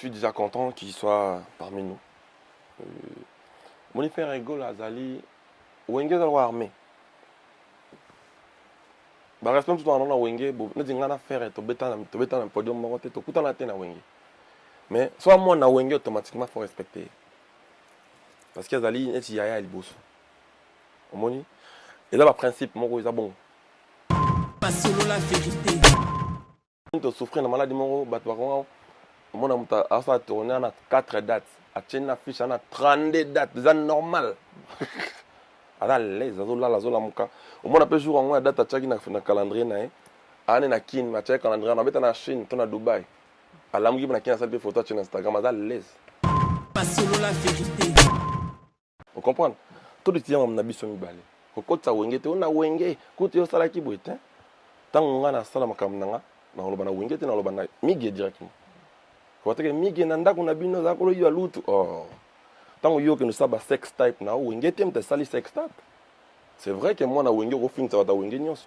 suis déjà content qu'il soit parmi nous. Mon frère rigole Azali, Wenge est armé. Bah respect tout en Wenge, nous disons qu'on a fait to beta un podium monté to kuta na tena Wenge. Mais soit moi na Wenge automatiquement faut respecter. Parce que Azali est yaya il bosse. Omoni. Et là le principe mon gros bon. Pas selon la vérité. Tu souffrir de maladie mon gros mon amuta a ça tourné à 4 dates. A tena fiche à 32 dates, c'est normal. Ala les azola la zola muka au moins après jour en date tchaki na calendrier na ane na kin ma tchaki calendrier na beta na Chine to na Dubaï ala muki na kin salle photo sur Instagram ala les pas selon la vérité. vous comprenez tout le temps na biso mibale ko kotsa wenge te ona wenge kuti yo sala ki boite tango nga na sala makamnanga na loba na wenge te na loba na mige directement ko teke mige na ndako na bino za ko yo lutu oh. Tant que nous savons sex type na wenge tem te sali sex type. C'est vrai que moi na wenge au fin ça va wenge nyos.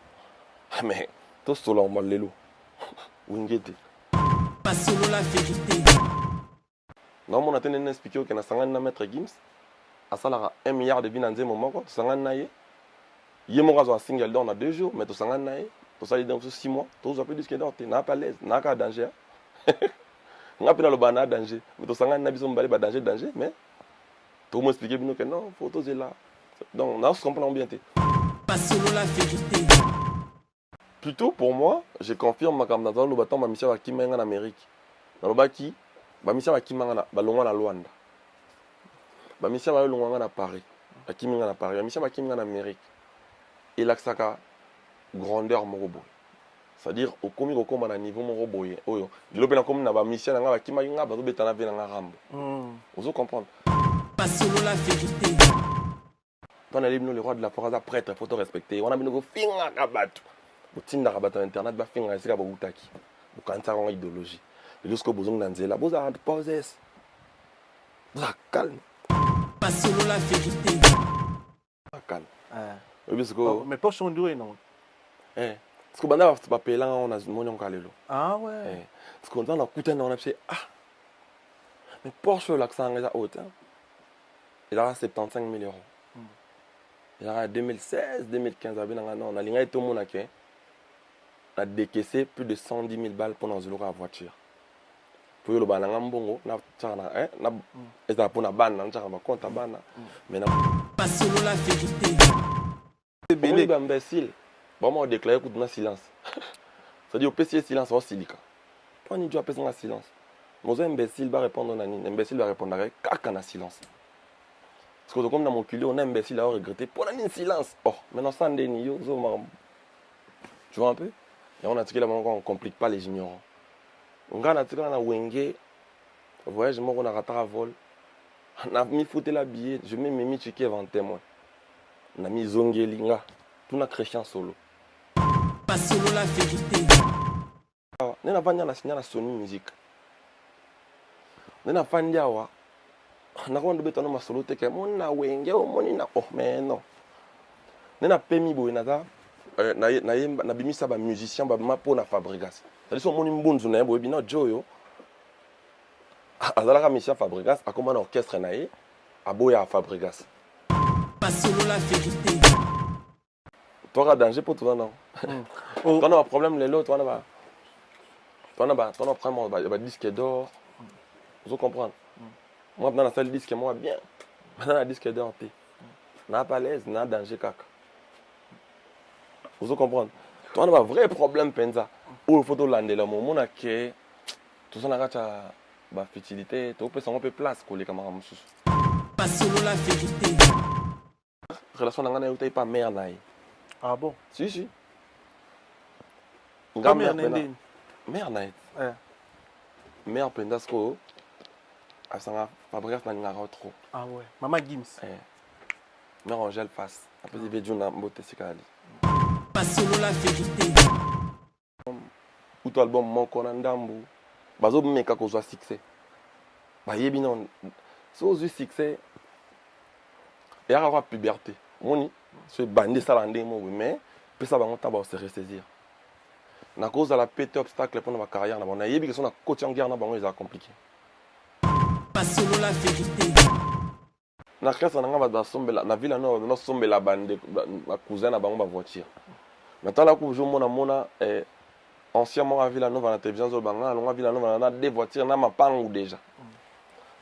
Mais tout cela on mal lelo. Wenge te. Pas selon la vérité. Non mon atene expliquer que na sangana na maître Gims a sala 1 milliard de binanze moment quoi sangana na ye. Ye mo razo single down na 2 jours mais to sangana na ye. To sali dans 6 mois, to zo plus disque d'or te na pas l'aise, na ka danger. On a pris le bana danger, mais to sangana na biso mbali ba danger mais pour m'expliquer que non, photo c'est là. Donc, on se comprend bien. Pas selon la vérité. Plutôt pour moi, je confirme ma candidature le bâton ma mission à Kimanga en Amérique. Dans le baki, ma mission à Kimanga na Longa na Luanda. Ma mission à Longa na Paris. À Kimanga na Paris. Ma mission à Kimanga en Amérique. Et là ça grandeur mon robot. C'est-à-dire au commis au combat à niveau mon robot. Oyo. Le ben comme na ba mission na Kimanga ba to betana ve na rambo. Vous comprenez? Pas selon la vérité. On a le roi de la forêt prêtre, il faut te respecter. On a mis nos films à rabat. Au team de rabat internet, va faire un siga boutaki. Au cancer en idéologie. Et lorsque vous avez dans la vous avez posé. Vous avez calme. Pas selon la vérité. Calme. Mais pas son doué non. Eh. Parce que banda va payer là on a mon calelo. Ah ouais. Parce qu'on a coûté on a fait ah. Mais Porsche l'accent est haut. Il a 75 000 euros. Il a 2016, 2015, on a ligné tout le monde qui a décaissé plus de 110 000 balles pour nous louer la voiture. Pour le ban en bongo, na tchana na pour na ban na tchana compte ban mais na pas selon la vérité. C'est belé imbécile. Bon moi déclarer coup de silence. Ça dit au PC silence au silica. Pas ni tu appelles ça silence. Mon imbécile va répondre na ni, imbécile va répondre avec caca na silence. Parce que comme dans mon culé, on a imbécile à regretter pour un silence. Oh, maintenant ça en déni, tu vois un peu? Et on a tiré là, on ne complique pas les ignorants. On a tiré là, Wenge, voyage, moi on a raté à vol. On a mis fouté la billet, je mets mes michiki avant témoin. On a mis Zongelinga, tout na chrétien solo. Pas selon la vérité. On a vendu la signal à Sony Music. On a vendu à wa. Na kwa ndobe tano masolo teke mona wenge o moni na oh mais non nena pemi boy na na bimisa ba musicien ba mapo na Fabregas c'est dire moni mbunzu na boy bino joyo azala ka musicien Fabregas akoma na orchestre na ye aboya Fabregas pas selon la vérité. Toi danger pour toi non toi na problème les autres toi na prendre ba disque d'or vous comprenez. Moi, dans la salle disque, moi, bien. Maintenant, la disque d'or, n'a pas l'aise, n'a danger, caca. Vous comprenez? Toi, on a un vrai problème, Penza. Où il faut te lander là, mon que tout ça, on a une fertilité, tu peux s'en peu place pour les camarades. Pas selon la vérité. Relation n'a pas mère naïe. Ah bon? Si. Mère naïe. Mère naïe. Mère Pendasco. Ça Fabregas n'a pas trop. Ah ouais. Maman Gims. Mère Angèle face. Après, il veut dire que beauté c'est calé. Pas selon la vérité. Ou toi album mon konandambu. Bazo meka ko zo succès. Ba yebi non. So zo succès. Et avoir puberté. Moni, c'est bandé ça landé mo mais peut ça bango taba se ressaisir. Na cause de la pété obstacle pour ma carrière na bon yebi que son coach en guerre na bango ils a compliqué. Pas solo la vérité. Na classe na nga ba sombela na ville no sombela bande ba cousin na bango ba voiture. Maintenant là que je mona anciennement à Villanova na télévision zo banga na Villanova na deux voitures na mapangu déjà.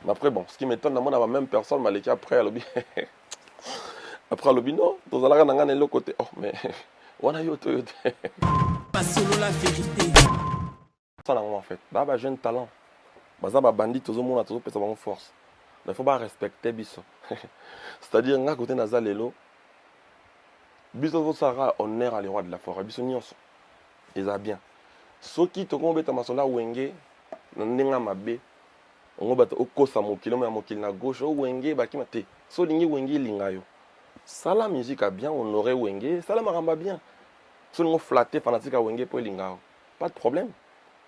Mais après bon, ce qui m'étonne na mona ba même personne m'a laissé après à lobby. Après le bino, tous allons na ngana l'autre côté. Oh mais on a eu Toyota. Pas solo la vérité. Ça en fait. Bah jeune talent. Bah ça ba bandit tous au monde tous pesa bango force. Il faut pas respecter biso. C'est-à-dire nga côté na zalelo. Biso vo sara honneur à les rois de la forêt. Biso nyonso. Ils a bien. Soki to ko beta masola wenge na ndenga mabe. On bata okosa mokilo na mokili na gauche o wenge ba kimate. So lingi wenge lingayo. Ça la musique a bien honoré wenge, ça la maramba bien. Si on flatté fanatique à wenge pour lingao. Pas de problème.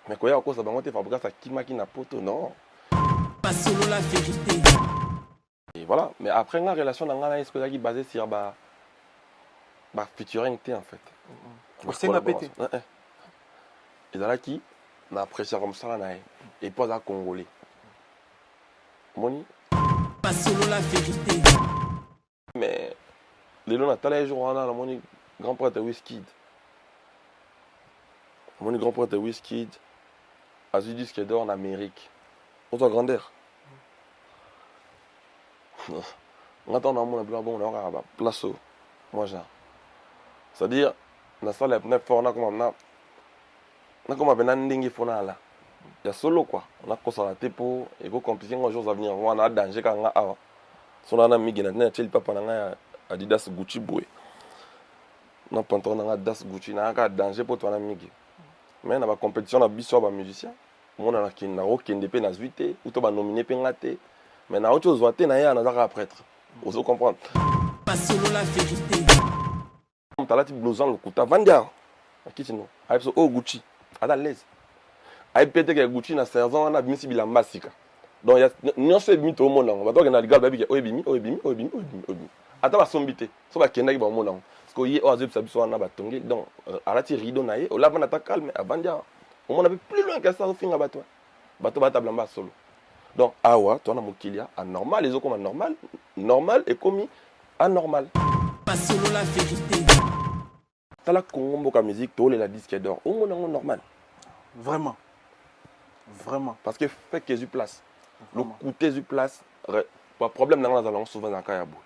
Mais quoi, à cause de ça, fabriquer ça qui m'a poto, non. Pas solo la vérité. Et voilà. Mais après, la relation dans la est basée sur bah featuring en fait. C'est ma pété. Et dans là qui, on apprécie comme ça là, et pas à Congolais. Moni. Pas solo la vérité. Mais les gens ont les jours on a mon grand prêtre Wizkid. Mon grand prêtre Wizkid. A eu disque d'or en Amérique. Autre grandeur. On attend dans mon bon on aura place moi genre. C'est-à-dire na salle na fort na comme ben ndingi fona là. Il y a solo quoi. On a constaté pour et go compliquer les jours à venir. On a danger quand on a son ana migena na tell papa na Adidas Gucci boy. Na pantalon na Adidas Gucci na ka danger pour toi na migi. Mais na ba compétition na biso ba musicien. Mon na kin na okende pe na zuité ou to ba nominé pe ngate. Mais na autre chose te na ya na za prêtre. Vous comprendre. Pas solo la vérité. On t'a là ti blouson le kuta vandia. Akitino. Ai so o Gucci. Ada l'aise. Ai pété que Gucci na saison na bimisi bilamba sika. Donc il y a un mythe au monde. On va dire que na liga baby oebimi. Ata ba sombité. So ba kenda ki ba monde. Parce que yi oazu biso na ba tongi. Donc alati rideau na ye, o la na ta calme abandia. On m'en avait plus loin que ça au fin à bateau. Bateau ba tablamba solo. Donc awa, toi na mokilia anormal, les autres comme anormal, normal et commis anormal. Pas solo la vérité. T'as la Congo mboka musique, toi la disque d'or. Au monde normal. Vraiment. Vraiment. Parce que fait que eu place. Le coûter du place, pas problème dans la allons souvent dans Kayabou.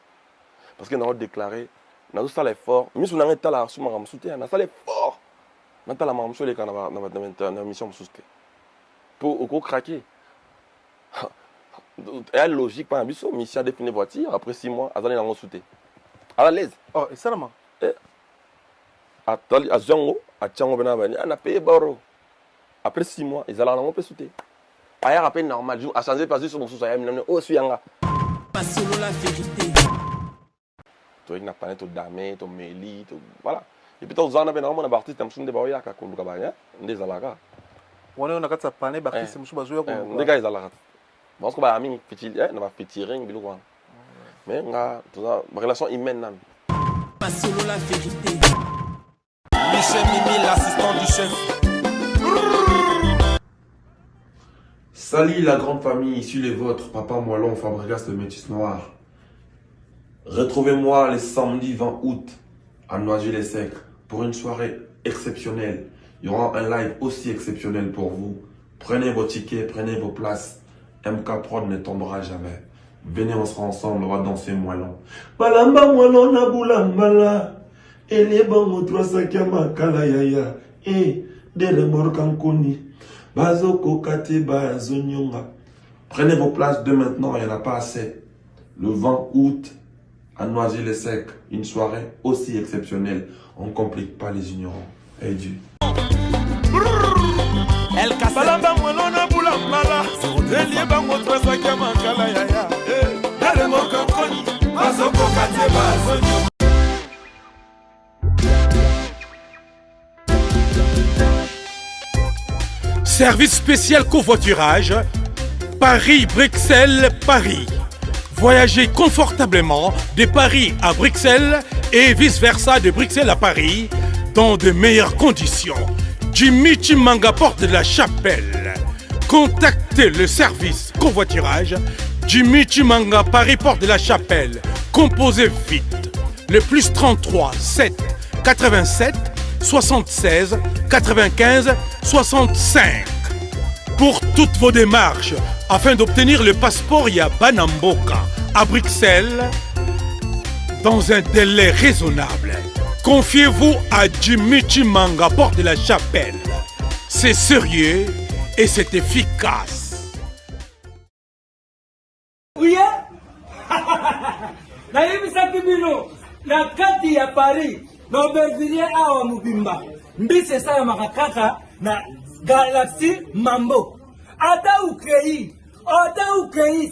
Parce que nous avons déclaré, nous avons fait l'effort, mais nous avons fait l'effort, nous avons fait l'effort. Nous avons fait l'effort dans la mission pour craquer. Et la logique, par exemple, si mission définit voiture, après 6 mois, nous allons sauter. À l'aise. Oh, et ça, là, à Zongo, à Tchango, on a payé Baro. Après 6 mois, ils allons sauter. Ailleurs, après, normal, à changer pas sur mon sous-soleil, oh, suis un pas solo la vérité. Tu n'as pas de damé, tu méli, voilà. Et puis, tu as un peu artiste, tu as un peu des alagas. On a un peu de pané, artiste, tu as un peu des gars, ils alagas. Parce que ami, on va featuring, mais on a une relation humaine. Pas solo la vérité. Michel Mimi, l'assistant du chef. Salut la grande famille, ici les vôtres, Papa Moellon, Fabregas de Métis Noir. Retrouvez-moi les samedis 20 août à Noisy-les-Secs pour une soirée exceptionnelle. Il y aura un live aussi exceptionnel pour vous. Prenez vos tickets, prenez vos places. MK Prod ne tombera jamais. Venez, on sera ensemble, on va danser Moellon. Balamba Moellon na boulambala. Ele bango 3 kama kala yaya. Dele morkankoni. Bazoko kate bazonyonga. Prenez vos places de maintenant, il n'y en a pas assez. Le 20 août, à Noisy-les-Secs, une soirée aussi exceptionnelle. On ne complique pas les ignorants. Hey Dieu. El Balamba Moellon boulambala. Elie bango 3 kama kala yaya. Dele morkankoni. Bazoko kate bazonyonga. Service spécial covoiturage, Paris-Bruxelles-Paris. Voyagez confortablement de Paris à Bruxelles et vice-versa de Bruxelles à Paris dans de meilleures conditions. Jimmy Chimanga, porte de la Chapelle. Contactez le service covoiturage. Jimmy Chimanga, Paris, Porte de la Chapelle. Composez vite. Le plus 33 7 87 76 95 65. Pour toutes vos démarches, afin d'obtenir le passeport Yabanamboka à Bruxelles, dans un délai raisonnable, confiez-vous à Jimmy Chimanga, Porte de la Chapelle. C'est sérieux et c'est efficace. Oui, nayebisaki bino na kati ya Paris na Aubervilliers awa mobimba mbisi esalamaka kaka na Galaxy Mambo. Ata ukei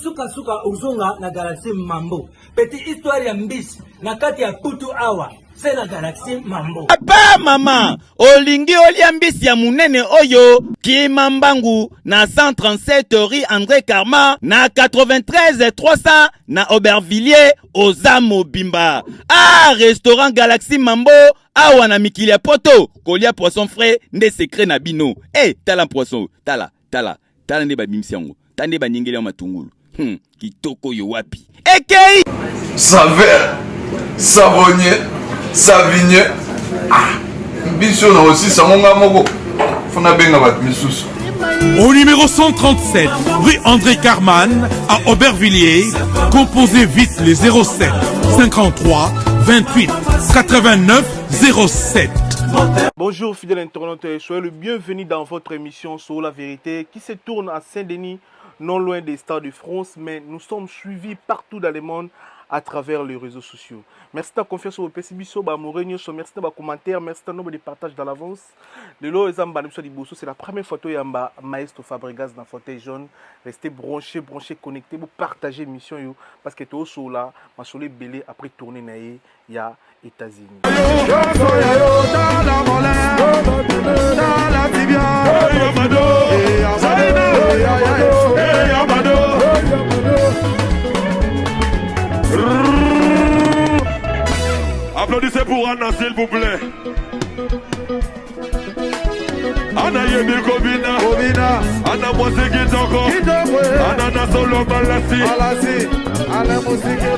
suka uzunga na Galaxy Mambo. Petite histoire ya mbisi na kati ya putu awa c'est la Galaxy Mambo. Papa mama olingi olia mbisi ya munene oyo Kimambangu na 137 rue André Karma na 93 300 na Aubervilliers oza mobimba. Ah, restaurant Galaxy Mambo awa na mikili ya poto kolia poisson frais nde secret na bino. Tala poisson, tala nde babimisi yango. Tande baningeli ya matungulu. Kitoko yo wapi. Ekei Saveur, savonnier, savigné. Biso na aussi samonga moko. Fona benga bat misusu. Au numéro 137, rue André Carman, à Aubervilliers, composez vite les 07 53 28 89 07. Bonjour fidèles internautes, soyez le bienvenu dans votre émission sur la vérité qui se tourne à Saint-Denis, non loin des Stades de France, mais nous sommes suivis partout dans le monde à travers les réseaux sociaux. Merci de ta confiance sur vos PCBiso, merci de vos commentaires, merci de nombre de partages dans l'avance. De l'eau, c'est la première photo Yamba Maestro Fabregas dans fauteuil jaune. Restez branchés, connectés, vous partagez l'émission parce que tout sur là, ma soleil belé après tourner naïe, il y a États-Unis. Applaudissez pour Anna, s'il vous plaît. Anna Yemi Kobina, Anna Mwase Kitoko, Anna Nasolo Malasi, Anna Musike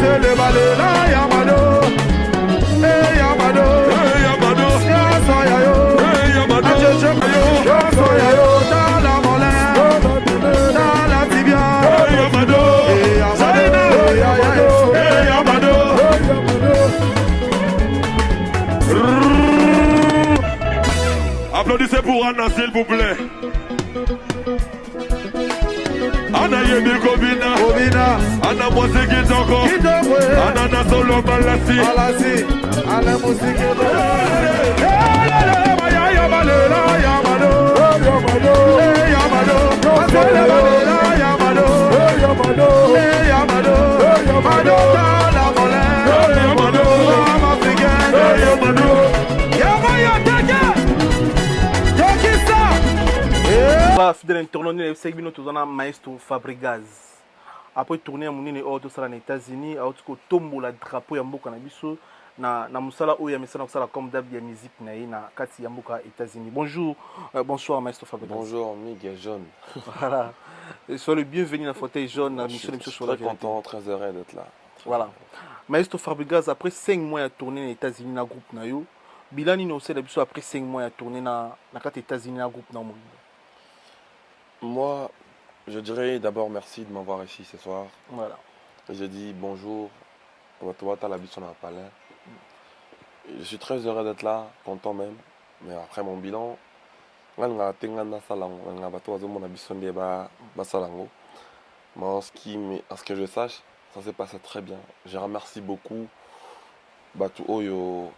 Le balela Yamado, Yamado, Yamado, Yasoyayo, Yamado, Yasoyayo, Dala Molin, Dala Tibia, Yamado, Yamado, Yamado. Applaudissez pour Anna, s'il vous plaît. Anna Yemi Kobina, Anna Mwase Kitoko, Anna Nasolo Malasi, Anna Musike Fidèle internaute, c'est notre Maestro Fabregas. Après tourner à Mounine et autres aux États-Unis, à autre tombo la drapeau Yamboka na biso na musala oya mesana kusala comme d'hab ya musique na kati Yamboka États-Unis. Bonjour, bonsoir Maestro Fabregas. Bonjour Miguel Jaune. Voilà. Sois le bienvenu dans fauteuil jaune. Je suis très content, très heureux d'être là. Voilà. Maestro Fabregas, après 5 mois à tourner aux États-Unis dans le groupe Nayo, Bilani nous sait après 5 mois à tourner dans les États-Unis dans le groupe Nayo. Moi, je dirais d'abord merci de m'avoir ici ce soir. Voilà. Je dis bonjour à toi, à la palais. Je suis très heureux d'être là, content même. Mais après mon bilan, mais en ce que je sache, ça s'est passé très bien. Je remercie beaucoup Batu Oyo.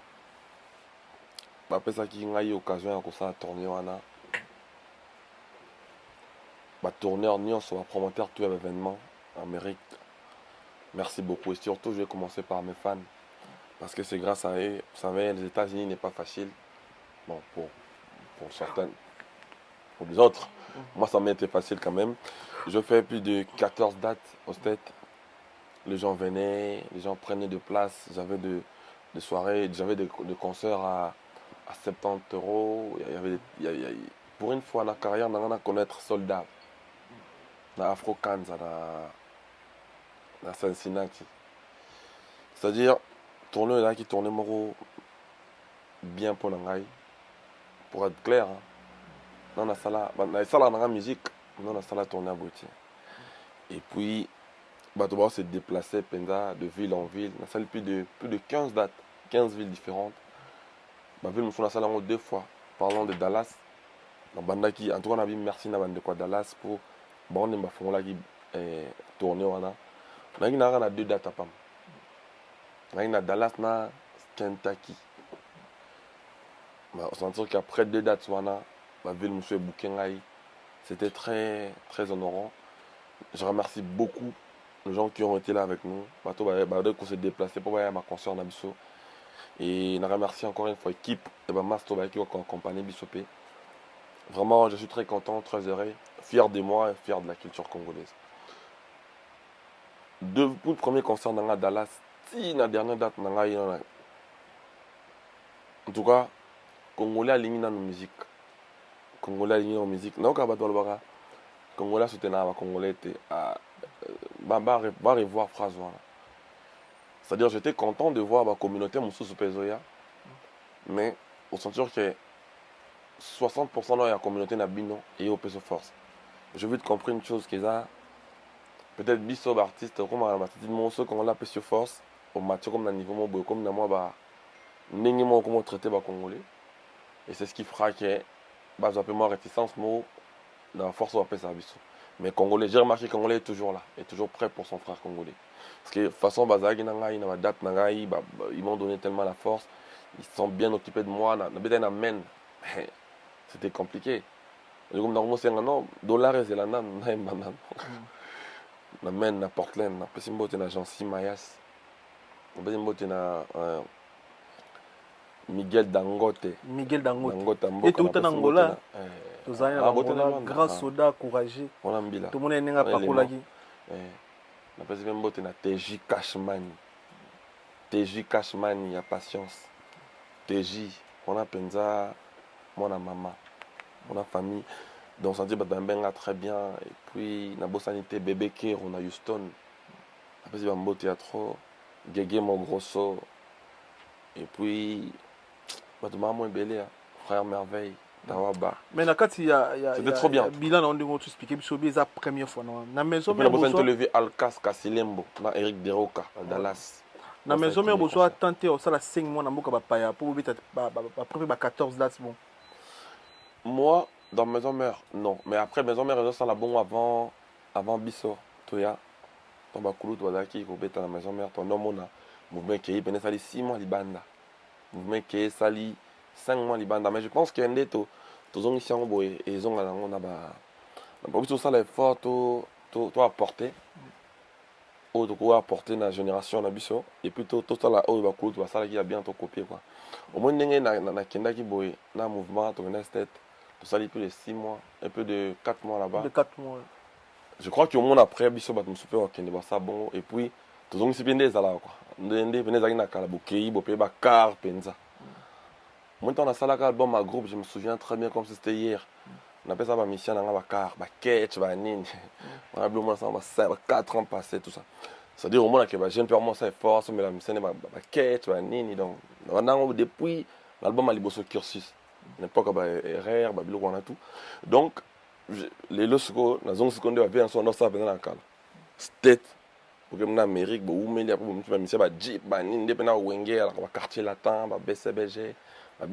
Après ça, qui a eu l'occasion de tourner. Tourneur, sur un promoteur, tout l'événement en Amérique. Merci beaucoup. Et surtout, je vais commencer par mes fans. Parce que c'est grâce à eux. Vous savez, les États-Unis n'est pas facile. Bon, pour certains. Pour les autres. Moi, ça m'a été facile quand même. Je fais plus de 14 dates au States. Les gens venaient, les gens prenaient de place. J'avais des soirées, j'avais des concerts à 70 €. Pour une fois, dans la carrière, on a connaître soldat. Dans Afro-Kansas, dans Cincinnati. C'est-à-dire, tourner là qui tournait moro bien pour l'angaï. Pour être clair, hein. Dans la salle, dans la musique, dans la salle tourner à Gauthier. Et puis, on se déplacer de ville en ville. On a salle plus de 15 dates, 15 villes différentes. Ma ville, je suis dans la salle 2 fois. Parlons de Dallas. En tout cas, on a dit merci à Dallas pour bon, on a tourner. On a 2 dates à Pam. On a Dallas na Kentucky. On sent qu'après 2 dates, ma ville, monsieur Boukengaï, c'était très, très honorant. Je remercie beaucoup les gens qui ont été là avec nous. On s'est déplacé pour voir ma concert en Abisso. Et je remercie encore une fois l'équipe de Masto qui a accompagné Bissopé. Vraiment, je suis très content, très heureux, fier de moi et fier de la culture congolaise. 2 premiers concerts dans Dallas, si la dernière date, en tout cas, Congolais alignés dans nos musiques. Congolais alignés dans nos musiques. Non, Congolais soutenant Congolais va revoir phrase. C'est-à-dire, j'étais content de voir la communauté Moussou Pezoya, mais au sentir que 60% de la communauté n'a bino et au peso force. Je veux te comprendre une chose, peut-être biso artiste comme on a dit mon qu'on l'a peso force au match comme dans niveau mo comme dans moi n'engagement comment traiter les Congolais. Et c'est ce qui fera que j'appelle réticence mot dans la force au peso biso. Mais Congolais, j'ai remarqué que Congolais est toujours là, est toujours prêt pour son frère congolais. Parce que de toute façon, ils m'ont donné tellement la force, ils sont bien occupés de moi, c'était compliqué. Comme dans le monde, $, c'est la nan, na Portland, na Pesimbote, na Jean-Si Mayas, na Pesimbote, na Miguel Dangote. Et tout en Angola. Tous en grand soldat courageux. Tout le monde est pas pour la guerre. Na Pesimbote, na TJ Cashman. TJ Cashman, il y a patience. TJ, on a Penza, mon maman, mon famille. Donc, on dit que très bien. Et puis, na Bossanité, Bébé Kir, on a Houston. Après, c'est un beau théâtre. Gégé, mon grosso. Et puis, maman est belle, frère merveille. Mais c'était trop bien. Bilan on dit tu expliquer c'est la première fois na maison mais on a levé Alcas Kasilembo na Eric Deroka à Dallas. Na maison mais on a tenté ça la 5 mois na mboka ba paya pour ba 14 dates bon. Moi dans maison mère non, mais après maison mère ça la bon avant Bisso Toya. Ton ba kulu to daki ko beta na maison mère ton nom na mouvement qui est sali 6 mois libanda. Mouvement qui est sali 5 mois libanda, mais je pense qu'il y a un déto tous ici en boy et ils ont on a tout ça l'effort tout apporter au de quoi apporter la génération na biso et puis tout ça là au ba tout ça qui a bientôt copié quoi au moins ndenge na kenda ki boy na mouvement to na tête tout ça plus de 6 mois un peu de 4 mois là-bas de 4 mois je crois que au moins après biso ba me super okende ba ça bon et puis tous ici bien des ala quoi ndende venez za na kala bokei bo pe ba car penza. Moi, dans la salle album à groupe, je me souviens très bien comme c'était hier. On appelle ça ma mission dans la car, ma quête, ma nini. On a bloqué ça, 4 ans passés, tout ça. C'est-à-dire au moins que j'ai un peu moins ça force, mais la mission ma quête, ma nini. Donc, depuis l'album a liboso cursus. N'importe quoi, RR, Babylon, on a tout. Donc, les lorsqu'on a zone seconde va bien son ça pendant la cale. State pour que mon Amérique, où mais après ma mission va jeep, ma nini, dépendant où Wenger, la quartier latin, ma BCBG.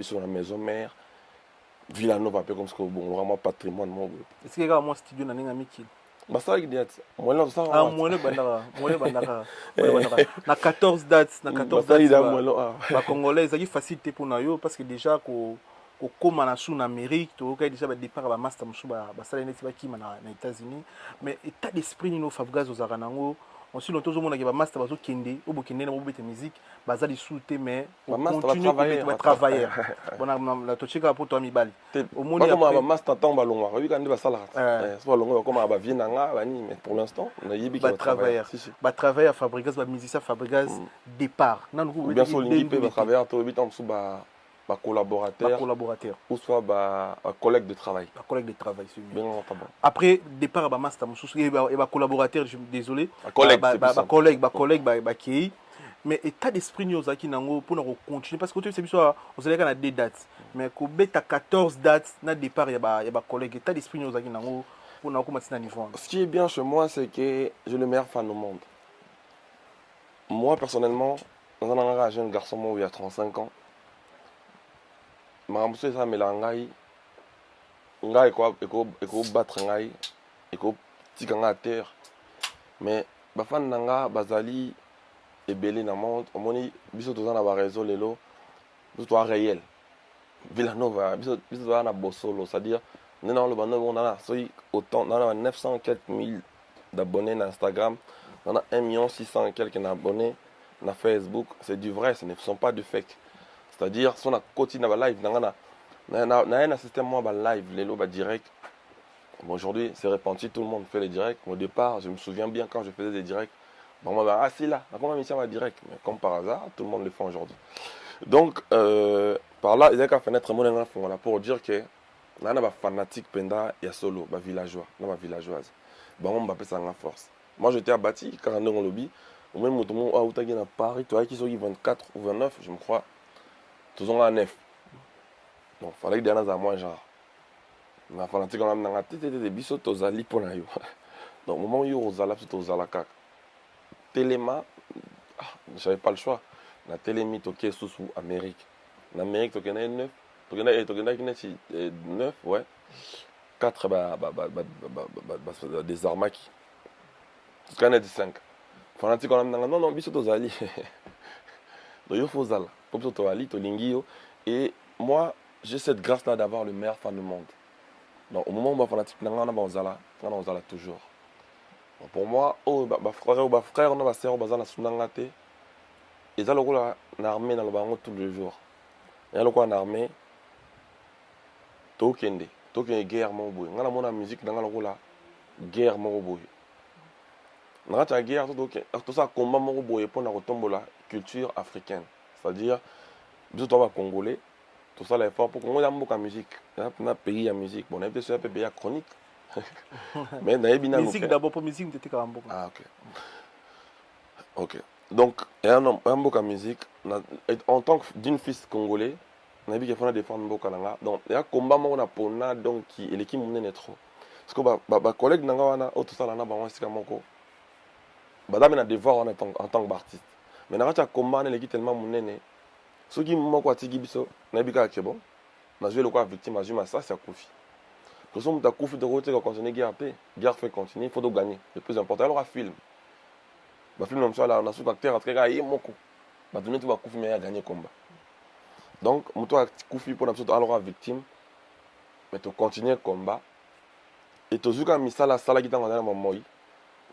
Sur la maison mère, Villanova, un peu comme ce que bon, vraiment patrimoine. Est-ce qu'il y a un studio dans les Mikil? Ça, il y a moi, là, ça. Ah, moi, le bandara. Na 14 dates, na 14 dates. La Congolais, c'est facilité pour nous parce que déjà, comme on a sous l'Amérique, tu as déjà départ à la master, ça n'est pas qui aux États-Unis. Mais état d'esprit, nous, Fabgaz aux Aranango, Ensuite, on a dit master bazo kende, au bokende na bobete musique, bazali souté mais Ba on master continue à travailler. Bon la tochika pour toi mi bali. Au moins ba master temps balonga, oui quand ba sala. So balonga comme ba vie nanga bani mais pour l'instant, on a yibi qui va travailler. Ba travailler à Fabregas, ba musicien Fabregas départ. Bien sûr l'équipe va travailler to bitan sous ba collaborateur ou soit collègue de travail. Collègue de travail, c'est bien. Après départ ba master et ba collaborateur, désolé. Collègue qui mais état d'esprit nous qui nango pour continuer parce que c'est ça on sait qu'on a des dates mais ko beta 14 dates na départ il y a collègue état d'esprit nous qui nango pour na commencer à niveau. Ce qui est bien chez moi c'est que j'ai le meilleur fan au monde. Moi personnellement, dans un jeune garçon moi il y a 35 ans. Ma monsieur ça melangai ngai ko battre ngai ko tikanga à terre mais ba fan nanga bazali ebele na monde omoni biso toza na ba réseau lelo biso to réel Villanova biso toza na bosolo c'est-à-dire nena le bando on a so autant on a 900 quelques mille d'abonnés na Instagram on a 1 600 quelques d'abonnés na Facebook, c'est du vrai, ce ne sont pas du fake. C'est-à-dire, si on a continué à live, on a un système moi live, les lots direct. Bon, aujourd'hui, c'est répandu, tout le monde fait les directs. Au départ, je me souviens bien quand je faisais des directs. Bon, moi, ah, c'est là, comment mission va direct. Mais comme par hasard, tout le monde le fait aujourd'hui. Donc, par là, il y a qu'à fenêtre pour dire que on a des fanatiques penda et solo, des villageois, des villageoises. Bon, on va appeler ça en force. Moi, j'étais abattu quand on est en lobby. Au même moment où tu es à Paris, tu vois qu'ils sont 24 ou 29, je me crois. Tous sont à 9. Donc, il fallait que des gens à moi, genre. Mais fanatique, on a des bisous, tous allés pour la yo. Donc, au moment où ils ont tous allés, Téléma, je n'avais pas le choix. La Télémi, tu es sous Amérique. En Amérique, tu es 9. Tu es 9, ouais. 4 des armaques. Tu es 5. Fanatique, on a non, non, bisous, tous allés. Donc, il faut aller. Comme ça, tu as allé, tu as et moi, j'ai cette grâce-là d'avoir le meilleur fan du monde. Donc, au moment où je suis fanatique, on a toujours. Donc, pour moi, ma frère, ma soeur, ils ont une armée dans le banc tous les jours. Ils ont une armée. Tokende. Tokende guerre, mon boy. On a la musique dans la guerre, mon boy. On a la guerre, tout ça, combat, mon boy, pour la culture africaine. C'est-à-dire, nous sommes congolais, tout ça l'effort pour qu'on ait beaucoup de musique. On a un pays à musique. Bon, on a peut-être un pays à chronique. Mais on a une musique d'abord pour musique, c'était quand même beaucoup. Ah, ok. Ok. Donc, il y a un beaucoup de musique. En tant que d'une fils congolais, on a vu qu'il faut défendre beaucoup de langue. Donc, il y a un combat pour nous, donc, l'équipe n'est trop. Parce que mes collègues, tout ça, c'est comme ça. On a des devoirs en tant qu'artiste. Mais on a un combat, l'équipe tellement monnaie. Ceux qui m'ont dit que je suis bon, je suis victime, je suis ça, c'est Koufi. Que si on a Koufi de côté, on continue à guerre, guerre fait continuer, il faut gagner. Le plus important, alors un film. Le film, on a un acteur, on a un moko. On a donné tout Koufi, mais il a gagné le combat. Donc, on a Koufi pour alors victime, mais tu continues le combat. Et tu as mis ça, la salle qui t'a donné mon moi.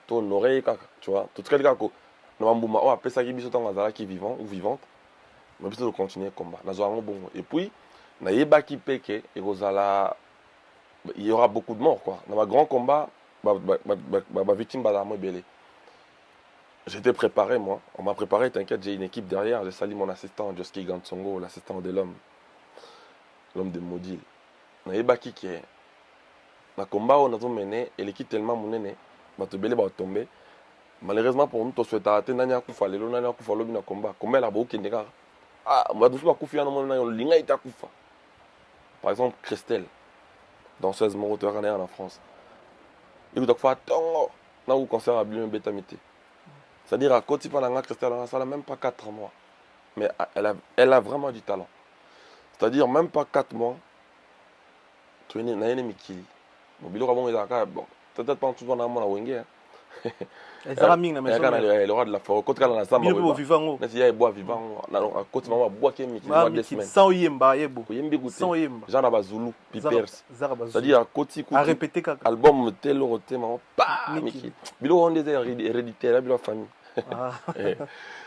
Tu as honoré, tu vois. Tu as dit que on appelle ça qui est vivant ou vivante. Mais plutôt de continuer le combat. Et puis, il y aura beaucoup de morts. Quoi. Dans un grand combat, ma victime va être j'étais préparé, moi. On m'a préparé, t'inquiète, j'ai une équipe derrière. J'ai sali mon assistant, Joski Gansongo, l'assistant de l'homme de Modil. Il y a qui est. Dans le combat, on a mené, et l'équipe tellement monnaie, va tomber. Malheureusement pour nous, tu souhaites arrêter, nanya kufa lelo, nanya kufa lobi na combat. Combat la boke ndeka. Ah, moi doucement kufi na mona yo linga ita kufa. Par exemple, Christelle, danseuse moroteur en France. Il doit faire tongo na ou concert à Blum Betamité. C'est-à-dire à côté pendant Christelle, elle n'a même pas 4 mois. Mais elle a vraiment du talent. C'est-à-dire même pas 4 mois. Tu es né na ene mikili. Bon, bilo kabon ezaka bon. Peut-être pas tout dans mon wenge. le roi de la forêt. Quand on a ça, il vivant. Il y a bois vivant. Quand on bois qui est des semaines. Sans yemba, sans yemba. Jean Abazulu, Pipers. C'est-à-dire, côté à répéter quelque album tel ou tel, pas Mickey. Bilo on des héréditaires, bilo famille.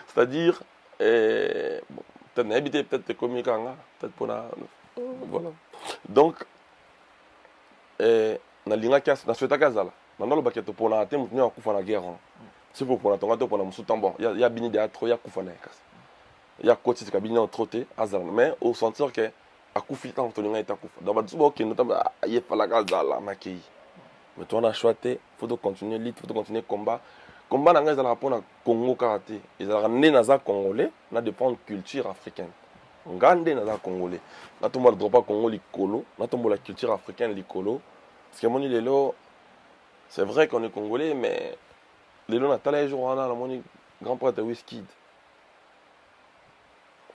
C'est-à-dire, peut-être habité, peut-être comique, peut-être pour la. Voilà. Donc, na linga kiasi na sweta kazala na ndolo baketo pona te mutuni akufa na guerre c'est pour pona tonga to pona musutambo ya bini de atro ya kufa na kasa ya koti ka bini troté azala mais au sentir que akufi tant to linga ita kufa donc ba ke notamba ye pala kazala makei mais toi on a choisi faut continuer lutte faut continuer combat na nga ezala pona Congo karaté ezala né na za congolais na dépendre culture africaine ngande na za congolais na tomba le droit Congo likolo na tomba la culture africaine likolo. Parce que mon lelo, c'est vrai qu'on est congolais, mais lelo na tala jour on a mon grand prêtre Wizkid.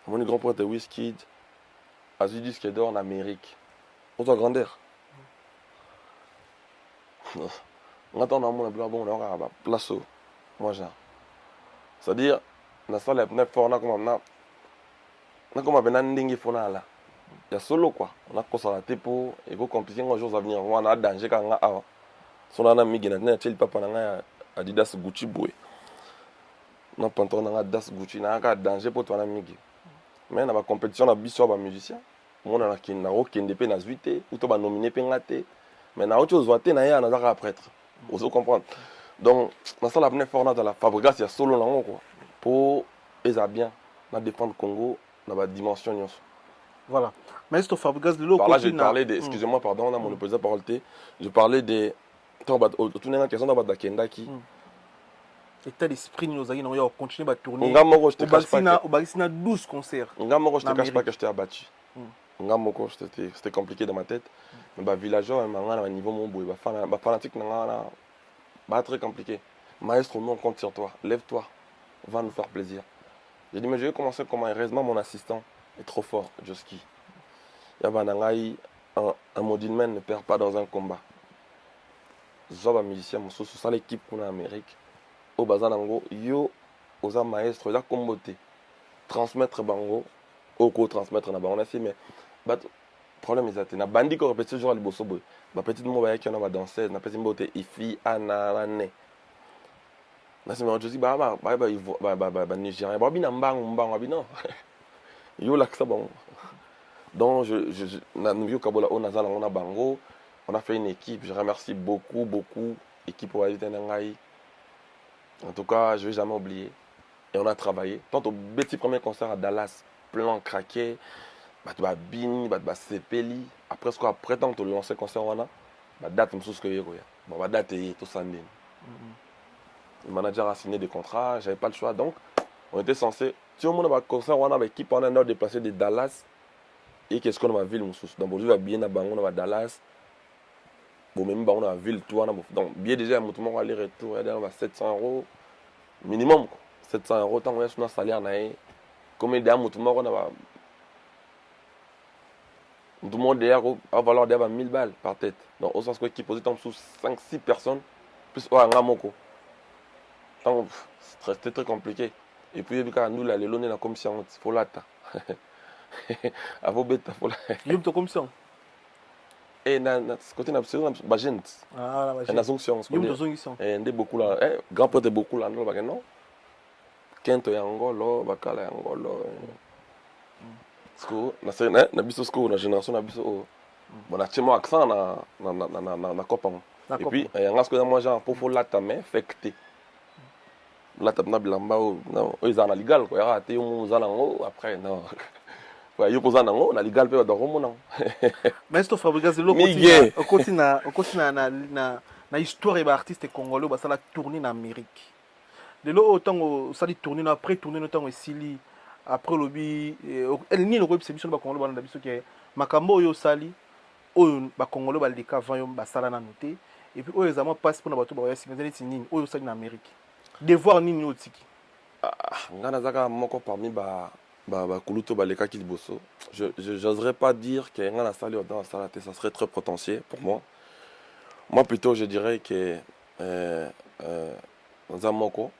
Mon grand prêtre Wizkid a eu disque d'or en Amérique. Pour sa grandeur. On attend dans mon blanc bon on a place moi genre. C'est-à-dire na salle na fort na comme benandingi fona là. Il y a solo quoi. On a constaté pour et vous compliquer les jours à venir. On a danger quand on a son ana migi na tena cheli papa na Adidas Gucci boy. Na pantalon na Adidas Gucci na ka danger pour toi na migi. Mais na ba compétition na biso ba musicien. Mon na ki na okende pe na zuité ou to ba nominé pe ngate. Mais na autre chose voité na ya na za prêtre. Vous comprendre. Donc na ça la venir fort dans la Fabregas il y a solo na quoi. Pour eza bien na défendre Congo na ba dimension nyonso. Voilà. Mais c'est au Fabregas de l'eau. Par là, j'ai parlé des. Excusez-moi, pardon, on a mon opposé parole. Je parlais des. Tout le monde question de Kendaki. État d'esprit, nous allons continuer à tourner. Au Bagisina 12 concerts. Je ne te cache pas que j'étais abattu. C'était compliqué dans ma tête. Mais les villageois, à niveau mon boy, les fanatiques, c'est très compliqué. Maestro, nous on compte sur toi. Lève-toi. Va nous faire plaisir. J'ai dit, mais je vais commencer comment. Heureusement, mon assistant est trop fort, Joski. Un modilman ne perd pas dans un combat. Zoba musicien, c'est ça l'équipe qu'on a en Amérique. Au Bazanango, yo, aux maestro, ils ont comboté. Transmettre bango, au co-transmettre na bango, mais le problème est que na bandi ko répéter jour à libosobo. Ba petite mo ba qui na danseuse, na petite mbote ifi ana ne. Na c'est moi je dis ba Nigérien, ba bina mbango bina. Yo là que ça bon. Donc on a fait une équipe, je remercie beaucoup l'équipe pour aller en tout cas, je ne vais jamais oublier. Et on a travaillé. Tant au petit premier concert à Dallas, plan craqué, Bini, Sepeli. Après ce après tant que le lancé concert on a, date me sous que bon date est tout ça. Le manager a signé des contrats, j'avais pas le choix donc on était censé si on a un concert on a l'équipe on a déplacé de Dallas. Et qu'est-ce qu'on a ville donc on va bien à Bango à Dallas bon même on a ville toi donc bien déjà mon aller retour il y a 700 € minimum 700 € tant on est sur un salaire naé comme il y a mon on a tout le monde derrière a valeur de 1000 balles par tête donc au sens que qui posait sous 5-6 personnes plus un ngamoko donc c'était très compliqué et puis quand nous là les loner la commission faut l'atta à vos bêtes pour la commission et ce côté n'a pas gente la jonction et ndé beaucoup là grand pote beaucoup là non kento ya ngolo bakala ya ngolo sko na biso sko na génération na biso bon na timo accent na copa et puis il y a un aspect moi genre pour lata mais fecté lata na bilamba non ils en a légal quoi raté on za nango après non ouais yo posa nango na légal pe do romo non mais c'est Fabregas de l'eau continue na histoire et artiste congolais ba ça la tournée en Amérique de l'eau autant ça dit tourner après tourner autant sili après lobby elle ni le web c'est ba congolais ba biso ke makambo yo sali oyo ba congolais ba leka avant yo ba sala na noté et puis oyo ezama passe pour na bato ba yasi ngazeli nini oyo sali na Amérique devoir nini otiki ngana zaka moko parmi ba kuluto ba leka ki liboso j'oserais pas dire que ngana sali dans la ça serait très prétentieux pour moi plutôt je dirais que naza moko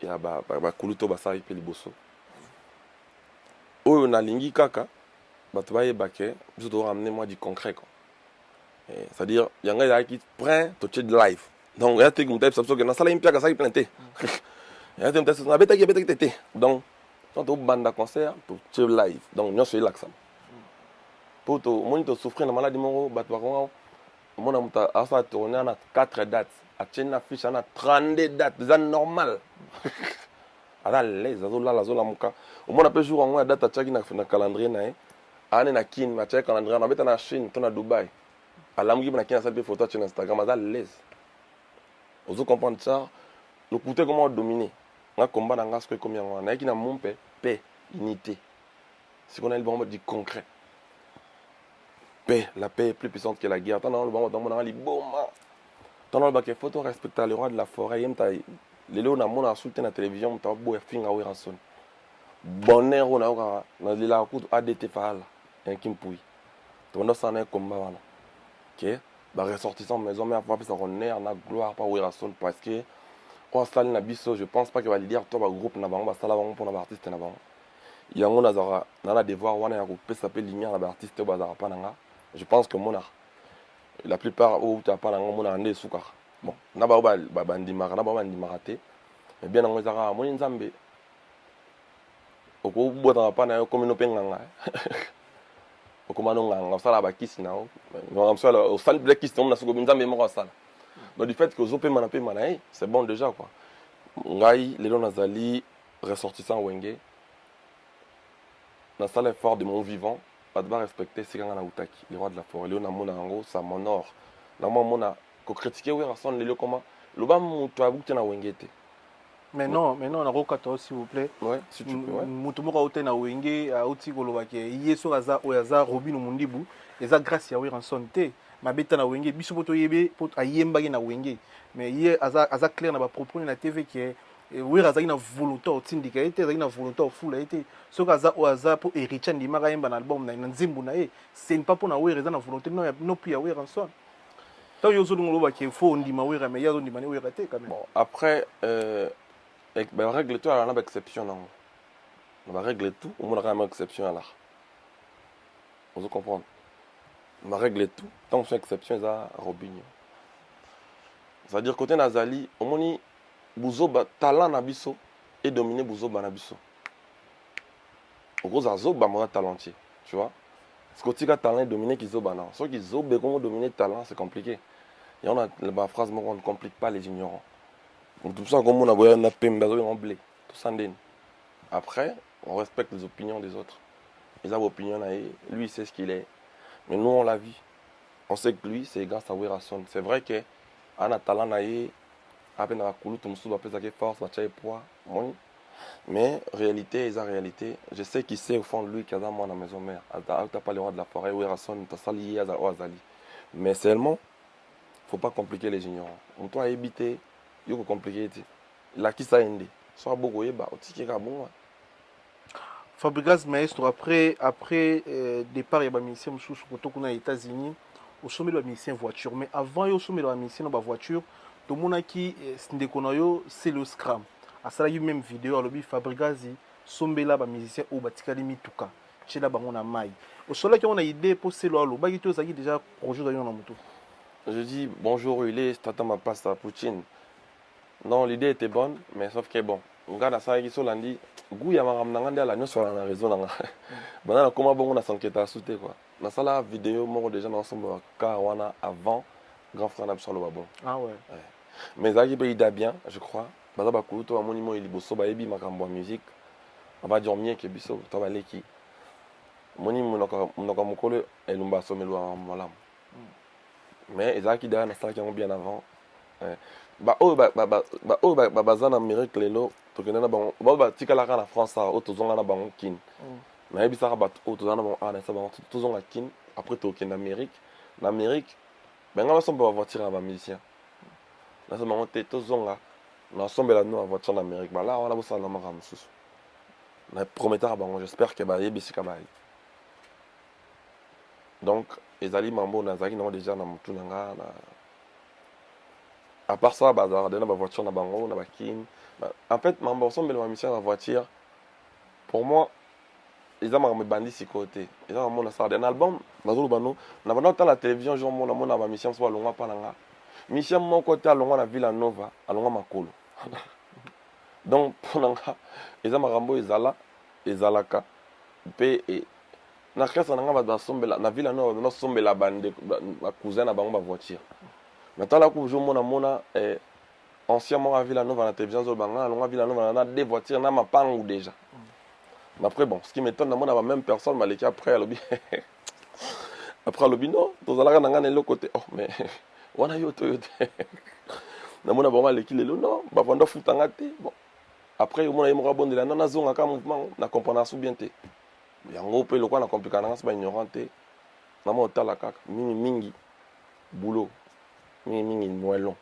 ya bakuluto basali mpe liboso oyo nalingi kaka bato bayeba ke biso toramener moi du concret quoi. C'est-à-dire yanga ezalaki prêt totie de live donc ya teki moto ayebisa biso ke nasalaki mpiaka asali plein te ya te moto abetaki te donc tobanda concert totie live donc nyonso elakisama mpo omoni tosouffrir na maladie moko bato bakonga omona moto asala tourner na 4 dates atie na fiche ana 32 dates eza normal aza lese azolala azolamuka omona mpe jour yango ya date atiaki na calendrier na ye ane na kine atiaki calendrier na abeta na Chine to na Dubai alamuki mpe na kine asali mpe photo atie na Instagram aza lese ozo comprendre ça lokute comment dominer nga komba na nga siko ekomi yango wana nayaki na mompe paix unité siko nayeli bango du concret paix la paix est plus puissante que la guerre tant dans le bango dans liboma tant dans le bac photo respecter le roi de la forêt yemta lelo na mona soute na télévision mta bo finga we ranson bonheur on a na lila kutu ADT fala en kimpui to ndo sana komba wana OK ba ressortissant maison mais avoir plus en honneur na gloire pas we ranson parce que on sali na biso je pense pas que va dire toi ba groupe na bango ba sala bango pour na artiste na bango yango na zara na devoir wana ya ko pesa pe lumière na ba artiste ba zara pa nanga je pense que mona la plupart où tu as pas nango mona ande sukar bon na ba bandimaka na ba bandimaka te mais bien nango zara moni nzambe oko bota pa na yo komino penganga okomano nganga sala ba kisi na o ngam sala o sal black kisi on na suko nzambe moko sala donc du fait que ozope mana pe mana c'est bon déjà quoi ngai lelo nazali ressortissant wenge na sala effort de mon vivant pas de respecter ce qu'on a utaki les rois de la forêt léo na mona ngo ça m'honore na mona ko critiquer oui rason lelo comment le ba mutu abuti na wengete mais non na rokata s'il vous plaît ouais si tu peux ouais mutu moko auté na wenge auti koloba ke yeso aza oyaza Robino Mundibu eza grâce ya oui rason te mabeta na wenge biso poto yebe poto ayembaki na wenge mais hier aza clair na ba propos na TV que oui azaki na volonté otindika ete azaki na volonté ofula ete soki aza po héritier ndimaka yemba na album na nzimbu na ye c'est pas pour na wera eza na volonté no puis ya wera en soi tant yo zo ngoloba ke faut ndima wera mais yazo ndima ne wera te quand même bon après ben règle tout alors on a exception non on va régler tout on a quand même exception alors on se comprendre on va régler tout tant que c'est exception ça Robinho ça veut dire côté Nazali au moni buzoba talent na biso et dominer buzoba na biso gros azoba mo talentier tu vois ce que tu as talent dominer qui zoba non ceux qui zobe comment dominer talent c'est compliqué et on a la phrase on ne complique pas les ignorants donc tout ça comme on a voyé na pembe zo en blé tout ça ndeni après on respecte les opinions des autres ils ont opinion na lui il sait ce qu'il est mais nous on l'a vu on sait que lui c'est grâce à Werason c'est vrai que ana talent na après na kulutu musu ba pesa ke force ba tchaye poids mais réalité est la réalité je sais qu'il sait au fond de lui qu'il y a dans la maison mère t'as pas le roi de la forêt Werason t'as sali azali mais seulement faut pas compliquer les ignorants on doit éviter yo compliquer la qui ça ende soit beaucoup yeba otiki ka bon Fabregas Maestro après départ ya ba musicien mususu kotokuna aux États-Unis au sommet de la musicien voiture mais avant au sommet de la musicien ba voiture tout le monde qui c'est le scram à ça il y a même vidéo lobby Fabregas sombela ba musicien au batikali mituka chela bango na mai au soleil qui on a idée pour c'est lo ba kito zaki déjà projet dans na moto je dis bonjour il est t'attends ma passe à Poutine non l'idée était bonne mais sauf que bon on regarde ça qui solandi goût ya maramnanga ndala nyo sola na raison nanga bana comment bon on a s'enquêter sauter quoi na sala vidéo moko déjà dans ensemble car wana avant grand frère n'absolu bon ah ouais mais ça qui paye bien je crois baza ba kuto amoni mo liboso ba yebi makambo ya musique on va dire mieux que biso to ba leki moni monoko mokolo elumba somelo malam mais ça qui derrière na ça qui ont bien avant baza na Amérique lelo tokenda na bango ba tikala na France au tozonga na bango kin na yebisaka bato au tozana bango na sa bango tozonga kin après tokenda na Amérique benga basomba ba voiture ba musicien na sa bango te tozonga na sombela no ba voiture na Amérique ba là on a bossa na makam susu na prometteur bango j'espère que ba yebisika ba donc ezali mambo na zaki na déjà na mutu nanga na À part ça, bah, dans la voiture, na bango, na bakin. En fait, ma ensemble de ma mission dans la voiture, pour moi, ils ont mes bandits si côté. Ils ont mon ça. Dans l'album, bazolo bano, na bana dans la télévision, je mon ma mission soit longa pananga. Mission mon côté à longa na Villa Nova, à longa makolo. Donc pour nanga, ils ont marambo ezala, ezalaka, pe et na kasa nanga ba sombela na Villa Nova, na sombela bande ba cousin na bango ba voiture. Maintenant là que je mona anciennement à Villanova dans la télévision Zolbanga, à Villanova on a des voitures na mapangu déjà. Mais après bon, ce qui m'étonne dans la même personne m'a laissé après à lobby. Après lobby non, dans la gana ngana l'autre côté. Oh mais on a eu Toyota. Na mona vraiment l'équipe le non, ba vendre futanga té. Bon. Après on a eu mon bon de la nana zonga ka mouvement, na comprendre sous bien té. Yango pe le quoi na compliqué na pas ignoranté. Na mo tala kaka mingi boulot. Mingi moellon.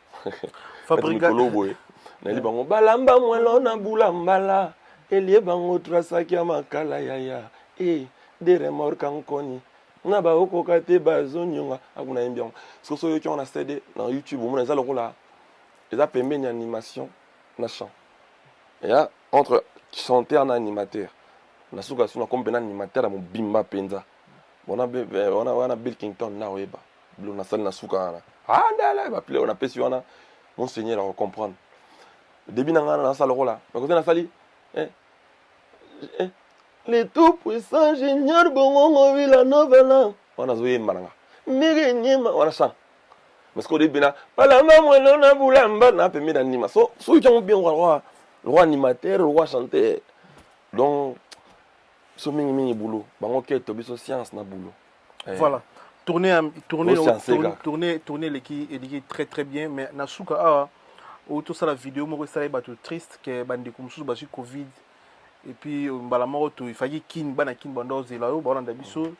Fabrica nali bango balamba moellon na bulambala elie bango trasaki ya makala yaya de remorque nkoni na ba okoka te bazonyonga akuna yembiango soso yo on a CD na YouTube on a ça lokola eza pembeni animation na chant ya entre chanteur na animateur na suka suna comme ben animateur mo bimba penza bona Bilkington na weba bleu na sali na suka na ndala ba play on a pesi wana mon seigneur à comprendre début nanga na sala rola mais quand na sali les tout puissants génieurs bongo Villanova là on a joué maranga mire nyema on a ça parce qu'au début na balamba moellon na bulamba na permis d'animation so ils ont bien roi animateur roi chanteur donc so mingi boulot bango ke to biso science na boulot voilà tourner l'équipe très très bien mais nasuka autour ça la vidéo moi ça est triste que bande comme sous basi covid et puis balamoro to il fallait kin bando zela yo bana dabiso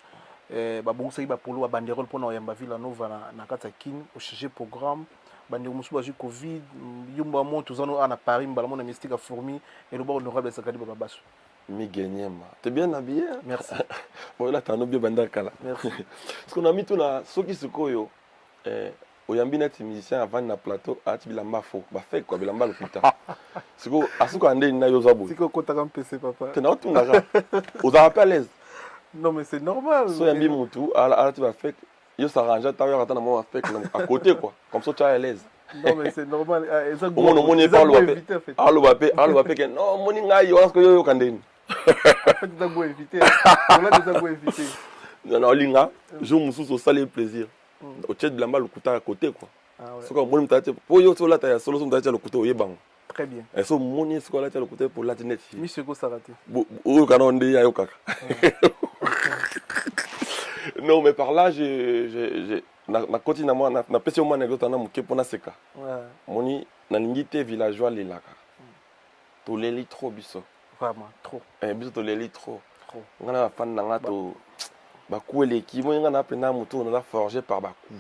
ba bonsa ba polo ba banderole pour na yamba Villanova na kata kin au chercher programme bande comme sous basi covid yumba mo to zano na Paris balamona mystique a fourmi et le bon honorable sakadi baba basu Miguenyema. T'es bien habillé hein? Merci. Bon là t'as un bien bandakala. Merci. Parce qu'on a mis tout na soki sukoyo oyambi na musicien avant na plateau ati bilamba fo. Ba fait quoi bilamba lokuta. Siko asuko ande na yo zabo. Siko kota kam PC papa. T'es na tout ngara. Vous avez pas à l'aise. Non mais c'est normal. So yambi mutu ala tu vas faire yo s'arrange ta yo attendre moi fait à côté quoi. Comme ça tu es à l'aise. Non mais c'est normal. Ça go. On est pas le allo bape que non moni ngai yo parce que yo kandeni. En fait, tu dois éviter. On a déjà éviter. Non, linga, je me suis au salé plaisir. Au tchèque de la malle, le couteau à côté, quoi. C'est comme moi, je me pour yo, là, tu as solo, tu as le couteau au yébang. Très bien. Et so, mon est ce qu'on a le couteau pour la tenette. Monsieur Gossarate. Au canon de Yayoka. Non, mais par là, na continue à moi, na pèse au moins anecdote, na mouké pour na seka. Moni, na l'ingité villageois, les laka. Tout les trop biso. Vraiment, trop. Biso to leli trop. On a fan nanga to baku eleki mo ngana pena mutu on a forgé par baku.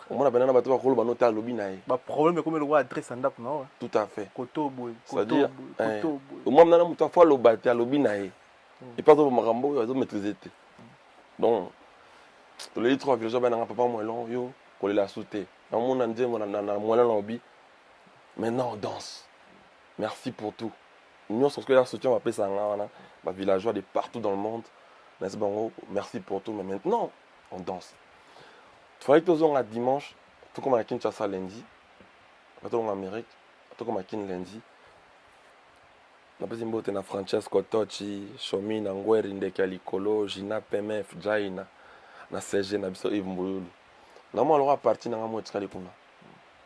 On a benana bato ba kolo banota lobi na e. Ba problème comme le roi adresse ndap na. Tout à fait. Koto boy, koto boy. Moi nana mutu fa lo bati a lobi na e. Et pas to marambo yo zo maîtriser te. Donc to leli trop village benanga papa moi long yo ko la sauter. Na mon ndje mo na mo la lobi. Maintenant on danse. Merci pour tout. Nous, ce que là, soutien, on va appeler ça un villageois de partout dans le monde. Merci pour tout, mais maintenant, on danse. Il fallait que nous ayons un dimanche, tout comme à Kinshasa lundi, tout comme en Amérique, tout comme à Kin lundi. On a besoin de Francesco Tocci, Shomi, Nangweri, Ndekalikolo, Gina PMF, Jaina, na CG, na Biso Yves Mboulou. Normalement, on va partir dans un de Kuna.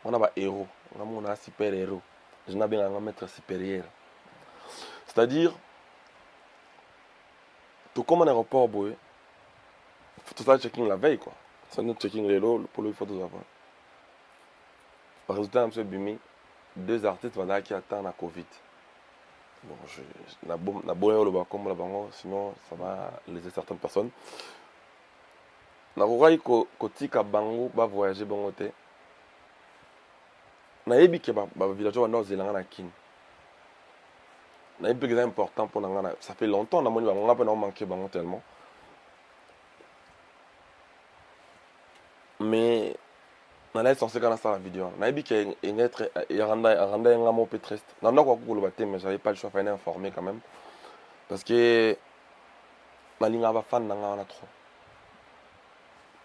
On a des héros, on a un super héros. Je n'ai bien un maître supérieur. C'est-à-dire, tout comme un aéroport, il faut tout checking la veille, quoi. C'est notre checking les lots, pour le faut tout avoir. Par résultat, M. Bimi, 2 artistes qui attendent la Covid. Bon, je n'ai sinon ça va laisser certaines personnes. Je n'ai pas bango ba voyager bon côté. Na yebi ke ba villageois na Zélanda na kin. Na yebi que c'est important pour nangana. Ça fait longtemps na moni ba ngapa na manqué bango tellement. Mais On a censé quand ça la vidéo. On a dit qu'il y a un mot peu triste. On a quoi pour le baptême, mais j'avais pas le choix, il fallait informer quand même. Parce que ma ligne va fan dans la trop.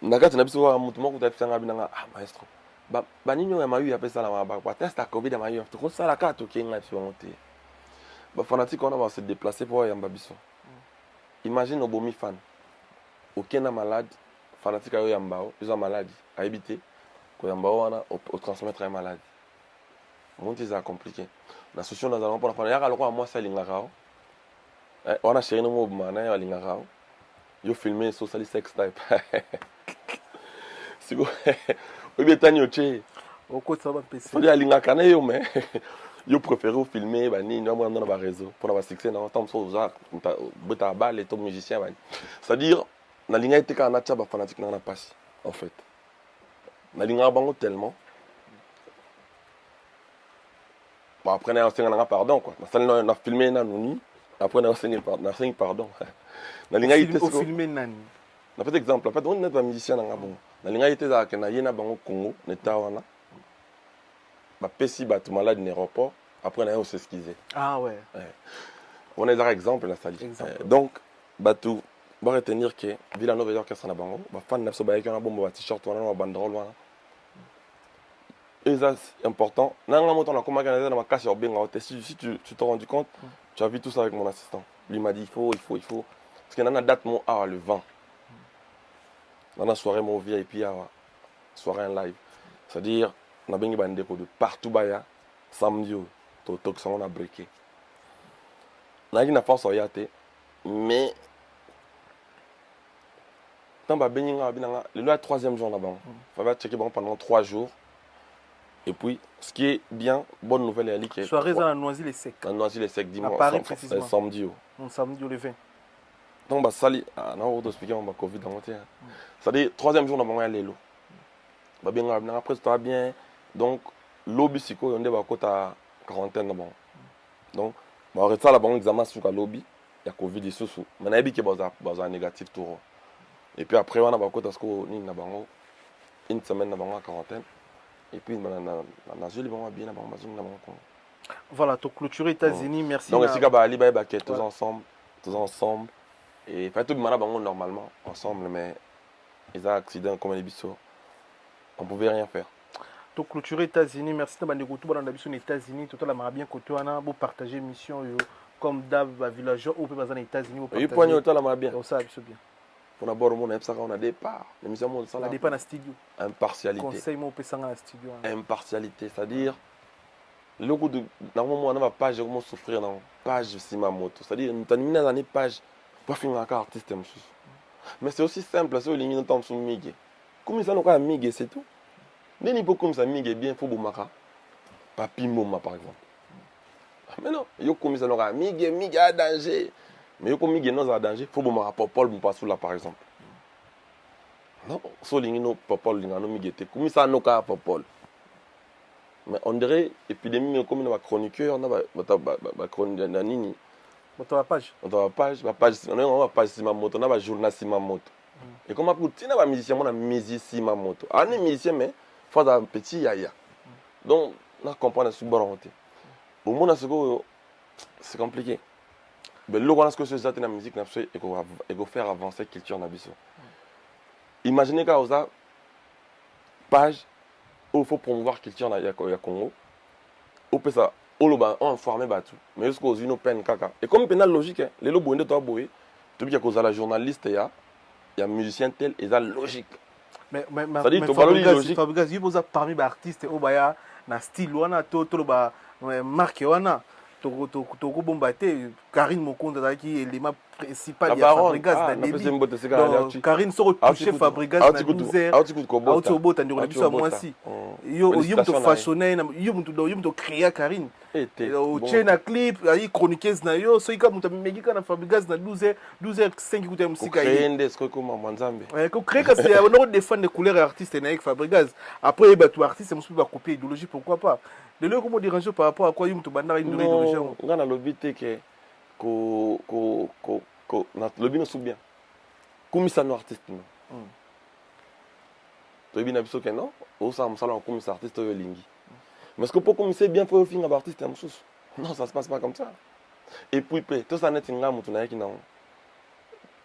Nakati na biso wa mutu moko tafisa ngabi nanga maestro. Ba nini ya mayu ya pesa la maba kwa testa covid ma mayu. Tout ça la carte qui nga fi monter. Ba fanatique on va se déplacer pour yamba biso. Imagine obomi fan. Aucun malade fanatique ayo yambao, ils ont maladie, à éviter que yambao wana au transmettre une maladie. Monter ça compliqué. La solution dans allons pour la ya moi ça lingara. On a chéri no mo mana ya lingara. Yo filmer social sex type. Si vous bien tanyo che. Au côté ça va PC. Faut dire linga kana yo mais yo préféré filmer ba ni no dans ba réseau pour avoir succès dans temps so za bota ba les top musiciens ba. C'est-à-dire na linga était kana cha ba fanatique na passe en fait. Na linga bango tellement. Bon après na enseigné pardon quoi. Na na filmer na nuni après na enseigné pardon. Na linga était filmer nani. Na fait exemple, en fait on est pas musicien na bon. Na linga était za ke na yena bango Congo, neta wana. Ba pesi ba tout malade l'aéroport, après na yo s'excuser. Ah ouais. On est un exemple là ça dit. Donc ba tout va retenir que Villanova orchestre na bango, ba fan na so ba yeka na bombo ba t-shirt wana na banderole wana. Et ça c'est important. Na nga moto na koma kana na makasi au benga si tu t'es rendu compte, tu as vu tout ça avec mon assistant. Lui m'a dit il faut parce que na date mon le 20. Dans la soirée mon VIP soirée en live. C'est-à-dire on a bien des déco de partout baya samedi to ça on a breaké. Na na force oyate mais tant ba beninga binanga le troisième jour là-bas. Ça va checker bon pendant 3 jours. Et puis ce qui est bien bonne nouvelle est que soirée dans la Noisy-les-Secs. La Noisy-les-Secs dimanche samedi le 20. Donc bah sali on va expliquer on va Covid dans monter. C'est-à-dire troisième jour on va aller l'eau. Ba bien après ça va bien. Donc lobby siko on va côté quarantaine là-bas. Donc on va ça là bon examen sur le lobby, il y a Covid ici sous. Mais na bi que baza négatif tout. Et puis après on va côté ce ko ni na bango une semaine na bango quarantaine. Et puis na joli bon bien na bango bazung na bango. Voilà, tu clôturer États-Unis, merci. Donc si ka ali ba tous ensemble. Et fait tout le monde normalement ensemble mais ils ont accident comme les bisous on pouvait rien faire. To clôturer États-Unis, merci de bande kutu bana biso aux États-Unis tout la bien côté wana pour partager mission comme d'hab villageois ou peut aux États-Unis pour partager. Et point autant la bien. Ça biso bien. Pour d'abord on a départ l'émission mon ça là. On départ dans studio. Impartialité. Conseil mon peut dans studio. Impartialité, c'est-à-dire le coup de normalement on va page comment souffrir dans page Simamoto, c'est-à-dire nous terminer dans les pages pas finir un artiste mais c'est aussi simple c'est ligne dans ton migué comme ça nous pas migué c'est tout n'est pas comme ça migué bien faut bomaka papi moma par exemple mais non yo comme ça nous pas migué à danger mais yo comme migué non à danger faut bomaka popol pas sous là par exemple non so ligne no popol ligne no migué comme ça nous pas popol mais on dirait épidémie comme une chroniqueur on a chronique nini on va page on va page Simamoto on a journal Simamoto et comment pour tina ba musicien on a musique Simamoto on est musicien mais faut un petit yaya donc on comprend sous baronté au monde c'est compliqué mais le qu'on a ce que c'est la musique n'a et qu'on faire avancer culture na biso imaginez quand on a page où il faut promouvoir culture na ya Congo ou peut ça on formé tout mais jusqu'aux une peine kaka et comme pénal logique les lo bonde to boy to bi cause la journaliste il y a musicien tel et ça logique mais ça dit to baloli logique Fabrigas il pose parmi ba artiste au baya na style wana to ba marque wana to bombaté Karine Mokonda qui est l'élément principal ya Fabrigas na début Karine sort toucher Fabrigas na 12h auto bota ndiko na biso mwasi yo to façonner yo to créer Karine au na clip ay chroniqueuse na yo so ika muta megika na Fabrigas na 12h05 kuta musika yi créer ce comme Manzambe ko créer que c'est on défendre les couleurs artistes na avec Fabrigas après ba tout artiste musu ba copier idéologie pourquoi pas de le comment déranger par rapport à quoi yum to banda une idéologie on a l'obité que na lobby no sous bien comme ça no artiste non Tu es bien que non, ou ça me semble comme artiste lingi. Mais est-ce que pour commencer bien pour finir un artiste non, ça se passe pas comme ça. Et puis tout ça n'est pas un qui non.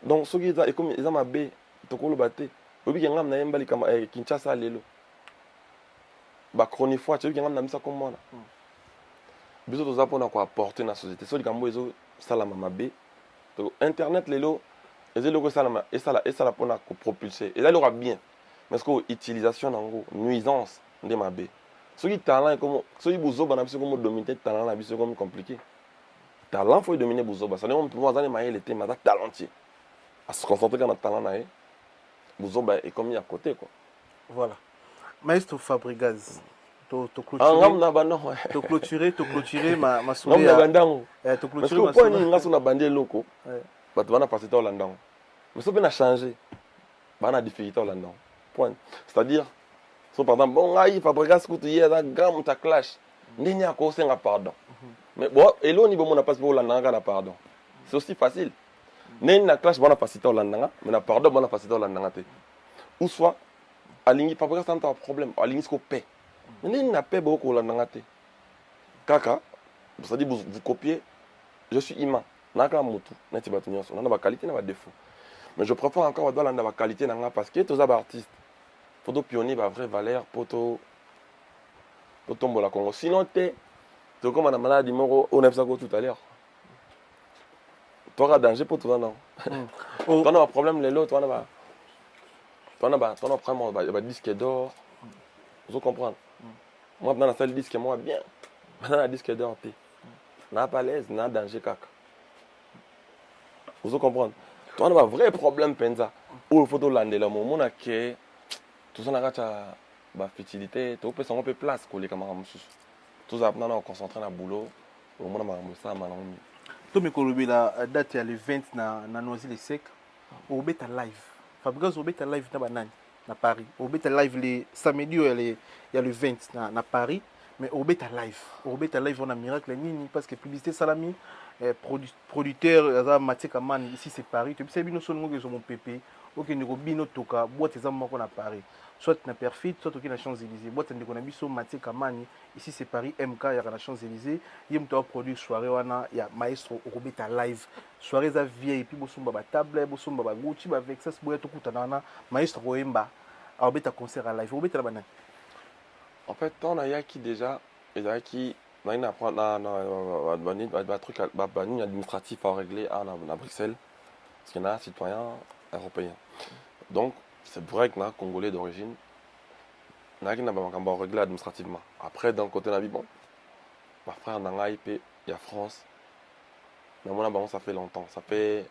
Donc ceux qui et comme ils ont ma bé, to ko lo baté. Obi ki ngam na yembali kama Kinshasa lelo. Ba chronique fois tu ngam na misa comme moi. Biso to za pona ko apporter na société. So likambo ezo sala mama bé. Donc internet lelo ezo loko sala et ça pona ko propulser. Et là il aura bien. Mais ce que utilisation nango nuisance de ma bé. Ceux qui talent comme ceux qui bozo bana biso comme dominer talent na biso comme compliqué. Talent faut dominer bozo ba. Ça ne on peut pas aller mailler les thèmes avec talentier. À se concentrer dans le talent na bozo ba est comme à côté quoi. Voilà. Maestro Fabregas. To clôturer ma soirée. To clôturer ma soirée. Parce que na bandé loko. Ba tu vas passer au Landon. Mais ça peut na changer. Ba na difficulté au Landon. Point. C'est-à-dire so par exemple bon aïe Fabregas que tu hier grand ta clash. Ndeni a ko senga pardon. Mais bon et là au niveau mon passe pour Landon na pardon. C'est aussi facile. Ndeni na clash ba na passer au Landon, mais na pardon ba na passer au Landon te. Ou soit alingi Fabregas tant un problème, alingi ce qu'on paie. Mais il n'a pas beaucoup la nangate. Kaka, c'est-à-dire vous copiez, je suis imam. Naka mutu, neti batunyo so, nana ba qualité na ba défaut. Mais je préfère encore dans la qualité nanga parce que tous les artistes, photo pionnier ba vraie valeur poto tombo la Congo. Sinon tu comme on a maladie moro on a ça tout à l'heure. Tu auras danger pour toi non. Tu as un problème les autres, tu as un disque d'or. Vous comprenez? Moi, dans la salle disque, moi, bien. Maintenant, la disque d'or, tu n'as pas l'aise, n'a danger, caca. Vous comprenez? Tu as un vrai problème, Penza. Où il faut te lander là, mon que tout ça n'a pas fertilité, tu peux s'en peu place pour les camarades. Tout ça, maintenant, on concentre dans le boulot. Au moins, on ça, maintenant. Tu me connais la date, il y a le 20 na Noisy-le-Sec. Au bêta live. Fabregas, au bêta live, na banane. À Paris. Au bêta live les samedi il y a le 20 à Paris, mais au bêta live on a miracle nini parce que publicité salami producteur Mathieu Kaman ici c'est Paris. Tu sais bien nous sommes que mon pépé OK nous bino toka boîte exemple qu'on a Paris. Soit na Perfit, soit OK na Champs-Élysées. Boîte ndeko na biso Mathieu Kaman ici c'est Paris MK il y a na Champs-Élysées. Yem to produire soirée wana ya maestro au bêta live. Soirée za vieille puis bosumba ba table, bosumba ba Gucci ba avec ça c'est boya to kutana na maestro Oemba. Alors bêta concert à live, au bêta la banane. En fait, on a qui déjà, il y a qui on a un truc administratif à régler à Bruxelles parce qu'il y a un citoyen européen. Donc c'est vrai que les Congolais d'origine, on a qui n'a pas réglé administrativement. Après d'un côté la vie bon, ma frère dans il y a France. Mais moi ça fait longtemps, ça fait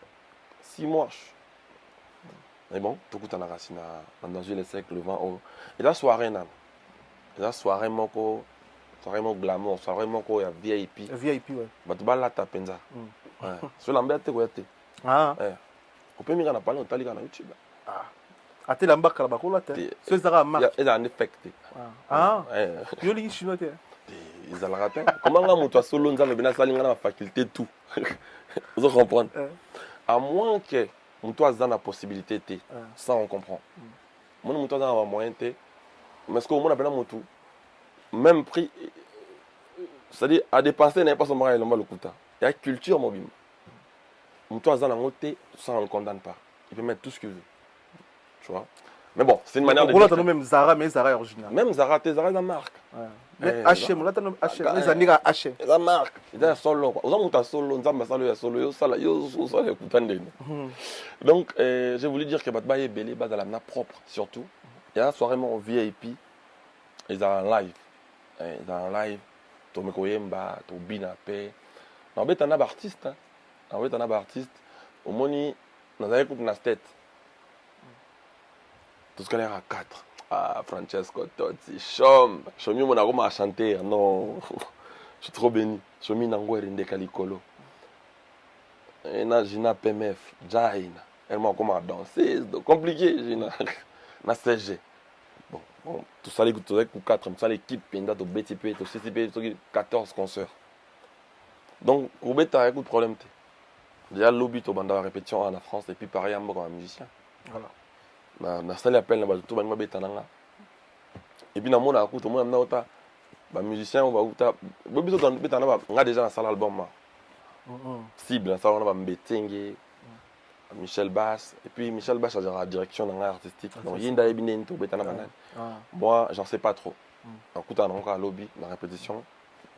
6 mois. Mais bon, tout le temps racine dans le sec le vent et la soirée moko soirée moko glamour soirée moko ya VIP ouais batu bala ta penza ouais sur l'amberte ko yate on peut mira na parler on talika na YouTube ate lambaka la bakola te ce sera marque et en effect yo lingi chinois te ils allaient rater comment nga mutu solo nzambe bina salinga na faculté tout vous comprenez à moins que mutu azana la possibilité te ça on comprend mon mutu azana moyen te mais ce que mon appelle mutu même prix c'est-à-dire à dépenser n'est pas son moyen le kuta il y a culture mobile mutu azana ngote ça on le condamne pas il peut mettre tout ce qu'il veut tu vois mais bon c'est une manière de dire même Zara mais Zara original même Zara la marque mais H&M là t'as H&M les aniga H&M la marque il est solo quoi aux mutu solo nzamba salo ya solo yo sala yo so le kuta ndene donc j'ai voulu dire que batba est belé bas à la propre surtout il y a soirée mon VIP ils ont un live to me koyemba to bina pe na beta na artiste au moni na za écoute na tête tout ce qu'on a à 4 Francesco Totti Chomi mon aroma à chanter non je suis trop béni Chomi nango rende kalikolo et na Gina PMF Jaina elle m'a comment danser compliqué Gina na CG bon tout ça les 4 ça l'équipe penda to BTP to CCP to 14 concerts donc au beta écoute problème déjà lobby to banda répétition en France et puis pareil en musicien voilà na salle appel na tout banga beta nanga Et puis dans mon écoute, moi maintenant autant bah musicien on va outa biso dans beta na nga déjà dans salle album ma cible dans salle on va Mbetengue Michel Bass et puis Michel Bass a la direction dans artistique donc yinda ebine nto beta na banane moi j'en sais pas trop écoute on a lobby la répétition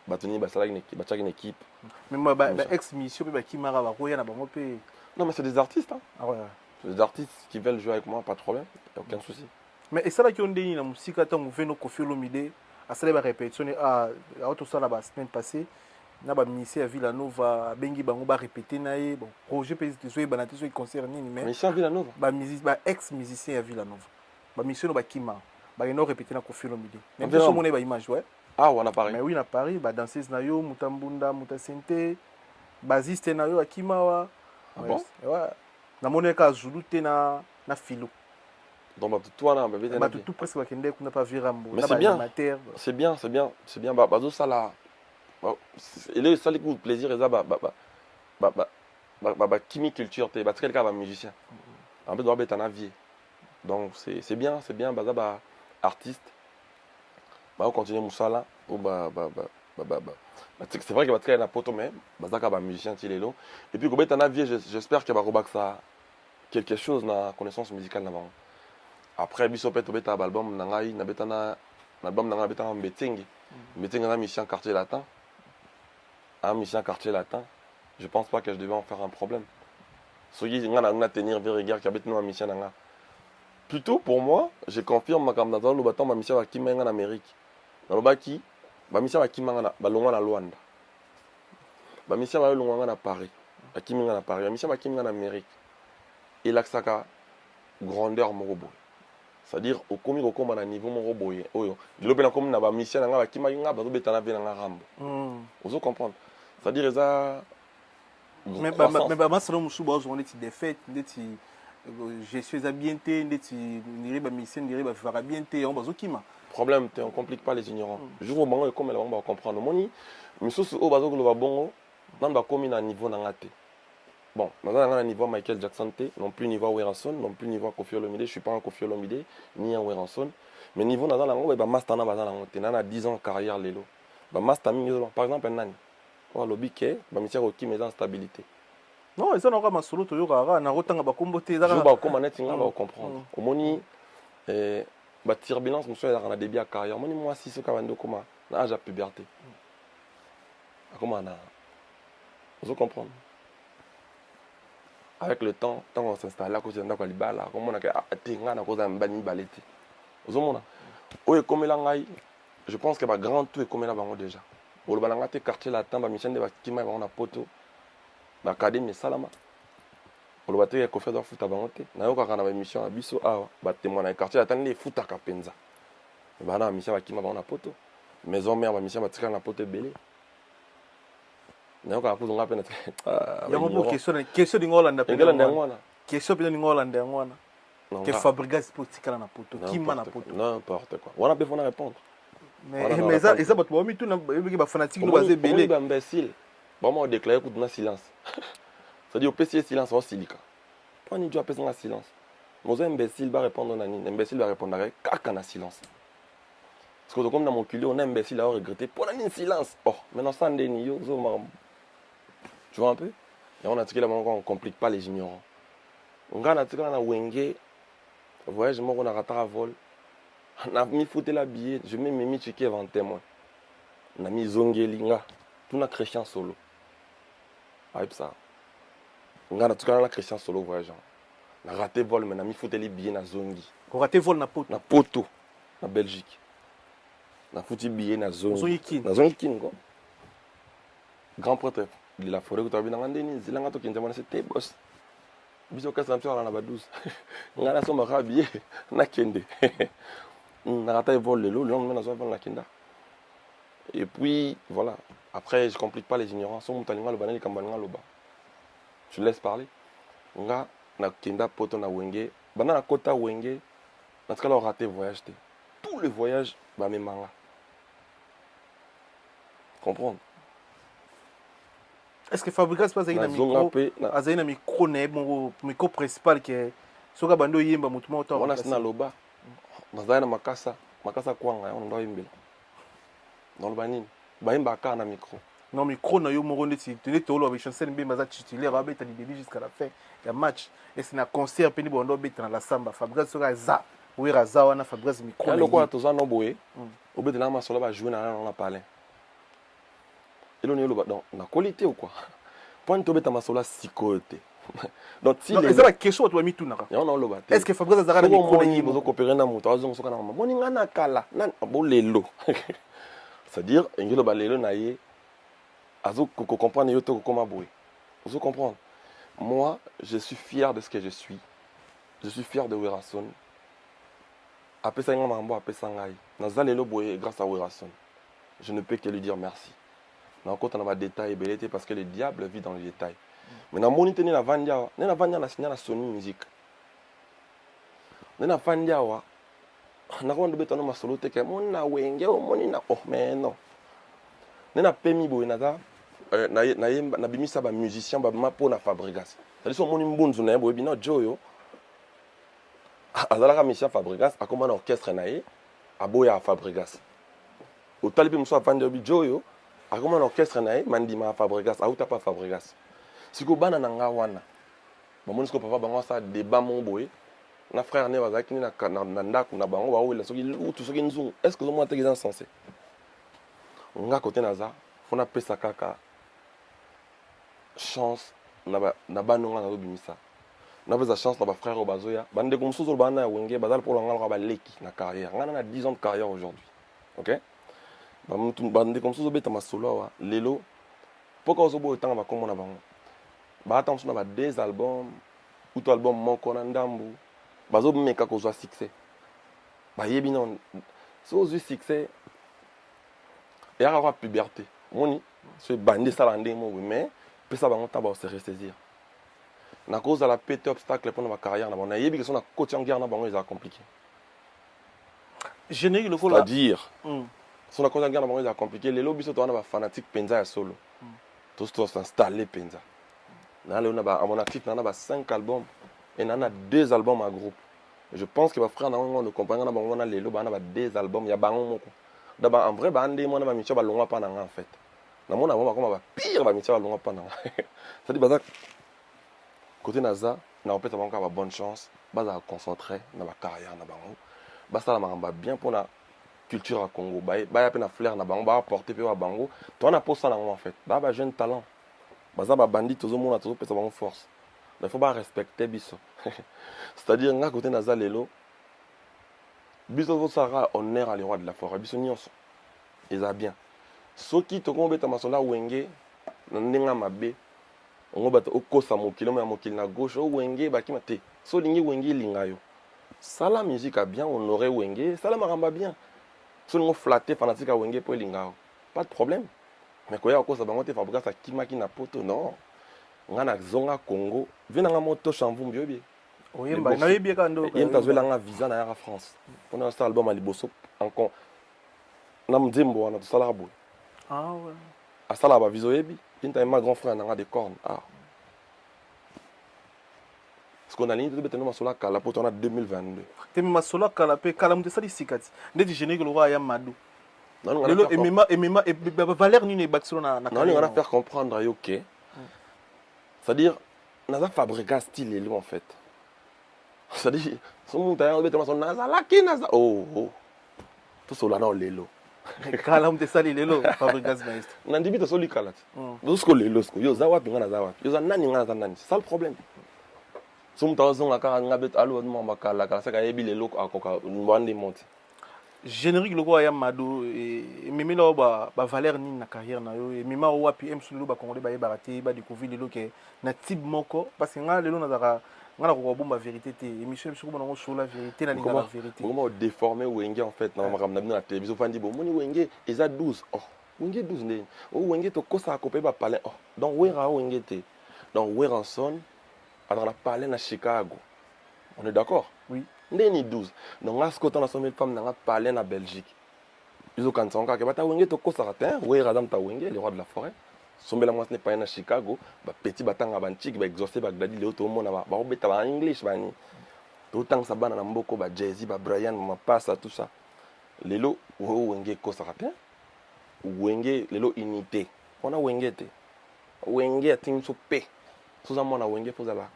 batoni ba sala une équipe mais moi ba ex mission ba ki mara ba koya na bango pe non mais c'est des artistes hein. Ah ouais. C'est des artistes qui veulent jouer avec moi pas de problème y a aucun souci mais et ça là qui on dit na musique tant on fait nos Koffi Olomide à ça la répétition à auto ça la semaine passée na ba ministère Villanova bengi bango ba répéter na ye bon projet peut jouer banati so concert nini mais ministère Villanova ba musique ba ex musicien ya Villanova ba mission ba kima ba ino répéter na Koffi Olomide même si on est ba image ouais ah on a Paris mais oui na Paris ba danseuse na yo Mutambunda Mutasente basiste na yo akimawa bon ouais na moneka Zulu te na filo donc toi là bah tout presque va kende kuna pas virambo mais c'est bien bah bazo ça là il est ça les coups de plaisir et ça bah chimie culture t'es bah très le cas bah musicien un peu doit être un avis donc c'est bien bah artiste bah on continue moussa là ou bah c'est vrai que bah très la poto mais bah ça bah musicien il est là et puis comme être un avis j'espère qu'il va rebac ça quelque chose na connaissance musicale là après biso peut beta album nangai na beta na album nanga beta Mbetengue na mission quartier latin je pense pas que je devais en faire un problème soki nga na tenir vers regard qui habite na mission nanga plutôt pour moi je confirme ma comme dans le bâton ma mission va kimenga en Amérique dans le baki ba mission va kimanga ba longa na Luanda ba mission va longa na Paris ba kimenga na Paris ba mission va kimenga en Amérique et l'aksaka grandeur morobo c'est-à-dire au commis au combat à niveau mon robot oyo l'opéra comme na ba mission nga ba kimenga ba beta na vena rambo vous comprenez c'est-à-dire ça mais bah ça nous souvent on est des fêtes je suis habienté ndeti ba mission ndiri ba faire habienté on bazo kima problème on complique pas les ignorants jour au moment comme on va comprendre moni misusu o bazo ko ba bongo nan ba komi na niveau na ngate bon dans un niveau Michael Jackson non plus niveau Weranson non plus niveau Koffi Olomide je suis pas un Koffi Olomide ni un Weranson mais niveau dans la ngo ba master na bazana ngote na 10 ans carrière lelo ba master par exemple nani o lobby ke ba mitière oki mais en stabilité non et ça n'a pas ma solo to yoka na rotanga ba kombote za ba ko net nga ba comprendre au moni ba turbulence monsieur na début à carrière moni moi si ce ka bando comment na âge à puberté comment na vous comprendre avec le temps tant on s'installe là côté ndako libala comment na ka tinga na koza mbani baleti ozomona oye comme la ngai je pense que ba grand tout est comme là bango déjà au le balanga te quartier latin ba mission de ba kima ba on a poto ba académie salama au le baté ko faire de foot bango te na yo ka na ba mission a biso awa ba témoin na quartier latin les foot ka penza ba na mission ba kima ba on a poto maison mère ba mission ba tika na poto belé na yo ka ko zonga pena ya mo question d'Ingolanda question bien d'Ingolanda ngwana que Fabregas politique na poto kima na poto n'importe quoi on a besoin de répondre mais ça ba to mi tout na ba fanatique no baze belé ba imbécile bon moi déclarer coup de silence ça dit au PC silence au silica on n'y doit pas en silence moi imbécile va répondre nani imbécile va répondre avec kaka na silence parce que comme dans mon culé on est imbécile à regretter pour nani silence oh maintenant ça ndeni yo tu vois un peu et on a tiré là on complique pas les ignorants on a tiré na wenge voyage moi on a raté à vol on a mis fouté la billet je mets mes checker avant témoin on a mis zongelinga tout na Christian Solo hype ça on a tout na Christian Solo voyage on a raté vol mais on a mis fouté les billets na zongi on raté vol na poto na Belgique na foutu billet na zongi quoi grand prêtre de la forêt que tu as vu dans l'Andénie zilanga to kinza c'était boss biso ka samsio na ba 12 ngana so ma billet na kende na raté vol le lendemain na so vol na kenda. Et puis, voilà. Après, je complique pas les ignorants. Je laisse parler. Nga na kenda poto na wenge. Bana na kota wenge. Na tika la raté voyage. Tout le voyage ba me manga. Comprendre. Est-ce que Fabregas pas azaina micro mon micro principal que soka bando yemba mutuma auto. On a sina loba. Bazana makasa. makasa kwanga on doit imbela dans le banine baimba ka na micro non micro na yo moko ndeti tene tolo avec chancel mbemba za titulaire abeta du début jusqu'à la fin ya match et c'est na concert peni bondo beta na la samba Fabrice soka za wera za wana Fabrice micro le quoi toza no boye obeta na masolo ba jouer na palais elo ni lo ba donc na qualité ou quoi point to beta masolo sikote donc si les ça la question toi mi tunaka non lo ba est-ce que Fabrice za na micro ni bozo coopérer na moto azongo soka na moni ngana kala na bolelo c'est-à-dire ngelo ba lelo na ye azo comprendre yoto comment boy vous comprendre moi je suis fier de ce que je suis fier de Werason après ça mambo après ça ngai nazalelo boy grâce à Werason je ne peux que lui dire merci na côté na ba détail belete parce que le diable vit dans les détails mais na moni tenir la vandia na signer na Sony Music na vandia wa na ko ndo betano masolo te ke mona wenge o moni na oh mais non na pemi boy naza na bimisa ba musicien ba mapo na Fabregas c'est so moni mbunzu na boy bino joyo azalaka musicien Fabregas akoma na orchestre na ye aboya Fabregas o talibi muso afande bi joyo akoma na orchestre na ye mandima Fabregas auta pa Fabregas siko bana na nga wana ba moni siko papa bango sa débat mon boy na frère ne bazaki na ndako na bango ba wela soki lutu soki nzungu est-ce que zo te censé nga côté naza fona pesa kaka chance na banonga na bimisa na beza chance na ba frère bazoya bande comme sozo bana ya wenge bazal pour l'angal ba leki na carrière ngana na 10 ans de carrière aujourd'hui OK bande comme sozo beta masolo wa lelo pourquoi ozo bo tanga ba komo na bango ba attendre na ba 2 albums ou tout album moko na ndambu bazo meka ko zo succès ba yebi non so zo succès et à la puberté moni c'est bandé ça landé mo mais puis ça va on taba se ressaisir na cause de la pété obstacle pour ma carrière na bon yebi que son na coach en guerre na bango ils compliqué générique le c'est à dire son na coach en guerre na bango ils compliqué les lobbies surtout on a fanatique penza ya solo tous s'installer penza na le on a ba à mon actif na ba 5 albums et on a 2 albums en groupe je pense que ma frère na on ne comprend na bango na lelo ba na ba 2 albums ya bango moko d'abord en vrai ba ande mo na ba micho ba longa pa na en fait na mona ba comme ba pire ba micho ba longa pa na ça dit baza côté naza na opeta bango ba bonne chance baza concentrer na ba carrière na bango ba sala mamba bien pour la culture à Congo ba ya pe na flair na bango ba apporter pe ba bango to na posa na en fait ba jeune talent baza ba bandit tozo mona tozo pesa bango force il faut pas respecter biso c'est-à-dire nga côté naza lelo biso sara honneur à les rois de la forêt biso nyonso eza bien soki to ko beta masola wenge na ndenga mabe ngo bata okosa mokili mo ya mokili na gauche o wenge bakima te so lingi wenge linga yo sala musique a bien honorer wenge sala maramba bien so ngo flatter fanatique a wenge po linga pas de problème mais ko ya okosa bango te Fabregas sa kimaki na poto non ngana zonga Congo vena nga moto chamvumbi yobi oyemba na yebi ka ndo yemta zwela nga visa na ya France on a un album à liboso encore na mzembo wana to sala boy ah ouais à sala ba viso yebi yemta ma grand frère na des cornes ah ce qu'on a ligne de beteno masola kala poto na 2022 te masola kala pe kala mute sali sikati ndeti générique le roi ya madu non lelo emema et Valère ni ne baxilo na non on va faire comprendre OK c'est-à-dire naza Fabregas style lelo en fait c'est-à-dire son montagne beteno son naza la ki naza oh tout cela na lelo kala mute sali lelo Fabregas maestro nandibita soli kala dosko lelo sko yo zawa pinga na zawa yo za nani ngana nani c'est ça le problème son tawazonga ka ngabet alo mamba kala kala saka yebi lelo akoka mbande monte générique le roi ya mado et mimelo ba Valère ni na carrière na yo et mima o wapi msulu ba congolais ba yebaraté ba découvrir lelo ke na type moko parce que nga lelo na zaka nga ko bomba vérité te émission biso ko na sur la vérité na linga la vérité comment déformer wenge en fait na makamna na télévision fandi bo moni wenge eza 12 oh wenge 12 ndeni o wenge to kosa ko pe ba parler oh donc wera wenge te donc Weranson alors la parler na Chicago on est d'accord oui ndeni 12 donc là ce que on a sommé femme na parler na Belgique ils ont quand que bata wenge to kosa ratin wera dam ta wenge les rois de la forêt sombela moi ce n'est pas na Chicago ba petit batanga bantique ba exaucer ba gladi le to mona ba obeta ba English bani to tang sabana na mboko ba Jay-Z ba Brian ma passa tout ça lelo wenge kosaka te wenge lelo unité on a wenge te wenge atingi so pe soza mwana wenge pozala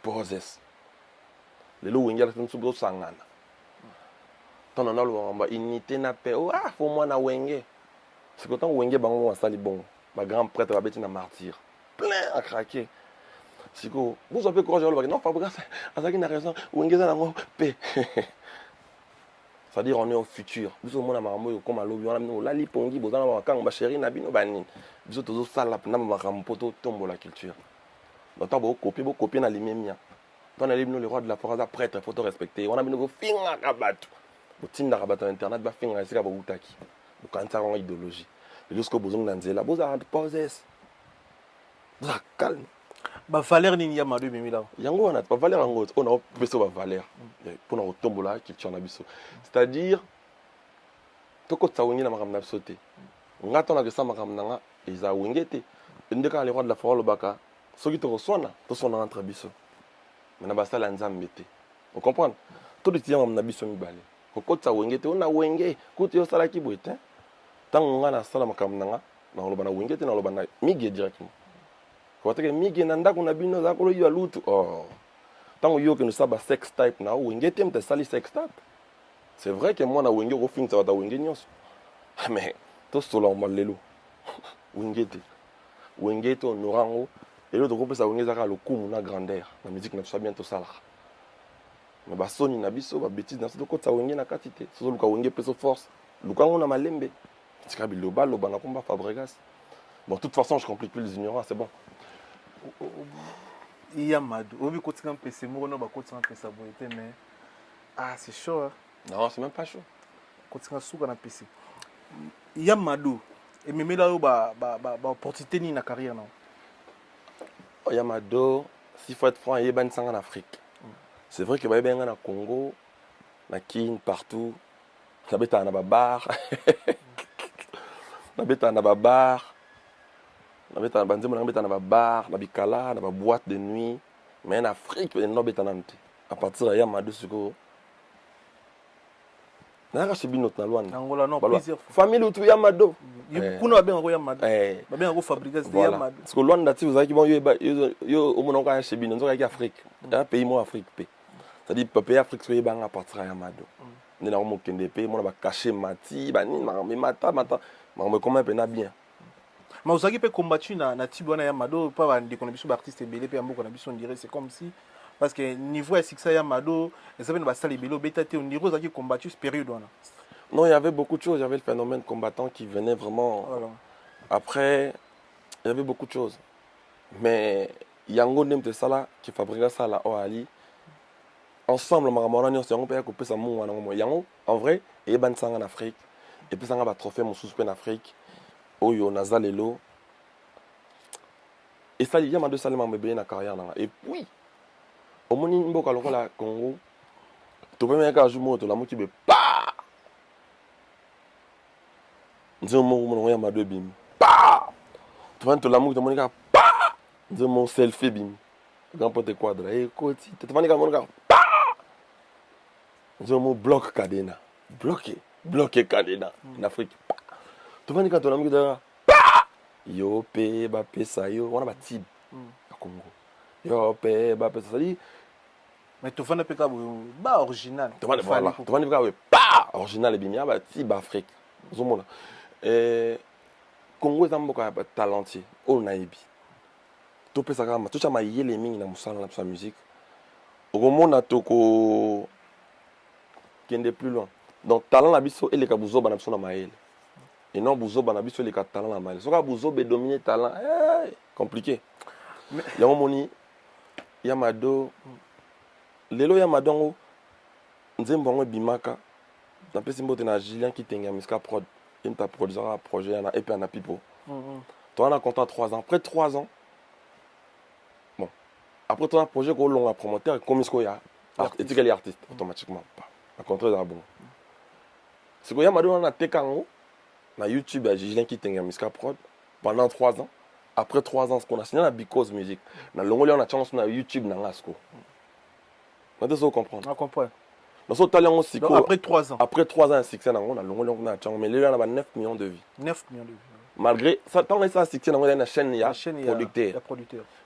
poses lelo wenge atingi so sangana tona na lobamba unité na pe ah fo mwana wenge c'est qu'autant wenge bango wasali bon ma grand prêtre va beti na martyr plein à craquer c'est que vous avez courage non Fabregas azaki na raison wenge za nango pe c'est-à-dire on est au futur biso mona makambo comme alobi wana bino lali pongi bozana bakanga ba chéri na bino banini biso tozo sala na makambo poto tombo la culture donc bo copier na limemia tona libino le roi de la forêt prêtre faut respecter wana bino go finga kabatu botinda kabatu internet ba finga esika bo utaki bo kanta en idéologie jusqu'au besoin na nzela boza poses boza calme ba valeur nini ya madu bimila yango wana ba valeur yango on a besoin ba valeur pour na otombola culture na biso c'est-à-dire toko tsawingi na makamna biso te ngato na kesa makamna nga eza wingete ndeka le roi de la forêt lobaka soki to sona entre biso mais na basala nzambe te vous comprenez tout le temps na biso mibale ko tsawingi te ona wenge kuti yo sala ki boite tango nga na sala makamna nga na loba na wingete na loba na mige directement ko teke mige na ndako na bino za ko yo lutu oh tango yo que nous saba sex type na wingete mte sali sex type c'est vrai que moi na wenge ko fin ça va ta wenge nyos mais to solo malelo wingete on orango et l'autre groupe ça wenge za ka lokumu na grandeur na musique na so bien to sala mais ba soni na biso ba bêtise na so ko ta wenge na katite so luka wenge peso force luka ngona malembe tika biloba loba na komba Fabregas bon de toute façon je complique plus les ignorants c'est bon Yamadou obi kotika mpese moko na ba kotika mpesa boite mais ah c'est chaud hein? Non c'est même pas chaud kotika suka na pese Yamadou et memela yo ba opportunité ni na carrière non Yamadou si faut être franc yebani sanga en Afrique c'est vrai que ba benga na Congo na Kin partout na beta na ba bar na beta na ba bar na beta na banzemo na beta na ba bar na bikala na ba boîte de nuit mais en Afrique no beta nante à partir de Yamadou suko na rache binot na Luanda Angola non plusieurs famille ou tout Yamadou kuna ba benga Yamadou ba benga Fabregas de Yamadou parce que Luanda ti vous avez bon yo au monde ka chez bino nzoka ki Afrique un pays mo Afrique pe c'est-à-dire pays Afrique so yebanga à partir de Yamadou ni na mo kende pe mo na ba cacher mati ba ni mata mais comment pe na bien mais vous avez combattu na Tibona Yamadou pas ba ndiko na biso ba artiste belé pe amboko na biso on dirait c'est comme si parce que niveau à Sixa Yamadou et ça vient de sali belo beta te on dirait ça qui combattu cette période là. Non, il y avait beaucoup de choses, il y avait le phénomène combattant qui venait vraiment voilà. Après il y avait beaucoup de choses mais yango nemte sala qui fabrique ça là Ali ensemble makamona ni on peut couper ça mon wana yango en vrai et ban sanga en Afrique et puis ça nga ba trophée mon sous en Afrique oyo nazalelo et ça il y a ma deux salima mbebe na carrière na et puis au moni mboka lokola Congo to premier ka jumo to la moki be pa nzomo mo ya ma deux bim pa to van to la moki to monika pa nzomo selfie bim grand pote quadra et koti to van ka monika pa nzomo bloc cadena bloqué cadena en Afrique tu vas dire quand on a mis de yo pe ba pesa yo on a batib à Congo yo pe ba pesa ça dit mais tu vas ne pas ba original tu vas voilà tu vas dire pas original et bien ba tib Afrique zomona Congo za mboka ba talentier o naibi to pesa kama to chama yele mingi na musala na sa musique au mona toko kende plus loin donc talent la biso et les kabuzo ba na biso na maele et non buzo banabiso les talents la mal soka buzo be dominer talent compliqué ya moni Yamadou lelo Yamadou nzembo ngo bimaka na pesi mbote na Julien qui tenga Miska Prod il t'a produit un projet na et puis na pipo toi on a contrat 3 ans après 3 ans bon après toi un projet ko long à promoteur comme ce ya et tu quel artiste automatiquement pas un contrat là bon c'est que Yamadou on a tekango na YouTube à Julien qui tenga Miska Prod pendant 3 ans. Après 3 ans, ce qu'on a signé na Because Music. Na longo on a chance na YouTube na ngasko. On doit comprendre. On comprend. Dans ce talent aussi. Après 3 ans. Après 3 ans, un succès, on a long, mais là, on a 9 millions de vues. 9 millions de vues. Malgré ça, tant que ça, succès, on a une chaîne, il y a producteur.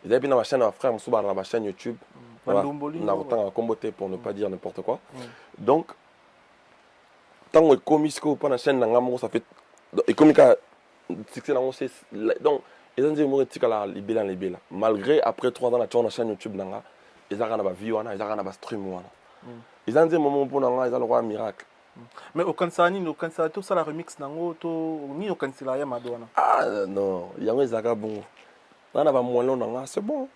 Ils avaient une chaîne, frère, on a une chaîne YouTube. On a autant à comboter pour ne pas dire n'importe quoi. Donc, tant que comisco pendant la chaîne, ça fait. Et comme succès, donc, ils ont dit que les belles. Malgré après 3 ans, on a une chaîne YouTube, ils ont une vie, ils ont un stream. Ils ont dit moment pour nous, ils ont le roi miracle. Mais au Kansani, au Kansani, tout ça la remix nango, ni au Kansila ya madonna. Ah non, il y a un zaga bon. Là, on a moins c'est bon.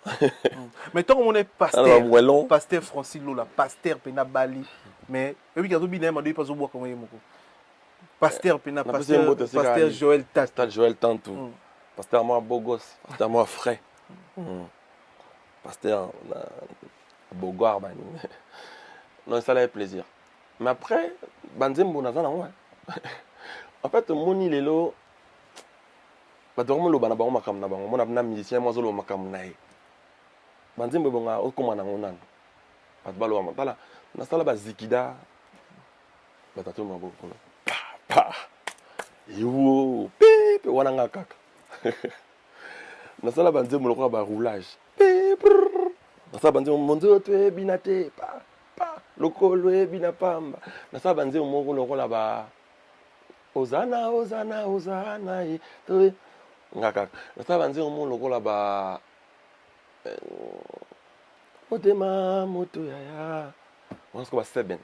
Mais tant qu'on est pasteur Francis Lola, pasteur Pena Bali, mais oui, quand on dit que pas au bois comme il pasteur Pena, pasteur Joël Tant. Joël Tant, pasteur moi beau gosse, pasteur moi frais, pasteur beau gosse. Non, ça fait plaisir. Mais après, Banzembo n'a pas en fait, mon île est là. Badormo bana bango makam na bango mona na musicien mo zolo makam na e Banzembo bonga o koma na ngonan pat balo ma tala na sala ba zikida batatu mabo kono pa yo pe wana nga kaka na sala Banzembo lokwa ba roulage na sala Banzembo monzo to binate pa lokolo e binapamba na sala Banzembo mo lokola ba Ozana ozana ozana to ngaka nasa banze omo lokola ba motema moto yaya onsko ba 7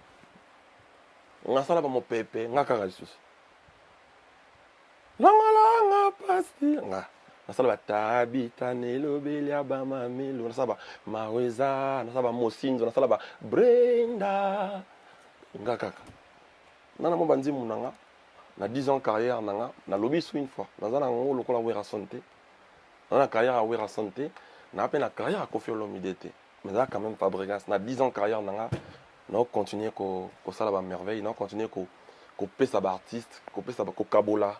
ngasala ba mopepe ngaka ka lisusu langa pasti nga nasala ba tabita nelobeli abama melo nasaba maweza nasaba mosinzo nasala ba Brenda ngaka nana mo banzi munanga na 10 ans de carrière, na lobby une fois. Dans un an, le col à santé. Dans la carrière à santé, na peine la carrière à Kofi Olomidete. Mais là, quand même, Fabregas, na 10 ans de carrière, on continue à ça la merveille, on continue à payer sa artiste, à payer sa kabola.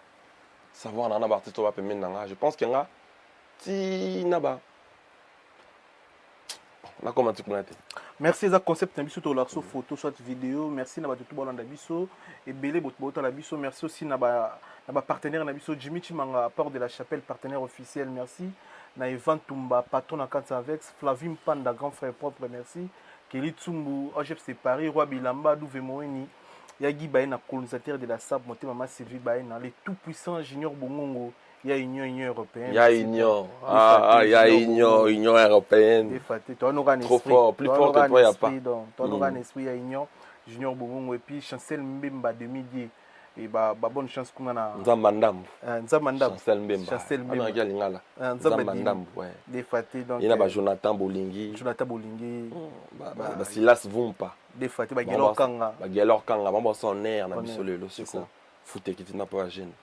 Savoir dans un artiste, on va payer maintenant. Je pense qu'il y a ti naba. On comment tu connais. Merci za concept na biso to la photo soit vidéo, merci na ba tout bolanda biso et belé botbota la biso, merci aussi na ba partenaire na biso Jimmy Chimanga Port de la Chapelle partenaire officiel, merci na Evan Tumba patron na Kansa avec Flavim Panda grand frère propre, merci Kelly Tsumbu OGFC Paris Roi Bilamba Douve Moeni Yagi Baena colonisateur de la SAP Motema Mama Sylvie Baena les tout puissants Junior Bongongo. Il y a Union européenne. Il y a Union. Il y a Union européenne. Trop fort, plus fort que toi, il n'y a pas. Ton organe esprit, il y a Union. Junior Bongongo et puis Chancel Mbemba 2010. Et bonne chance qu'on a. Nzambandam. Chancel Mbemba. Nzambandam. Il y a Jonathan Bolingi. Silas Vumpa. Bagelo Kanga. Bagelo Kanga. Maman son air. Foute qui n'a pas gêné.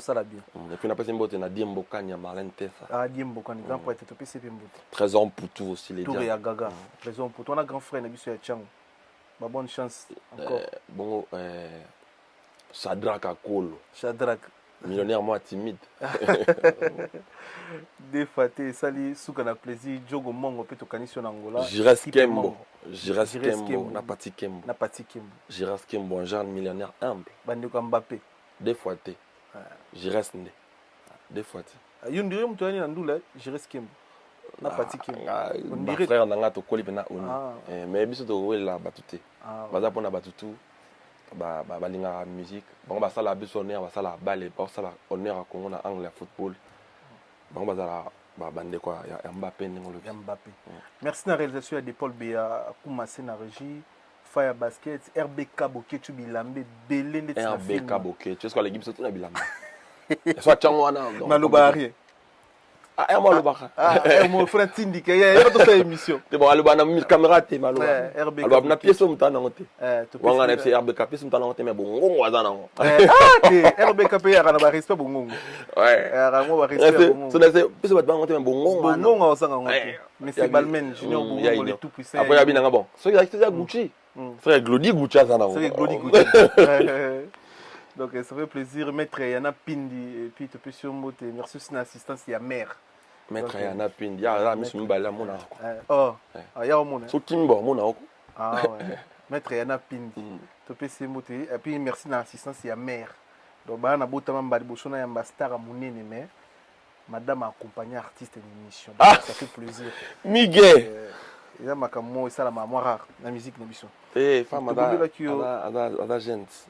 Ça la bien. Et puis on a passé une botte, on a Diembo Kanya, Marlène Tessa. Ah, Diembo Kanya, grand poète, tu peux essayer de me botter. Trésor pour tout aussi, les Touré à Gaga. Trésor pour toi, on a grand frère, Nabiso Yachang. Bonne chance encore. Bon, Shadrach Akolo. Shadrach. Millionnaire, moi timide. Défaté, Sali, Soukana plaisir, Djogo Mongo, peut au Canisson Angola. Jires Kembo. Jires Kembo, Napati Kembo. Napati Kembo. Jires Kembo, un genre millionnaire humble. Bandeko Mbappé. Des fois, je reste né. Des fois, tu dirais que tu es un je reste Kembo. Na pati Kembo. Mon frère n'a pas collé na oni. Mais biso to wela batute. Baza pona batutu. Ba linga musique. Bon ba sala biso honneur, ba sala balé, ba sala honneur à Congo na angle football. Bon bazala ba bande quoi ya Mbappé ngolo. Mbappé. Merci na réalisation de Paul Béa Koumassé na régie. Fire Basket, RBK Boketu Bilambe, Belé net na film. RBK Boketu, tu sais quoi l'équipe c'est tout na Bilambe. Soit Changwana. Maloba rien. Ah, moi Maloba. Ah, mon frère Tindika, il y a toute cette émission. C'est bon, Maloba na 1000 caméras te Maloba. RBK. Maloba na pièce mutana na ngote. Wanga na FC RBK pièce mutana na ngote mais bongo wazana ngo. Ah, RBK pe ya na ba respect bongo. Ouais. Ya mo ba respect bongo. So na c'est pièce ba ngote mais bongo. Bongo wasanga ngote. Mais c'est Balmen Junior bongo les tout puissants. Après ya binanga bon. So ya Gucci. Frère Glody Gucci ça na. Frère Glody Gucci. Donc ça fait plaisir maître Yana Pindi et puis te peux sur mote. Merci aussi l'assistance il y a mère. Maître Yana Pindi. Ya là monsieur mbala mona. Oh. Ah ya mona. So Kimbo mona ko. Ah ouais. Maître Yana Pindi. Topé c'est moto. Et puis merci dans l'assistance il y a mère. Donc bah na botama mbadi bosona ya star à monene mais madame a accompagné artiste de l'émission. Ça fait plaisir. Miguel. Il y a makamo ça la mémoire rare la musique d'émission. Eh femme ada gente.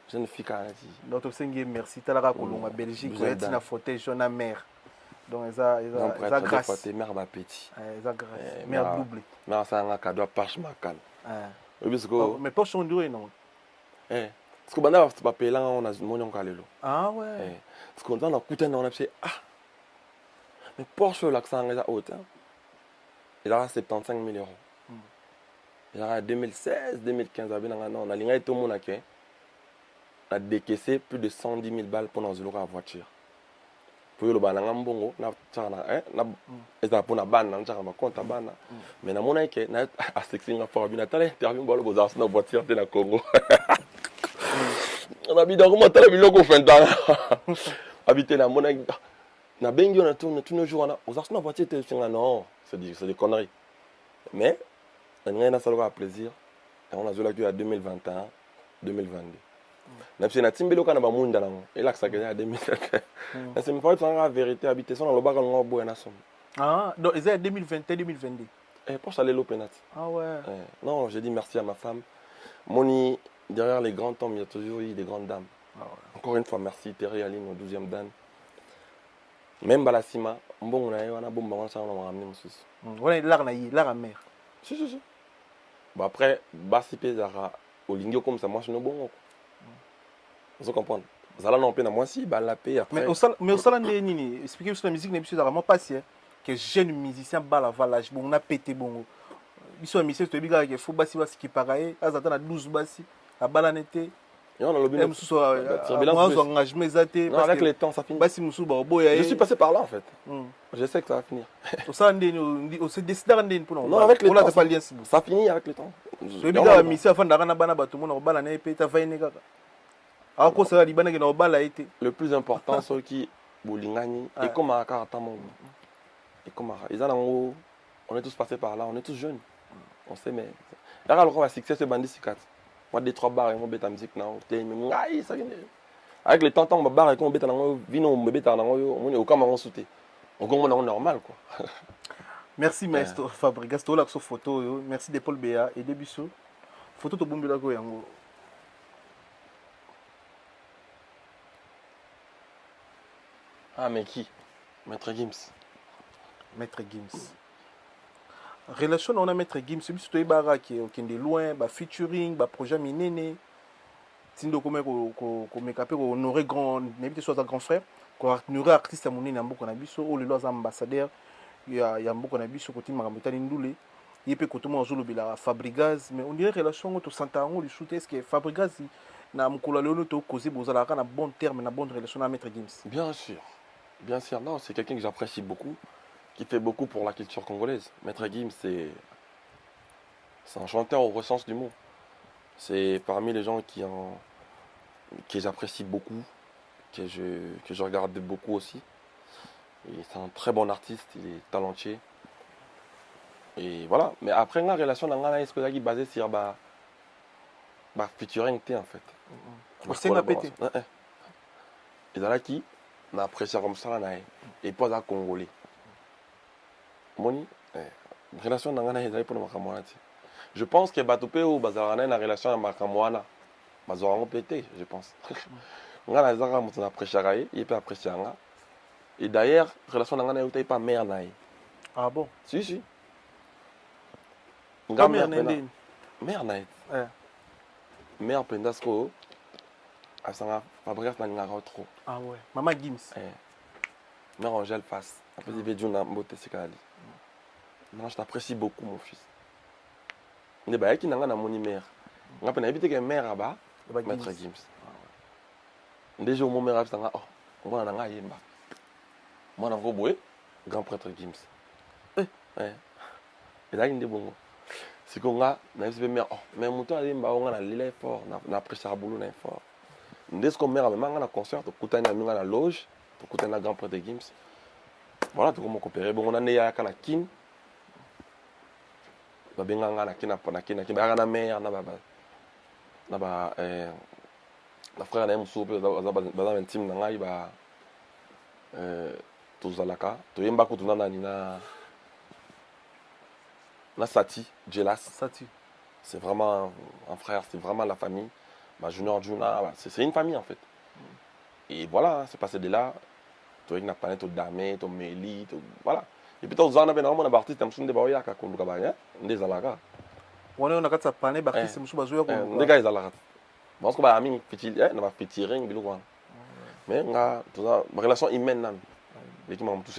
Jeune fille quand dit. Donc tu sais merci talaka kolonga Belgique ko eti na fauteuil jaune mère. Donc ça grâce. Mère ma petit. Ça grâce. Mère double. Non ça un cadeau parche macal. Mais poche on dirait non. Parce que banda va payer là on a mon kalelo. Ah ouais. Parce qu'on dans coûté on a fait mais Porsche l'accent est haut. Il a 75 000 euros. Il a 2016, 2015 on a ligné tout le monde a décaissé plus de 110 000 balles pour dans une voiture. Pour le banana mbongo na tchana na eza pour na bana na tchana compte bana mais na mona ke na a sexing for bien tala interview bolo boza na voiture de la Congo. On a bidon comment tala biloko fenta. Habiter na mona na bengi on a tourné tous nos jours on a aux na voiture te singa non, c'est des conneries. Mais on a un salon à plaisir et on a joué là à 2021 2022. Na psena timbelo kana ba munda nango ela ksakenya à 2007. Na c'est pas la vérité habiter son lo baka ngo boya na som. Ah donc c'est 2021 2022. Pour ça les penat. Ah ouais. Non, j'ai dit merci à ma femme. Moni derrière les grands hommes, il y a toujours eu des grandes dames. Ah ouais. Encore une fois merci Thierry Aline au 12e dan. Même Balasima, bon on a eu on a bomba on ça on va ramener monsieur. Voilà là la mère. Si. Bon après Basipe Zara au lingio comme ça moi je no bon. Vous comprenez? Vous allez en peine à moi si, bah la paix après. Mais au salon de Nini, expliquez sur la musique, n'est pas vraiment passé. Que jeune musicien bala valage, bon on a pété bon. Ils sont musiciens, c'est bien qu'il faut bassi qui pareil. À attendre à 12 bassi, à balanete. Et on a le bien. Avec le temps ça finit. Je suis passé par là en fait. Je sais que ça va finir. Au salon de on s'est décidé à pour nous. Non avec le temps. Ça finit avec le temps. C'est bien que musicien avant d'arrêter bana bateau, on a balanete, péta vaine gars. Le plus important, c'est qui Boulingani et comme à Karatamon. Et comme on est tous passés par là, on est tous jeunes. On sait, mais. Là, on va succès ce bandit 4. Moi, des 3 bars et mon bête à musique. Avec les tantans, on va barrer et on bête à vino, on bête à on est au camp, on sauté. On est normal, quoi. Merci, maestro Fabregas. Tu as la photo. Merci de Paul Béa et de Bissot. Photo de Bombula Goyango. Ah, mais qui? Maître Gims. Maître Gims. Relation, on a Maître Gims. C'est juste qui est de loin, featuring, projet minene. Tindo comme qu'on honorer grand, n'habite soit un grand frère, qu'on honorer artiste à mon nez, on a biso, ou les ambassadeurs, il y a un beaucoup de biso côté Marameta Lindoulé. Il peut côté moi aujourd'hui la Fabregas, mais on dirait relation entre Santaron, le shoot, est-ce que Fabregas na mukula lelo to causer bozala na bon terme, na bonne relation avec Maître Gims. Bien sûr. Bien sûr, non, c'est quelqu'un que j'apprécie beaucoup, qui fait beaucoup pour la culture congolaise. Maître Gims, c'est un chanteur au sens du mot. C'est parmi les gens que j'apprécie beaucoup, que je regarde beaucoup aussi. C'est un très bon artiste, il est talentueux. Et voilà. Mais après, la relation est basée sur featuring en fait. C'est un pété. Et là qui na apprécié comme ça là et pas à congolais. Moni relation d'angana est pour makamwana. Je pense que batopé ou bazarana na relation avec makamwana. Bazoramo pété, je pense. Ngana zaka mutuna apprécié il peut apprécier nga. Et d'ailleurs, relation d'angana est pas mère naï. Ah bon? Si. Mère naï. Mère naï. Mère pendasko. Asanga Fabregas na ngara trop. Ah ouais. Maman Gims. Mère Angèle face. Après il veut dire na mbote sikali. Non, je t'apprécie beaucoup mon fils. Ne ba yaki nanga na moni mère. Ngapa na habite que mère aba Maître Gims. Déjà mon mère asanga oh, on na nga yemba. Moi na ngo boye grand prêtre Gims. Et là il dit bon. C'est qu'on a na yesi mère oh, mais muto alimba on na lile fort na apprécier boulot na fort. Dès qu'on mère même un concert, tout coûte à la loge, tout coûte à la grand prêtre de Gims. Voilà, tout comment coopérer. Bon, on a né à Kanakin. babenganga na kina na mère na frère na musu pe baza intime na ngai ba tozalaka toyemba ko tuna nani na Sati Jelas. Sati. C'est vraiment un frère, c'est vraiment la famille. Junior Juna, c'est une famille en fait. Et voilà, c'est passé de là. Tu as parlé de Damé, de Méli, voilà. Et puis tu as un artiste, tu as un artiste, tu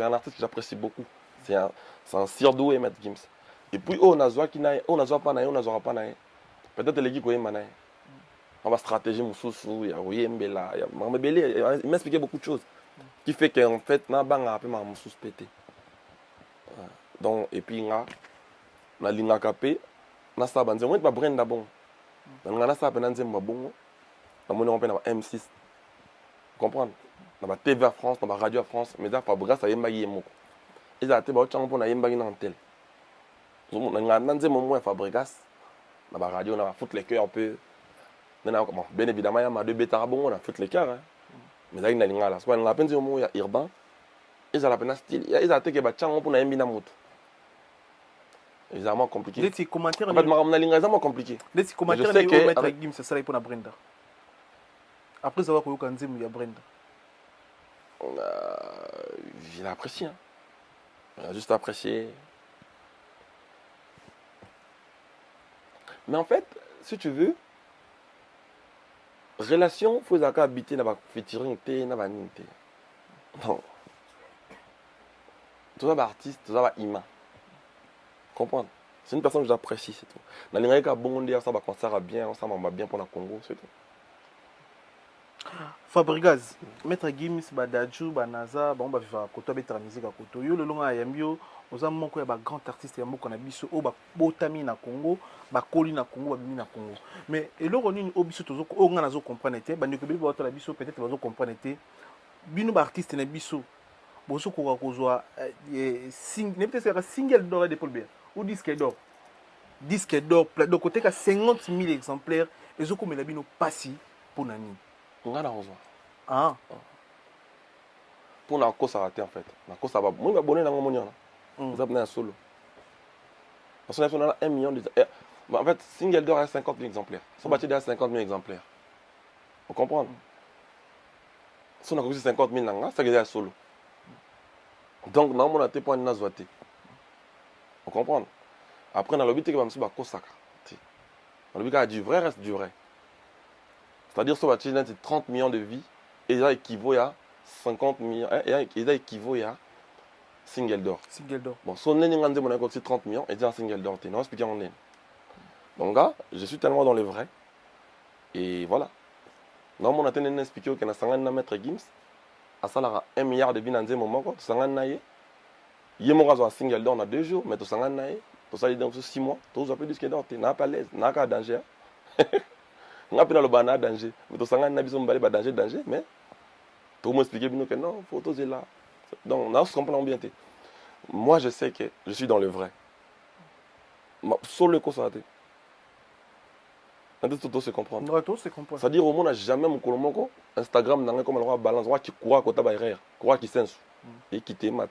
as un artiste que j'apprécie beaucoup. C'est un surdoué, Maître Gims. Et puis, on a pas peut-être les gens qui on va stratégie, il m'expliquait beaucoup de choses. Qui fait qu'en fait, on a un peu pété. Donc, et puis, on a l'ingé capé, on a ça, on a pas Brenda bon. On a ça, on a M6. Comprendre? On a TV France, on a Radio France, mais ça, Fabrice, ça y est, il a été bon, on a un tel. On a un moment Fabregas, on a radio, on a foutu les cœurs un peu. Bien évidemment, il y a deux bêtas, on a foutu les cœurs. Mais là, il y a une parce qu'on a peine il y a Irban, ils ont la peine style, ils ont été battus pour un binamut. C'est vraiment compliqué. Les commentaires, en fait, c'est vraiment compliqué. Les commentaires, ils vont mettre Gims, ça sera pour Brenda. Après avoir connu Kanzim, il y a Brenda. Il a apprécié. Il a juste apprécié. Mais en fait, si tu veux, relation, il faut habiter dans la featuring, dans la ninte. Non. Tout ça, artiste, tout ça, ima. Comprendre? C'est une personne que j'apprécie, c'est tout. Dans les cas, bon, ça va concert bien, ça va bien pour le Congo, c'est tout. Fabregas, Maître Gims, Badadjou, Banaza, on va faire côté de la musique à côté. Yo le long à Yambio, aux hommes qui sont grand artiste et qu'on a biso au botami na Congo, bakoli na Congo, babimi na Congo. Mais et là on une obiso tozo, on a zo comprendre té, bandi que biso la biso peut-être bazo comprendre té. Bino artiste na biso, boso ko kozwa single d'or de Paul Biya ou disque d'or. Disque d'or, de côté ka 50 000 exemplaires et zo comme la bino passi pour nani. On a raison. Ah. Pour la cause à rater en fait. La cause à va. Moi, je vais abonner dans mon moyen. Vous abonnez un solo. Parce qu'on a 1 million de. En fait, single d'or a 50 000 exemplaires. Son bâti a 50 000 exemplaires. Vous comprenez? Si on a 50 000, c'est déjà solo. Donc, dans mon até, pour une nazoité. Vous comprenez? Après, dans le but, il va me dire que c'est dans le but, il y a du vrai, reste du vrai. C'est-à-dire que c'est 30 millions de vies et ça équivaut à 50 millions, et ça équivaut à single d'or. Single d'or. Bon, si on est aussi 30 millions, et c'est un single d'or. Non, expliquer en ligne. Donc, gars, je suis tellement dans le vrai. Et voilà. Non, mon atteint expliqué que dans un Maître Gims, à ça, là, 1 milliard de vies dans un moment, quoi. Tu il y a un single d'or dans 2 jours, mais tu as dans 6 mois, tu as plus de disque d'or, tu n'as pas l'aise, tu n'as pas danger. On a le banal danger. Mais tu as danger, mais pour m'expliquer que non, faut oser là. Donc, on se comprend bien. Moi, je sais que je suis dans le vrai. Sur le coup, ça a été. Tout se comprend. C'est-à-dire, au monde, n'a jamais mon colombo, Instagram, n'a comme on balance, on qui court à côté de quoi qui sens. Et qui te mate.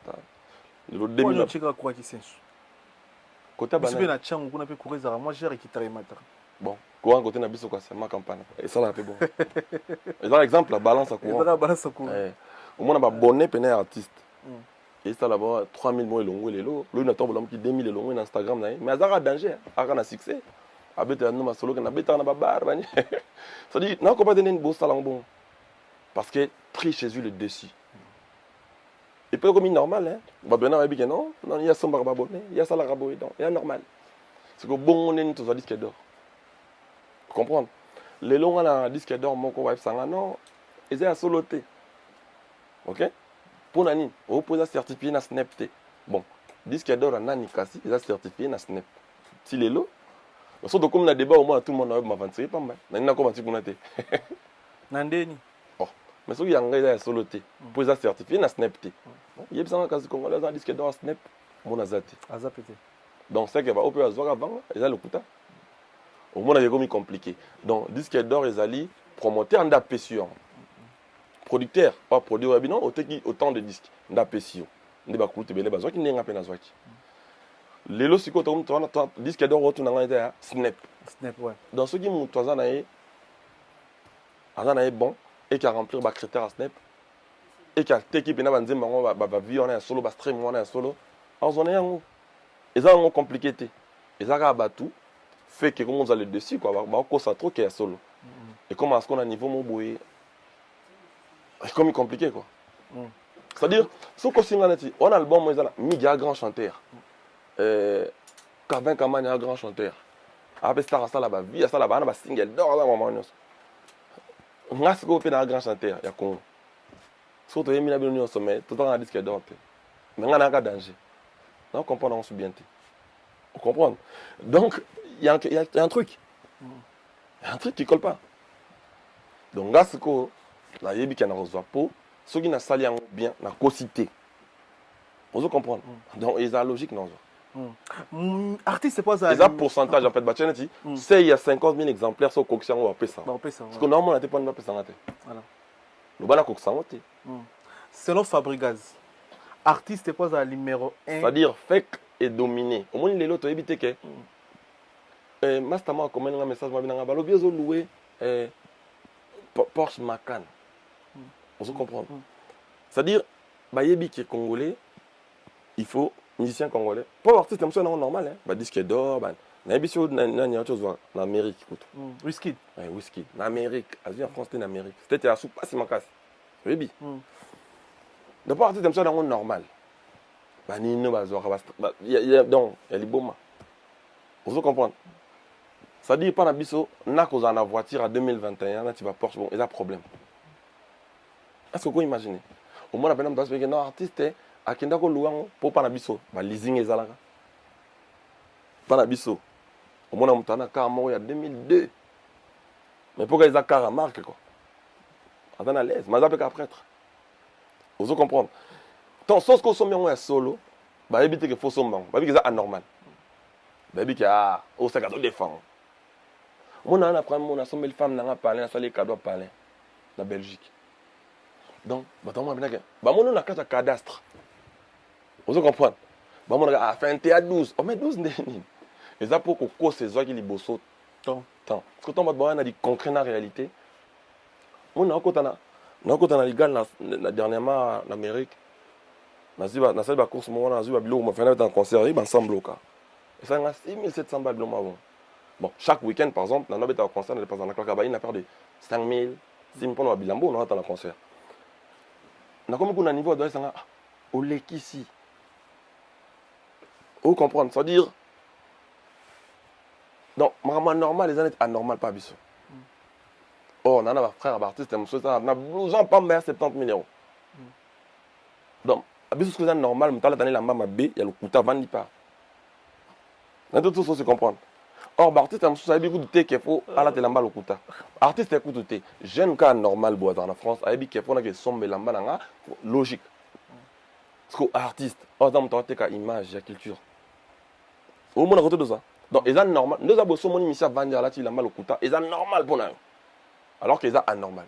Le demi de quoi qui sens. Côté banal. Moi, j'ai qui mate. Bon, courant côté Nabiso, c'est ma campagne. Et ça, c'est bon. Et dans l'exemple, la balance à courant. Au moins, on a abonné pour un artiste. Et ça, là-bas, 3000 mots et long, et l'eau. Lui, il a 2000 et long, Instagram. Mais ça a danger. Ça a succès. Habite un homme solo, habite un babar. Ça dit, non, on peut pas donner une bourse à l'embon. Parce que triche Jésus le dessus. Et puis, comme il est normal, hein. Bah, bien, on a dit non, il y a son barbabonné, il y a ça la raboé, donc, il y a normal. C'est que bon, on est tous à disque d'or. Comprendre? Les longs à la disque d'or, mon co wife sanga non, ils sont à soloté. Ok? Pour nani, on peut certifier na Snap. Bon, disque d'or à nani kasi, ils ont certifié na Snap. Si les lots, surtout comme on a débat au moins tout le monde a m'avancer pas mal. Nani na comment tu connais? Nandeni. Oh, mais ceux qui ont à soloté, pour certifier na Snap. Il y a besoin kasi congolais dans disque d'or Snap, mon azate. Azapete. Donc c'est que au peut avoir avant, ils ont le couta. Au moins, il y a comme compliqué. Donc disque d'or, ils allaient promoteur d'APSIO. Producteur, pas produire non, autant de disques d'APSIO. Ils va coûter belle base qui n'est pas peine zwaki. Les lots si côté disque d'or retourne dans la Snap. Snap ouais. Dans ce qui m'ont toisa naé bon et qui a rempli ba critère à Snap et qui a équipe na banze mango ba vie on a un solo ba stream on a un solo. En zone yango. Ils ont compliqué. Ils ont battu fait que comme on a le dessus quoi ba ko ça trop qu'il y a solo. Et comme à ce qu'on a niveau mon boy c'est comme compliqué quoi. C'est-à-dire ce qu'on signe on a album moi ça Miga grand chanteur. Kavin Kamani un grand chanteur. Après Star ça là-bas, vie ça là-bas, on a single d'or là moment. On a ce qu'on fait dans un grand chanteur, il y a con. Surtout il y a mis au sommet, tout le temps un disque d'or. Mais on a un danger. On comprend on bien. On comprend. Donc il y a un truc. Il y a un truc qui colle pas. Donc là ce qu'on la yebi qui a reçoit pour ceux qui n'a sali bien, n'a co-cité. Vous comprenez. Donc ils ont logique non. Artiste c'est pas ça. Les pourcentage en fait Bachaneti, c'est il y a 50 000 exemplaires sur coction ou après ça. Parce que normalement on n'était pas de après ça. Voilà. Le bas la coction selon Fabregas, artiste c'est pas ça numéro 1. C'est-à-dire fake et dominé. Au moins les lots éviter que Masterman comme un message m'a bien balo bien loué Porsche Macan. Vous comprenez. C'est-à-dire bah yebi qui est congolais, il faut musicien congolais. Pour l'artiste, c'est normal. Hein? Bah, disque d'or, bah, il y a autre chose en Amérique. Whisky. Oui, whisky. En Amérique. En France, c'était en Amérique. C'était la soupe, pas si ma casse. Oui, donc, pour l'artiste, c'est normal. Bah, Nino, bah, il y a les beaux. Vous comprenez? Ça dit, pas Nabiso, n'a cause en voiture à 2021, là, tu vas Porsche, bon, il y a un problème. Est-ce que vous imaginez? Au moins, la peine de non, artiste, akenda ko luango po pana biso ba leasing ezalaka pana biso omona mutana car mo ya 2002 mais pourquoi ils a car à marque quoi attends à l'aise mais avec un prêtre vous comprendre tant sauce ko sombi ya solo ba éviter que faux sombi ba bi que ça anormal ba bi que ah au ça cadeau défend mona na prendre mona sombi femme na parler na sali cadeau parler na Belgique donc ba tamo bien que ba mona na carte cadastre. Vous comprenez? Bah mon gars a fait un théâtre 12. On met 12 nini. Et ça pour que ces oies qui les bossent tant. Parce que tant on a dit concret dans la réalité. On a encore dans les gars dernièrement en Amérique. Na salle de course moi na zuba bilo on fait un concert il ensemble local. Et ça a 6700 balles bon. Bon, chaque week-end par exemple, dans un concert dans la claque il a perdu 5000 6000 pour bilambo on attend le concert. Na comme qu'on a niveau de ça au lekisi. Vous comprenez? C'est-à-dire, donc, normal, les années anormal, pas bisou. Oh, on a un frère artiste, on a besoin pas de 70 000 €. Donc, bisou, ce que c'est normal, mais l'année la maman B, il y a le coût vendu pas. Tout ça, c'est comprendre. Or, artiste, on a beaucoup de thé qu'il faut à la télamba le coût. Artiste, écoute de thé. Jeune cas normal, bois en France, il y a beaucoup qu'il faut que somme lamba logique. Parce que artiste, on a une image, il y a culture. Au moins, on a côté de ça. Donc, ils sont normal. Nous avons besoin de mission vendre là, il a mal au couta. Ils sont normal pour nous. Alors qu'ils sont anormal.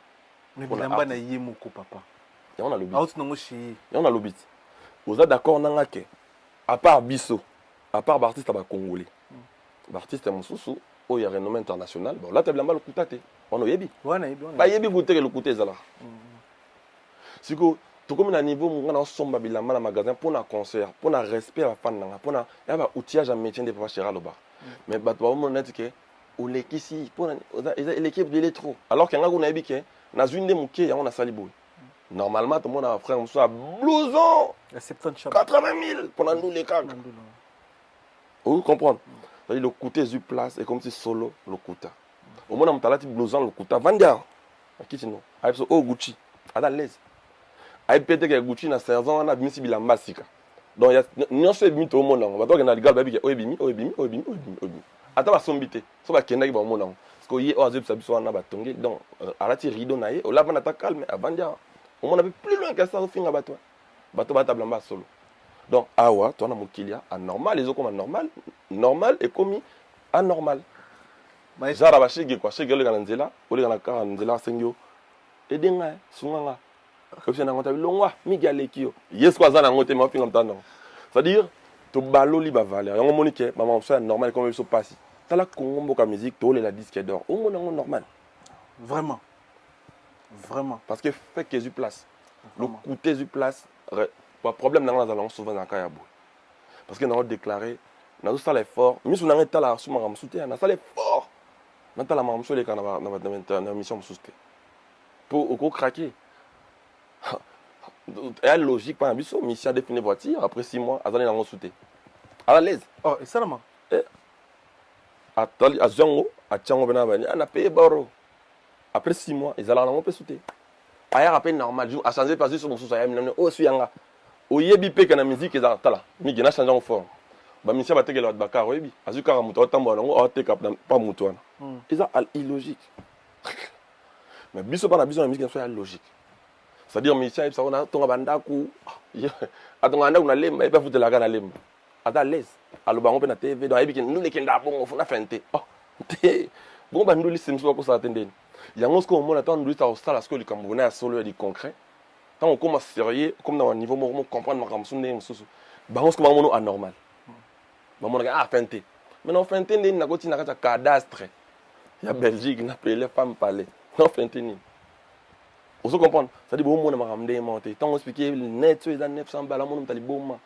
Mais il a pas yémoko papa. Et on a le but. Et on a le but. Vous êtes d'accord, on a que, à part Bisso, à part l'artiste congolais, l'artiste est mon sous-sous, où il y a renommé international. Bon, là, tu as mal au couta. On a yebi. Pas yebi goûter le couté, ça là. C'est que, tout comme à niveau on a somba bilamba na magasin pour un concert pour un respect à fan pour un y a outillage à métier de papa chéra loba mais bah toi on a dit que ou l'équipe pour l'équipe de l'électro alors qu'il y a un nabi que na une de muké on a salibo normalement tout le monde a frère on soit blouson 80 000 pour nous les cags vous comprenez le coûté du place et comme si solo le coûta au moins on a talati blouson le coûta vendia qui tu nous avec ce Gucci à la l'aise a pété que Gucci na 16 ans na bimisi bilamba sika donc ya non se bimito au monde on va donc na ligal baby oyebimi ata ba sombité so ba kenda ki ba monde parce que yi oaze bisa biso na ba tongi donc arati rido na ye o lava na ta calme avant dia on a plus loin que ça au fin bato bata blamba solo Donc, awa, toi, on a mon kilia, anormal, les autres comme anormal, normal et commis anormal. Genre, bah, chez quoi, chez Gelo Ganzela, ou les Ganzela, Sengyo, et denga, Sunganga. Comme si on a monté longa, Miguel Kio. Yes, quoi, ça, on a monté ma fille comme ça, non. C'est-à-dire, tu balo liba valeur. On monique, maman, c'est normal, comme il se passe. T'as la Congo, la musique, tu as la disque d'or. Au moins, normal. Vraiment. Vraiment. Parce que fait que tu place. Le côté du place, le problème dans la langue souvent dans Kayabou. Parce que nous avons déclaré, nous avons fait l'effort, mais si nous avons fait l'effort, nous avons fait l'effort. Nous avons fait l'effort dans la mission pour craquer. Il y a une logique, par exemple, mais si on a défini une voiture, après 6 mois, nous avons sauté. À l'aise. Oh, et ça, là, à Zongo, à Tchango, on a payé Baro. Après 6 mois, ils allaient en sauter. Ailleurs, après, normal, à changer parce que sur mon sous, oh, suis yanga. Au yebi pe que la musique est là. Mais il y a changé en forme. Bah, monsieur va te dire Bakar, oui, Azuka Ramuto, autant bon, te cap pas Moutouana. C'est ça, illogique. Mais biso pas la besoin de musique, c'est logique. C'est-à-dire, monsieur, ça on a ton bandaku. Attends, on a l'aime, il va foutre la gana l'aime. À l'aise. À l'oban, on peut na TV, dans les nous les kenda bon, on a feinté. Oh, bon, bah, nous les simple pour ça attendre. Il y a un moment où on attend nous à hostal à ce que le Camerounais a solo et du concret. Quand on commence sérieux, comme dans un niveau où on comprend ma ramsou né moussou. Bah on se commence mono anormal. Bah on a feinté. Maintenant feinté né na goti na kata cadastre. Il y a Belgique na appelé les femmes parler. Non feinté ni. On se comprend. Ça dit bon mon ma ramdé monter. Tant on expliquer net sur les 900 balles mon tali bon.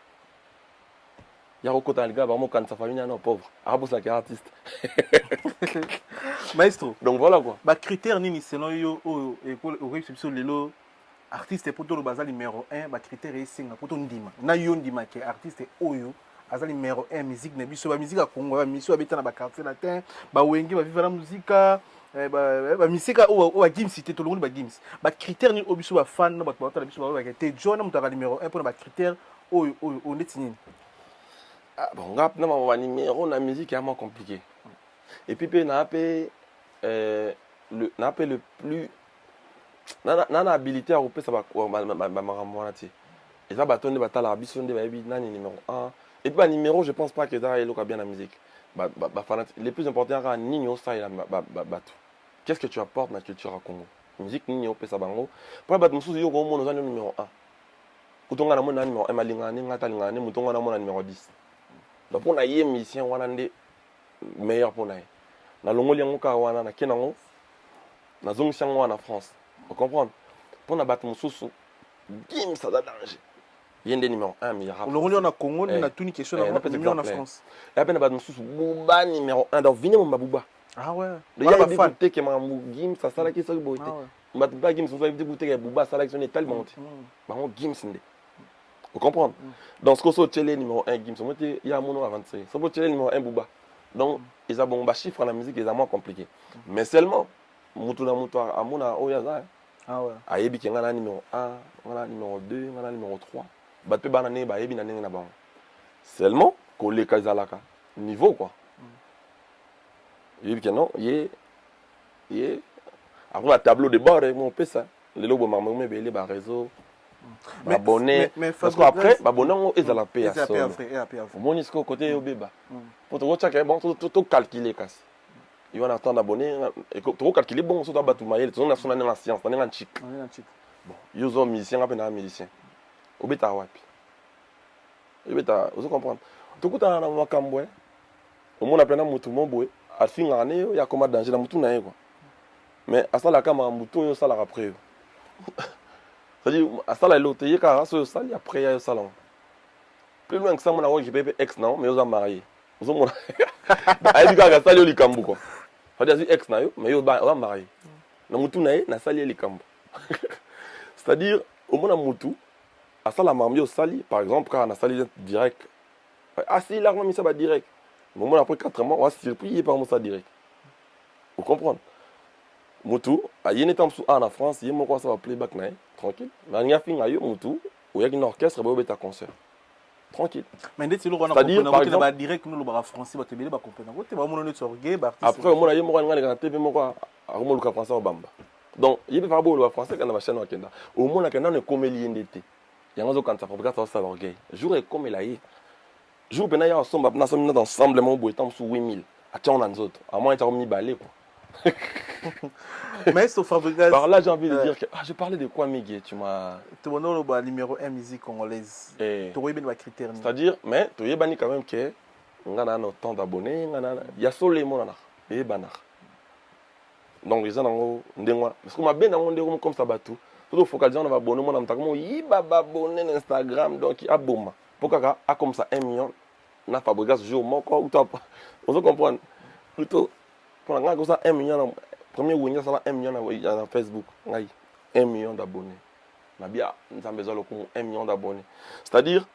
Il y a au côté le gars vraiment quand sa famille est pauvre. Arabo ça qui est artiste. Maestro. Donc voilà quoi. Bah critère nini selon yo école au réception lelo artiste pour le bazar numéro 1 bah critère est singa pour ton ndima. Na yo ndima que artiste oyo azali numéro 1 musique na biso ba musique à Congo ba musique abeta na ba quartier latin ba wengi ba vivre la musique ba musique o Gims cité tout le monde ba Gims. Ba critère ni obiso ba fan ba ba biso ba te John mutaka numéro 1 pour ba critère oyo netini. Ah bon, rap non ma numéro na musique est vraiment compliqué. Et puis n'a pas le plus n'a habilité à repérer ça va et ça bâton de bataille ambition de numéro 1 et puis numéro je pense pas que ça est bien la musique les plus importants à nino ça il qu'est-ce que tu apportes dans la culture à Congo musique nino pesa bango pour battre mususu yo ko mono numéro 1 utonga na mona numéro 1 malingane ngata lingane mutonga na mona numéro 10 donc on a yé mission wana ndé meilleur pour naï. Na longoli yango ka wana na kenango na zongi yango wana France. Vous comprenez? Pour na battre mususu Gims ça da danger. Yende numéro 1 mais rap. Longoli on a Congo na tuni question na France. Et après na battre mususu Bouba numéro 1 donc venez mon Bouba. Ah ouais. Il y a des côtés que ma Gims ça sala qui ça beauté. Battre pas Gims on va des côtés que Bouba ça là qui sont tellement. Bah on Gims ndé. Vous comprenez? Dans ce que télé numéro 1 Gims on il y a mon avancer. Ça peut télé numéro 1 Bouba. Donc, ils ont bon chiffre la musique, ils ont moins compliqué. Mais seulement, Moutouna Moutoua, à mon Oyaza. Ah ouais. À Yebi qui est numéro 1, numéro 2, numéro 3. Batpe Banane, Yebi Nané Naban. Seulement, qu'on les Kazalaka. Niveau quoi. Yebi qui non, yé. Après, le tableau de bord, on peut ça. Les logos, maman, mais les réseaux. Abonné parce qu'après abonné ils la payer à mon isco côté au bébé pour te rechercher bon tout calculer casse il va attendre abonné et tout calculer bon surtout battu maïl tout on a la science on est en chic bon ils ont musicien à peine un musicien au bêta wapi au bêta vous comprenez tout coup dans la cambo au monde appelle mutu mon boy à fin année il y a comme danger la mutu na quoi mais à ça la cama mutu yo ça la après c'est-à-dire, à ça, l'autre, il y a un salon, après, il y a un salon. Plus loin que ça, on a dit ex, non, mais ils ont marié. Ils ont marié. Il y a un salon, il y a un salon. C'est-à-dire, ex, mais ils ont marié. Dans le salon, il y a un salon. C'est-à-dire, au moins, dans à ça, la mariée au salon, par exemple, quand on a un salon direct. Ah, si, l'argent, mais ça va direct. Mais au moins, après 4 mois, on va se surprendre par ça direct. Vous comprenez? Moutou, il y a un temps en France, il y a un ça va playback tranquille. Mais il y a un Moutou, où il y a un orchestre, il y a un concert. Tranquille. Mais dès que nous avons direct, nous avons français, nous avons compris. Après, on a eu un TV, on français au Bamba. Donc, il y a un français qui a une chaîne au moins, on a un comédien d'été. yango quand ça Fabregas ça l'orgueil jour et comme il a eu jour pena ya somba na somina ensemble mon boy tam sous 8000 a tia on en autres à moins ça mi balé quoi. Mais sur Fabregas par là j'ai envie de dire que je parlais de quoi Miguel tu m'as tu mon le numéro 1 musique congolaise tu vois bien les critères c'est-à-dire mais tu yebani quand même que on a autant d'abonnés il y a solo les mon na et bana donc ils ont ndengwa parce que ma ben na ndengwa comme ça batou tout focaliser on va abonner mon amta comme yiba abonner sur Instagram donc aboma pourquoi a comme ça 1 million na Fabregas jour moko ou toi on comprendre plutôt pour nga ça 1 million premier winner ça va 1 million na Facebook ngai 1 million d'abonnés na bien nous avons besoin de 1 million d'abonnés c'est-à-dire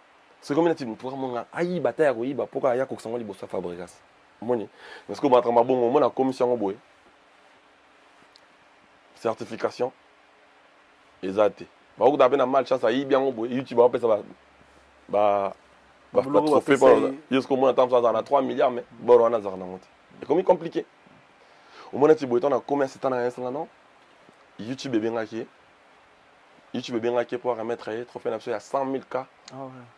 c'est comme une pour mon ayi bataille ko yiba pourquoi ya ko sango liboso Fabregas moni parce que ba trama bon mon commission boy certification exact ba ko taper na malchance ayi bien boy YouTube va ça ba trophée jusqu'au moins temps ça dans 3 milliards mais bon on a ça na monte c'est comme compliqué au moins tu boy ton a commerce c'est na non YouTube est bien hacké YouTube est bien hacké pour remettre trophée national à 100 000 cas.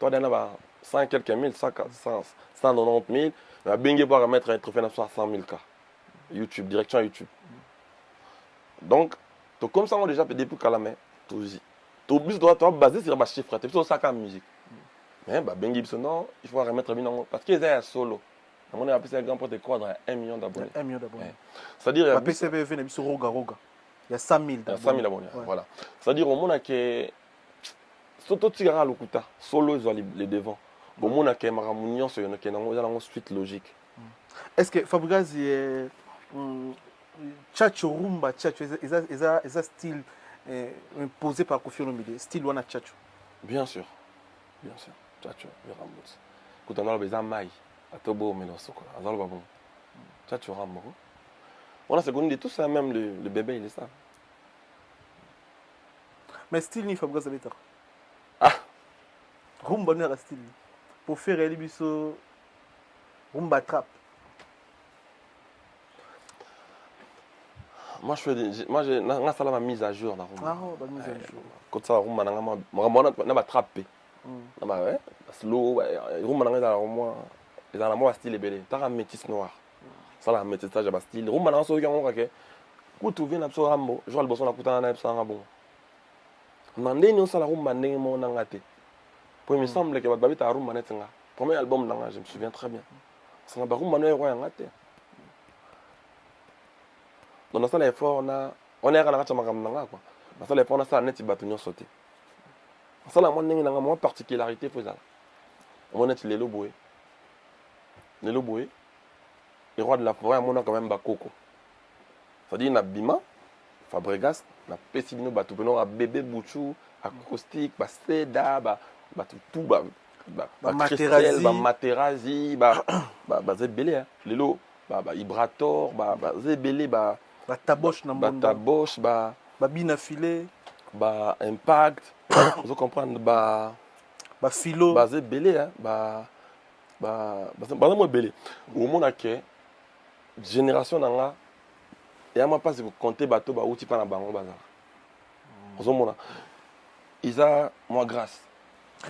Toi, il y a 100 quelques mille, 190 000. Mais bien pour remettre un trophée national à 100 000 cas. YouTube, direction YouTube. Donc, comme ça, on a déjà fait depuis la main. Tu dois baser sur les chiffres. Tu dois ça comme musique. Mais bien non, il faut remettre bien parce qu'ils sont solo. On a appelé ça grand pour te croire à 1 million d'abonnés. 1 million d'abonnés. C'est-à-dire, la PCB vient sur Roga. Il y a 100 000 d'abonnés. Il y a 100 000 abonnés. Voilà. C'est-à-dire, au monde que surtout tigara lokuta solo ils ont les devants bon mon a kema ramunion sur une kenango suite logique. Est-ce que Fabregas est Tchatcho rumba Tchatcho est style imposé par Koffi Olomide style wana Tchatcho bien sûr Tchatcho Ramos kutana beza mai atobo meloso quoi azalo ba bon Tchatcho Ramos on a seconde tout ça même le bébé il est ça mais style ni Fabregas habita rumba n'est pas style pour faire les biso rumba trap. Moi j'ai na sala ma mise à jour na rumba. Ba mise à jour. Quand ça rumba na ba trapper. Na ba ouais, slow rumba na la moi dans la moi style belé. Ta métis noir. Ça la métissage ba style rumba na so yango ka ku tu vient na so rambo, je le boson na kutana na so ngabo. Mandé ni sala rumba ndenge mo na ngate. Pour il me semble que Babi ta rumba netinga. Premier album là, je me souviens très bien. C'est un rumba no roi ngate. Donc ça l'effort on est à la racha makamnanga quoi. Ça l'effort on ça net batu nyo sauter. Ça la mon ndenge nga particularité faut ça. On est les loboé. Les loboé. Les rois de la forêt on a quand même bakoko. Ça dit na bima Fabregas na pesibino batu peno a bébé bouchou acoustique ba seda ba tout materazi zebele lelo vibrator zebele taboche na monde taboche bina filé impact vous comprendre filo zebele mo belé au monde que génération nanga ya ma pas compter bateau ba outi pa na bango bazala ozomona isa moi grâce.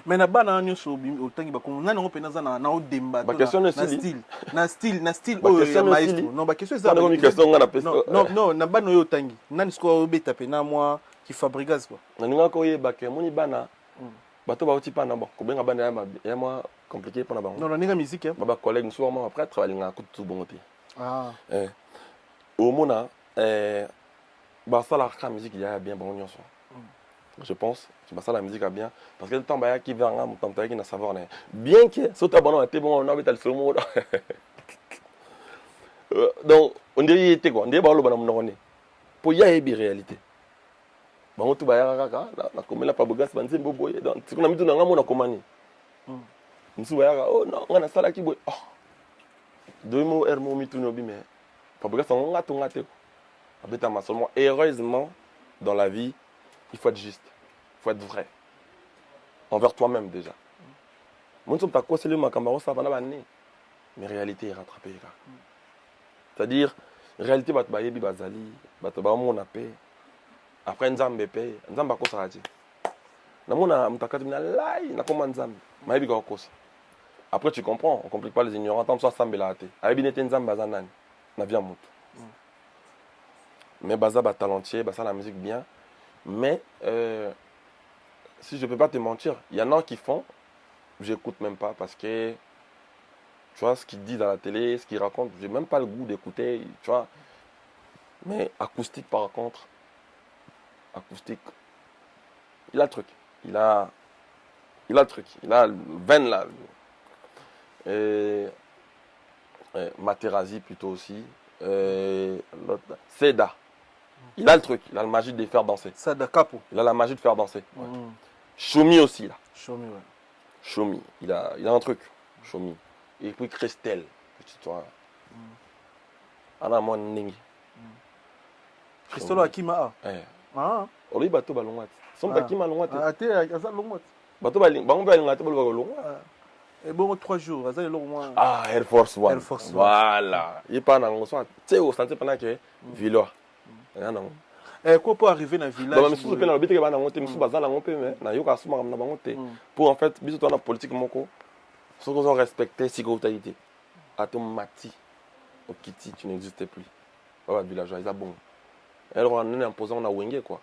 Mais na bana nyonso otangi ba ko nani ngo pena za na odemba na style o maestro non ba question ça non na bana yo otangi nani sko obeta pena moi qui Fabregas quoi na ninga ko yeba ke moni bana bato ba otipa na ba ko benga bana ya moi compliqué pour na bango non ninga musique ba collègue so moi après travailler nga kutu bongote au mona ba ça la musique ya bien bon nyonso. Je pense que ça la musique a bien parce que le temps qui vient mon temps qui n'a savoir bien que ce tabon était bon on avait le slow donc on dirait était quoi on dirait ba lo bana mnone pour y a une réalité ba motu ba ya kaka na komela Fabregas banze boboye donc c'est qu'on a mis tout na mona komani nsu ba ya oh non ngana sala ki boy oh deux mots hermo mi tout no bi mais Fabregas on ngate abeta ma seulement heureusement dans la vie il faut être juste, il faut être vrai. Envers toi-même déjà. Moi, je suis c'est le macamaro, ça va pas mais réalité est rattrapée. C'est-à-dire, réalité, tu vas yebi bazali, tu vas mon paix. Après, Nzambe paye, Nzambe ko sarati. namona mutakati na lai na koma nzambe mayebi ka kosa. Après tu comprends, on complique pas les ignorants tant soit sambela te ayebi nete nzambe baza nani na via mutu. Mais baza ba talentier basa la musique bien, mais si je peux pas te mentir, il y en a qui font, j'écoute même pas parce que tu vois ce qu'ils disent à la télé, ce qu'ils racontent, j'ai même pas le goût d'écouter, tu vois. Mais acoustique par contre, acoustique, il a le truc, il a le truc, il a le veine là. Et Materazzi plutôt aussi, Seda, il a le truc, il a la magie de les faire danser. Seda Capo. Il a la magie de faire danser. Ouais. Choumi aussi là. Choumi, ouais. Choumi, il a un truc, Choumi. Et puis Christelle, petit toi. Ana moi ningi. Christelle Akima. Ah. Oli bato balongati. Son Akima longati. Ah te asa longati. Bato baling, bango balingati bolo longa. Et bon 3 jours, asa le moins. Ah, Air Force One. Air Force One. Voilà. Il pas na ngo so te au santé pendant que Vilo. Yana ngo. Quoi pour arriver dans le village? Bah, mais si vous avez l'habitude que vous avez mis bazar na ngompe mais na yoka suma na bangote. Pour en fait, biso to na politique moko. Ce qu'on a respecté sécurité. À ton mati, au Kiti, tu n'existais plus. Voilà, villageois, ils ont bon. Alors on est imposant on a wengé quoi.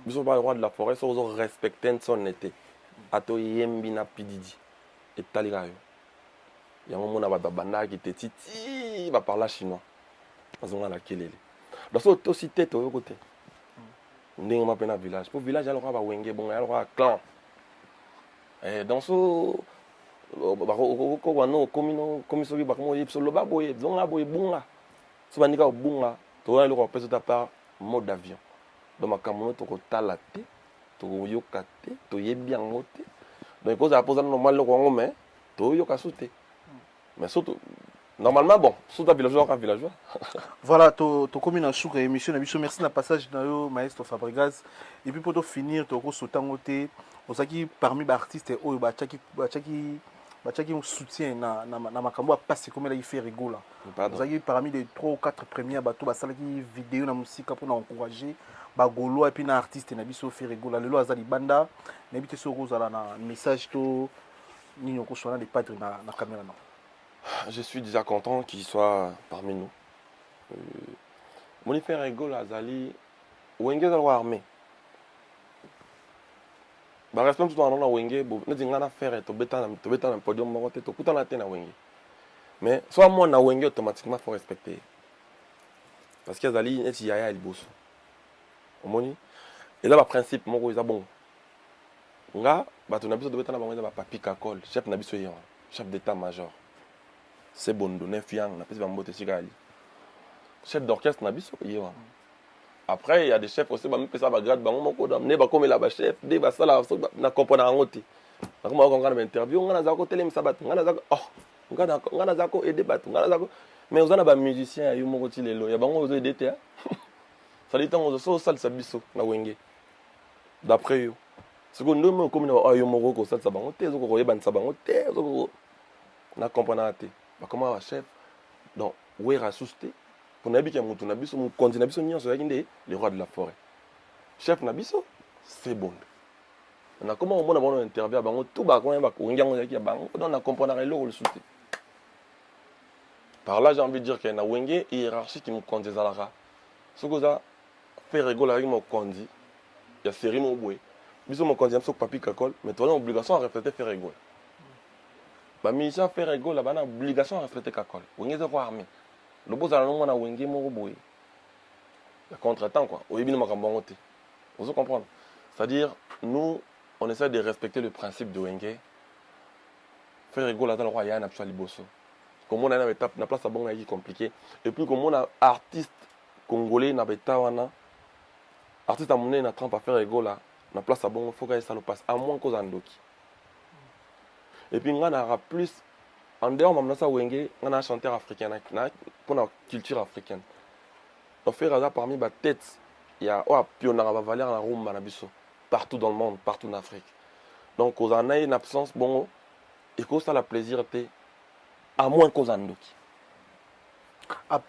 Biso pas le roi de la forêt, so on respecté son été. À to yembi na pididi. Et taligayo. Il y a un moment où banda qui était titi, va parler chinois. Parce qu'on a la kelele. Donc ça aussi tête au côté. Ndenge ma pena village. Pour village alors va wengé bon alors clan. Et dans ce ko wano komino komisoki bakmo yipsolo baboye zonga boye bunga. So banika bunga, to aller repérer ta part mode d'avion. Donc makamono to ko talate, to yokate, to yebi angote. Donc cause à poser normal le roi mais to yoka sauter. Mais surtout normalement bon, surtout villageois quand villageois. Voilà, to commune en souk émission na biso merci na passage na yo maestro Fabregas et puis pour to finir to ko sauter ngote, osaki parmi ba artistes oyo ba tchaki un soutien na makambo passer comme il fait rigola. Osaki parmi les 3 ou 4 premiers bateau ba salaki vidéo na musique pour encourager ba golo et puis na artiste na biso fait rigola lelo azali banda na bité so kozala na message to nino ko sona des padres na caméra non. Je suis déjà content qu'il soit parmi nous. Mon frère rigole azali wenge za armée. Ba respect tout en wenge bo neti ngana faire to beta na podium moko te to kutana te na wenge. Mais soit moi na wenge automatiquement faut respecter. Parce que azali neti yaya liboso. Omoni et là ba principe moko eza bon. Nga ba to na biso to beta na bango ba papi kakol, chef na biso yon, chef d'état major. C'est bon donner fiang na pesi bambote sigali. Chef d'orchestre na biso yon. Après, il y a des chefs aussi, qui ont des grades, qui comme là chef, des sala, na comprendre en côté. Na comme on a interview, on a zako télé misabat, on a zako oh, on a zako aider bat, on a zako. Mais on a des musiciens, ils ont aussi les lois, il y a bango aux aider te. Ça dit tant on so sal sabiso na wenge. D'après eux. Ce que nous comme na yo moko ko sal sabango te, zo ko yeba sabango te, zo ko na comprendre te. Ba comment un chef. Donc, ouais rasusté. Pour Nabi Mutu Nabiso, mon continent Nabiso Nyan, c'est le roi de la forêt. Chef Nabiso, c'est bon. On a comment on a une interview à Bango, tout bas, on a compris le soutien. Par là, j'ai envie de dire qu'il y a une hiérarchie qui me conduit à la ra. Ce que ça fait rigoler avec mon condi, il y a série mon boué. Biso mon condi, c'est papi kakol, mais toi, l'obligation à refléter faire rigoler. Bah, ministère faire rigoler, bah, l'obligation à refléter kakol. On est armé. Le beau salon, on a wengé mon boy. Il y a contre-temps, quoi. Au début, vous comprenez? C'est-à-dire, nous, on essaie de respecter le principe de wengé. Faire rigoler dans le roi, il y a un absolu bosso. Comme on a une étape, une place à bon, c'est compliqué. Et puis, comme on a artiste congolais, na beta wana, artiste à mon na trempe à faire rigoler, na place à bon, il faut que ça le passe, à moins qu'on andoki. Et puis, on aura plus. En dehors, on a un chanteur africain pour la culture africaine. On fait hasard parmi les têtes. Il y a Pionara Valère, la Rumba, partout dans le monde, partout en Afrique. Donc, on a une absence, bon, et qu'on a le plaisir, à moins qu'on en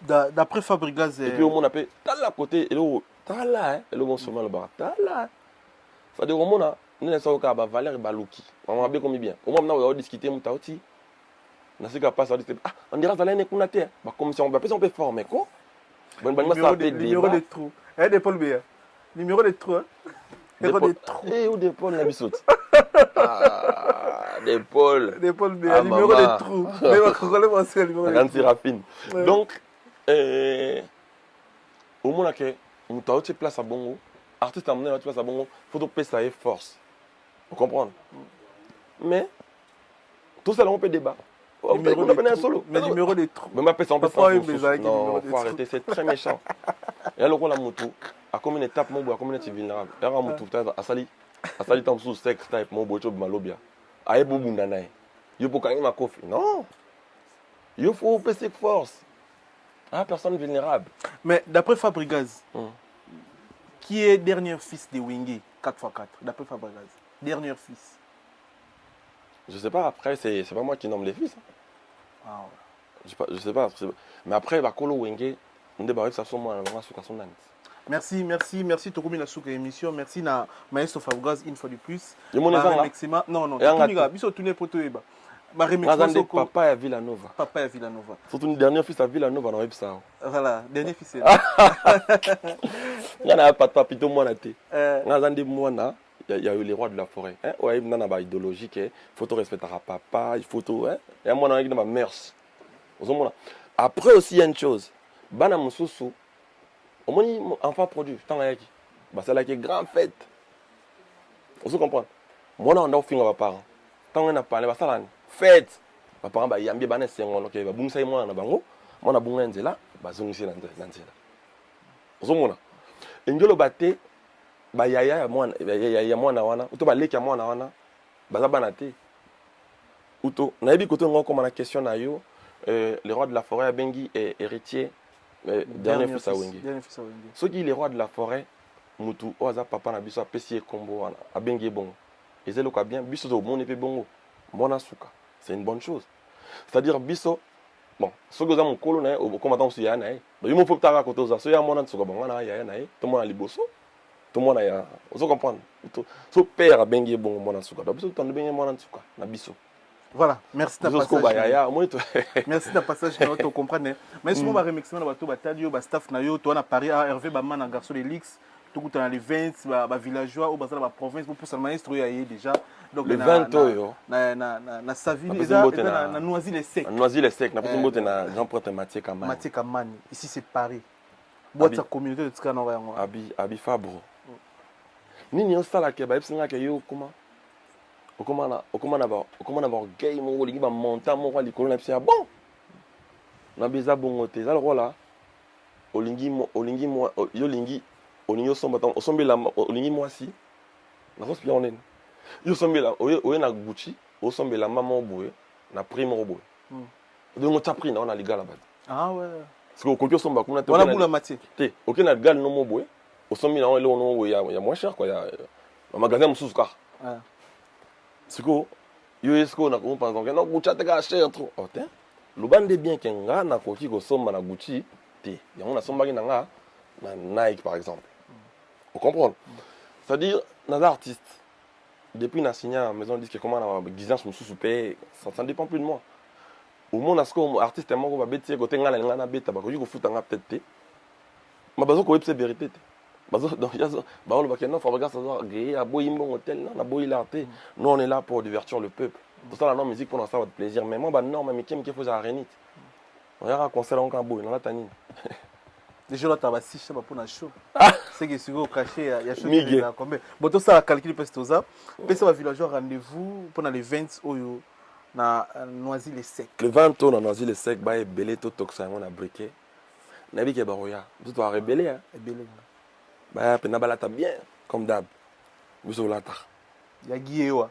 d'après Fabregas. Et puis, on appelle Tala côté, et là, Tala, et là, on se met le bar. Tala. C'est-à-dire, on a nous sommes au Valère et Balouki. On va bien comme bien. Au moment où on va discuter, on va dire, on dira que on a été. Comme si on peut former quoi. Numéro de trou. D'épaule bien. Numéro de trou. Numéro de trou. Et où d'épaule, la bissoute. D'épaule. D'épaule bien. Numéro de trou. Donc, au moment où on a été place à Bongo, artiste a amené place à Bongo, il faut que ça ait force. Vous comprenez? Mais, tout ça, on peut débattre. Numéro de trou. Mais ma personne, non, faut arrêter, c'est très méchant. Et alors, on a moto, à combien d'étapes, mon bois, à combien d'étapes vulnérables. Et alors, on a moto, à Sali, tant sous sexe, type, mon bois, tu malobia. Aïe, boubou, nanaï. Il faut gagner ma coffre. Non. Il faut passer force. Ah, personne vulnérable. Mais d'après Fabregas, qui est dernier fils de Wingé, 4x4, d'après Fabregas, dernier fils. Je sais pas, après, c'est pas moi qui nomme les fils. Ah ouais. Je sais pas. Mais après, Bakolo Wenge, on débarque ça sur moi, on va sur son âne. Merci Tokumi na souka émission, merci na Maestro Fabregas une fois de plus. Non, biso tourner pour toi eba. Papa à Villanova. Papa à Villanova. Surtout une dernière fils à Villanova, on a vu ça. Voilà, dernier fils. Il y en a pas de papito moi na té. Il y a eu les rois de la forêt. Ouais, il y a une idéologie qui est faut respecter papa, il faut tout. Il y a moi dans ma mère. Après aussi il y a une chose. Bana mususu. Au moins enfant produit, tant yaki. Bah c'est là qui est grande fête. Vous comprenez? Moi on a offert à parents. Tant on a parlé bah ça fête. Bah parents bah yambi bana sengo OK bah bungisa moi na bango. Moi na bunga nzela bah zongisi na nzela. Vous comprenez? Ngelo baté ba yaya mwana wana uto ba leki mwana wana baza bana te uto na yebi koto ngoko na question na yo les rois de la forêt bengi et héritier dernier fils à Wenge ceux qui les rois de la forêt mutu oza papa na biso apesi kombo wana abengi bongo ezelo ka bien biso zo moni pe bongo mona suka c'est une bonne chose, c'est-à-dire biso bon ceux que za mokolo na au comme attend su ya na ba yo mo faut tara koto za so ya mona suka bongo na ya na to mona liboso. Tout le monde a. Vous comprenez? Son père a bien bon mon souka. Donc, tout le monde a souka. Na biso. Voilà, merci de passage. Merci de passage que tu comprends. Mais si on va remixer na bato batadio ba staff na yo, toi na Paris à Hervé ba man garçon de Lix, tout dans les 20 ba villageois ou ba la province pour ça maestro ya déjà. Donc le 20 yo. Na Savine na Noisy-les-Secs. Noisy-les-Secs, na petit na Jean-Pierre Mathieu Kamani. Mathieu Kamani. Ici c'est Paris. Boîte sa communauté de Tsana Royango. Abi Fabro. Nini osala ke ba epsinga ke yo kuma okoma na ba gay mo lingi ba monta mo kwa likolo na psia bon na beza bongo te za lokola olingi mo yo lingi olingi osomba tan osombela olingi mwasi na hospia onene yo sombela oye na Gucci osombela mama oboye na prime oboye donc ta prix na on a ligala ba ah ouais parce que okoko somba kuna te wala bula mati te okena na gal no mo boye osomi na on le ya moins cher quoi ya magasin mususu ka siko yo esko na ko penser que non Gucci ta cher trop oh tiens le bande bien kenga na koki ko somba na Gucci te ya on a somba ki na Nike par exemple vous comprenez c'est-à-dire nos artistes depuis na signé à maison disque comment na exigence mususu paye ça dépend plus de moi au monde asko artiste mo ko ba beti ko tenga na beta ba ko ko futa nga peut-être te ma bazo ko webse vérité te donc on va non Fabregas ça gré à Boyimbo hôtel non na Boy l'arté nous on est là pour divertir le peuple pour ça la non musique pour ça votre plaisir mais moi bah non mais qui me faut ça renit on ira concert en Boy dans la tanine déjà là t'as si ça pour na show c'est que si vous caché il y a show qui là combien bon tout ça calculer parce que ça ça va villageois rendez-vous pendant les 20 oyo na Noisy-les-Secs le 20 on a Noisy-les-Secs ba e belé tout toxa on a briqué na bi ke baroya tout va rebeller hein rebeller bah pena balata bien comme d'hab biso lata ya guiewa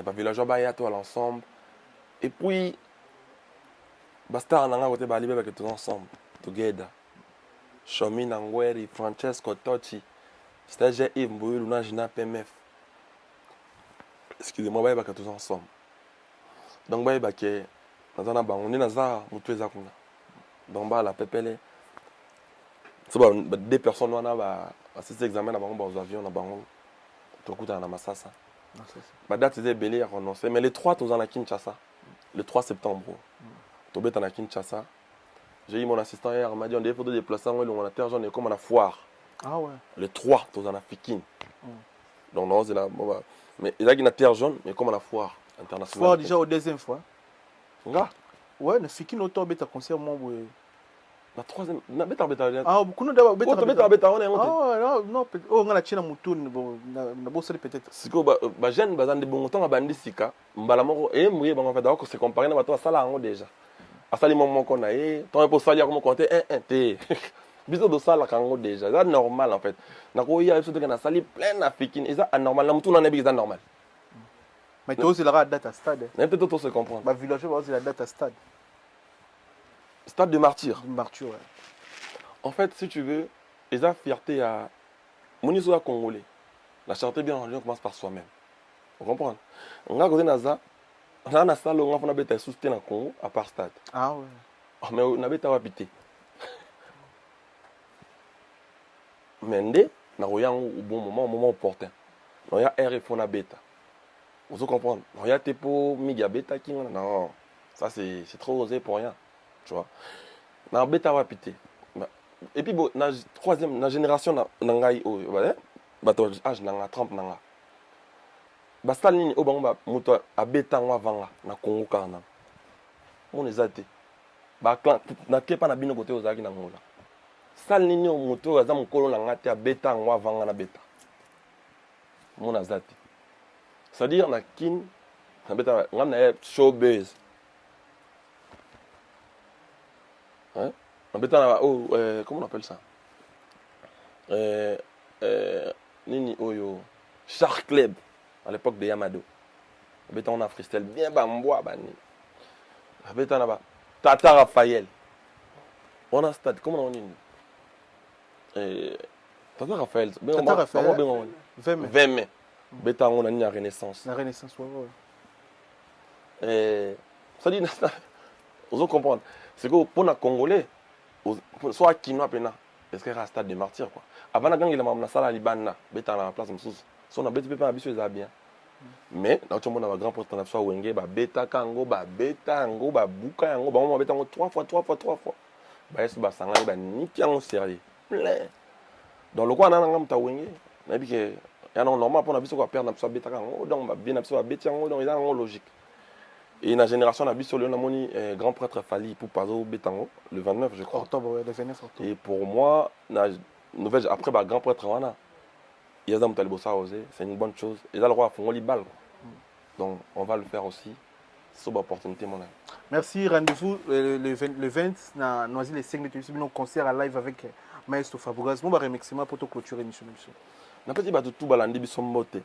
ba villageois ba ya to l'ensemble et puis basta na nga côté ba libé ba que tous ensemble together Chomi Nangweri Francesco Tochi stagiaire Yves Mbouyou na Gina PMF excusez-moi ba que tous ensemble donc ba que nazana ba on est naza mutu ezakuna donc ba la pepele so deux personnes wana ba cet examen na bango ba aux avions na bango tokuta na masasa Ma date c'est belé à renoncer. Mais les 3, tu es à Kinshasa. Le 3 septembre. Tu es à Kinshasa. J'ai eu mon assistant hier, il m'a dit on devait déplacer on a terre jaune comme à la foire. Ah ouais. Le 3, tu es en Afrique. Donc non, c'est là. Mais il y a une terre jaune, mais comme à la foire internationale. Foire déjà au deuxième fois. Nga? Ouais, le Fikine auto beta concert mon la troisième, na beta beta. Ah, beaucoup de beta beta on est ah non, oh on a china mutune na bosse peut-être. Siko ba jeune bazan de bon temps a bandi sika, mbala moko et mouye ba en fait d'accord se comparer na bato sala ngo déjà. Asali moment qu'on a ton pour salir comment compter 1 t. Biso de sala kango déjà, c'est normal en fait. Na ko ya biso de na sali plein africaine, c'est anormal, na mutu na nebi c'est normal. Mais toi aussi la date à stade. N'importe tout se comprendre. Ba villageois aussi la date à stade. Stade de martyr. Martyr, ouais. En fait, si tu veux, ils ont fierté à Monisoa congolais. La charité bien en lieu commence par soi-même. Vous comprenez? On a Naza, on a un salle où on a fait soutien dans le Congo à part stade. Ah ouais. Mais on a fait habité. Mais on a au bon moment, au moment opportun. On a un RF, on a bêta. Vous comprenez? On a Tepo, Miga bêta qui non. Ça c'est trop osé pour rien. Tu vois, na beta wapité et puis bon na troisième na génération na ngai o bato âge na Trump na ba salini o bango ba muto abeta ngwa vanga na Congo kana mon ezate ba clan na kepa na bino côté ozaki na ngola salini o muto aza mukolo na ngati abeta ngwa vanga na beta mon azate c'est-à-dire na kin na beta ngam na showbiz. Hein? Comment on appelle ça? Nini Oyo. Shark Club, à l'époque de Yamado. On a freestyle bien bambois. Tata Raphaël. On a stade, comment on dit? Tata Raphaël. Tata Raphaël. 20 mai. Beta on a une renaissance. La renaissance, ouais. Ça dit, vous comprenez? C'est que pour les Congolais, soit Kinoa Pena, parce qu'il y a un stade de martyrs. Avant la gang, il y a un salle à Libana, il y a la place de Moussous. Si on a bêté, il y a bien. Mais, dans le monde, on a un grand poste, on a fait Wenge, Beta Kango, Beta Ango, Buka Ango, on a bêté 3 fois. Bah, c'est ça, on a ni piano sérieux. Plein. Dans le coin, on a un peu Wenge. Mais puis, il y a un normal pour la perdre, on a Beta Kango, donc, bien, on a Beta Ango, donc, il y a un logique. Et la génération a vu sur le Namoni, grand prêtre Fali pour Pazo Betango, le 29, je crois. Octobre, ouais, le 29 octobre. Et pour moi, nouvelle, après, grand prêtre Wana, il y a des Talbosa osé, c'est une bonne chose. Et là, le roi a fait un bal. Donc, on va le faire aussi. C'est une opportunité, mon ami. Merci, rendez-vous le 20, na Noisy les 5 de un concert à live avec Maestro Fabougas. Bon, remercie pour te clôturer l'émission. On a pas tout balandi, ils sont motés.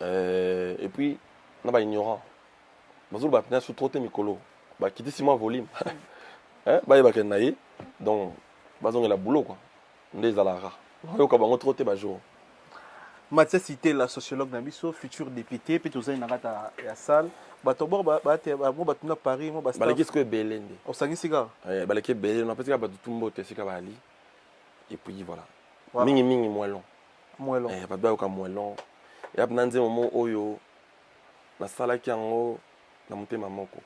Et puis, on a ignorant. Parce que on a sous-traité Mikolo. On a quitté 6 mois volume. Donc, on a la boulot. On est à la rare. On a traité le jour. Mathias Cité, la sociologue Nabiso, futur député, puis tout ça, il y a la salle. Batobor, batuna Paris, moi, basta. Qu'est-ce que Belende? On s'en est siga. Balaki Belende, on a peut-être tout le monde est Sikabali. Et puis voilà. Mingi moellon. Moellon. Il y a pas de bail au moellon. Il y a un moment où na sala qui en na monté maman koko.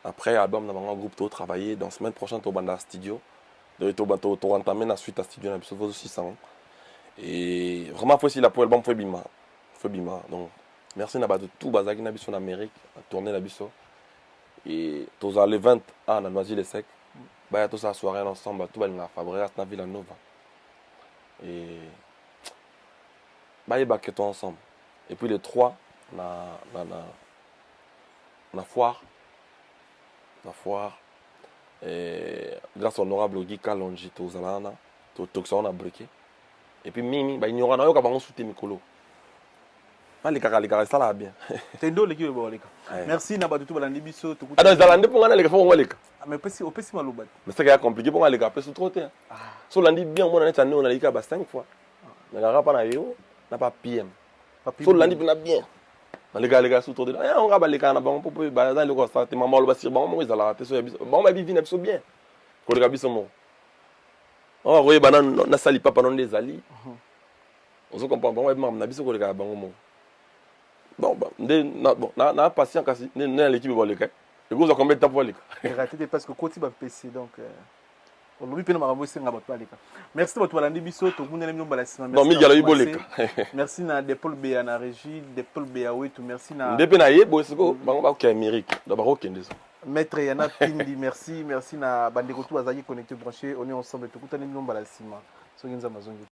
Après album na un groupe to travailler dans semaine prochaine to banda studio de to entamer la suite à studio na biso aussi 600 et vraiment faut si la pour album faut bima donc merci na ba de tout bazaki na biso en Amérique à tourner la biso et to za le 20 à na Noisy les Secs ba ya to sa soirée ensemble tout na Fabregas na Villanova et ba yeba que to ensemble et puis les 3 la foire et grâce à l'honorable Guy Kalonji to zalana to toxon a bloqué et puis mimi ba ignorant na yo ka bango souté mikolo les gars ça là bien tendo le kiwe ba leka merci na ba tout balandi biso to ada zalande pour ngana les fo ngoleka mais au pesi maloba mais c'est compliqué pour les gars peut se trotter so landi bien mon na tane on a lika ba 5 fois na ga pa na yo na pas PM so landi bien bien les gars sous autour de là on va les gars na bon pour dans le constat maman le basir bon moi ils ala te so bon ma vie vient so bien ko les gars biso mo oh oui banan na sali papa non des ali On se comprend pas, on a biso ko le ka bango mo. Bon, na patient kasi, na l'équipe va le ka. Le gros a combien de temps pour le ka. Raté parce que côté va PC donc on peut pas avoir singa ba le ka. Merci pour toi landi biso to munene mno balasima. Bon, Miguel yi boleka. Merci na de Paul Béa na régie, de Paul Béa wetu, merci na. Depuis na yebo siko bango ba ko Amérique. D'abord au Kenya. Maître Yana Pindi, merci na bandeko tout azaki connecté branché, on est ensemble to kutani mno balasima. So ngenza mazongi.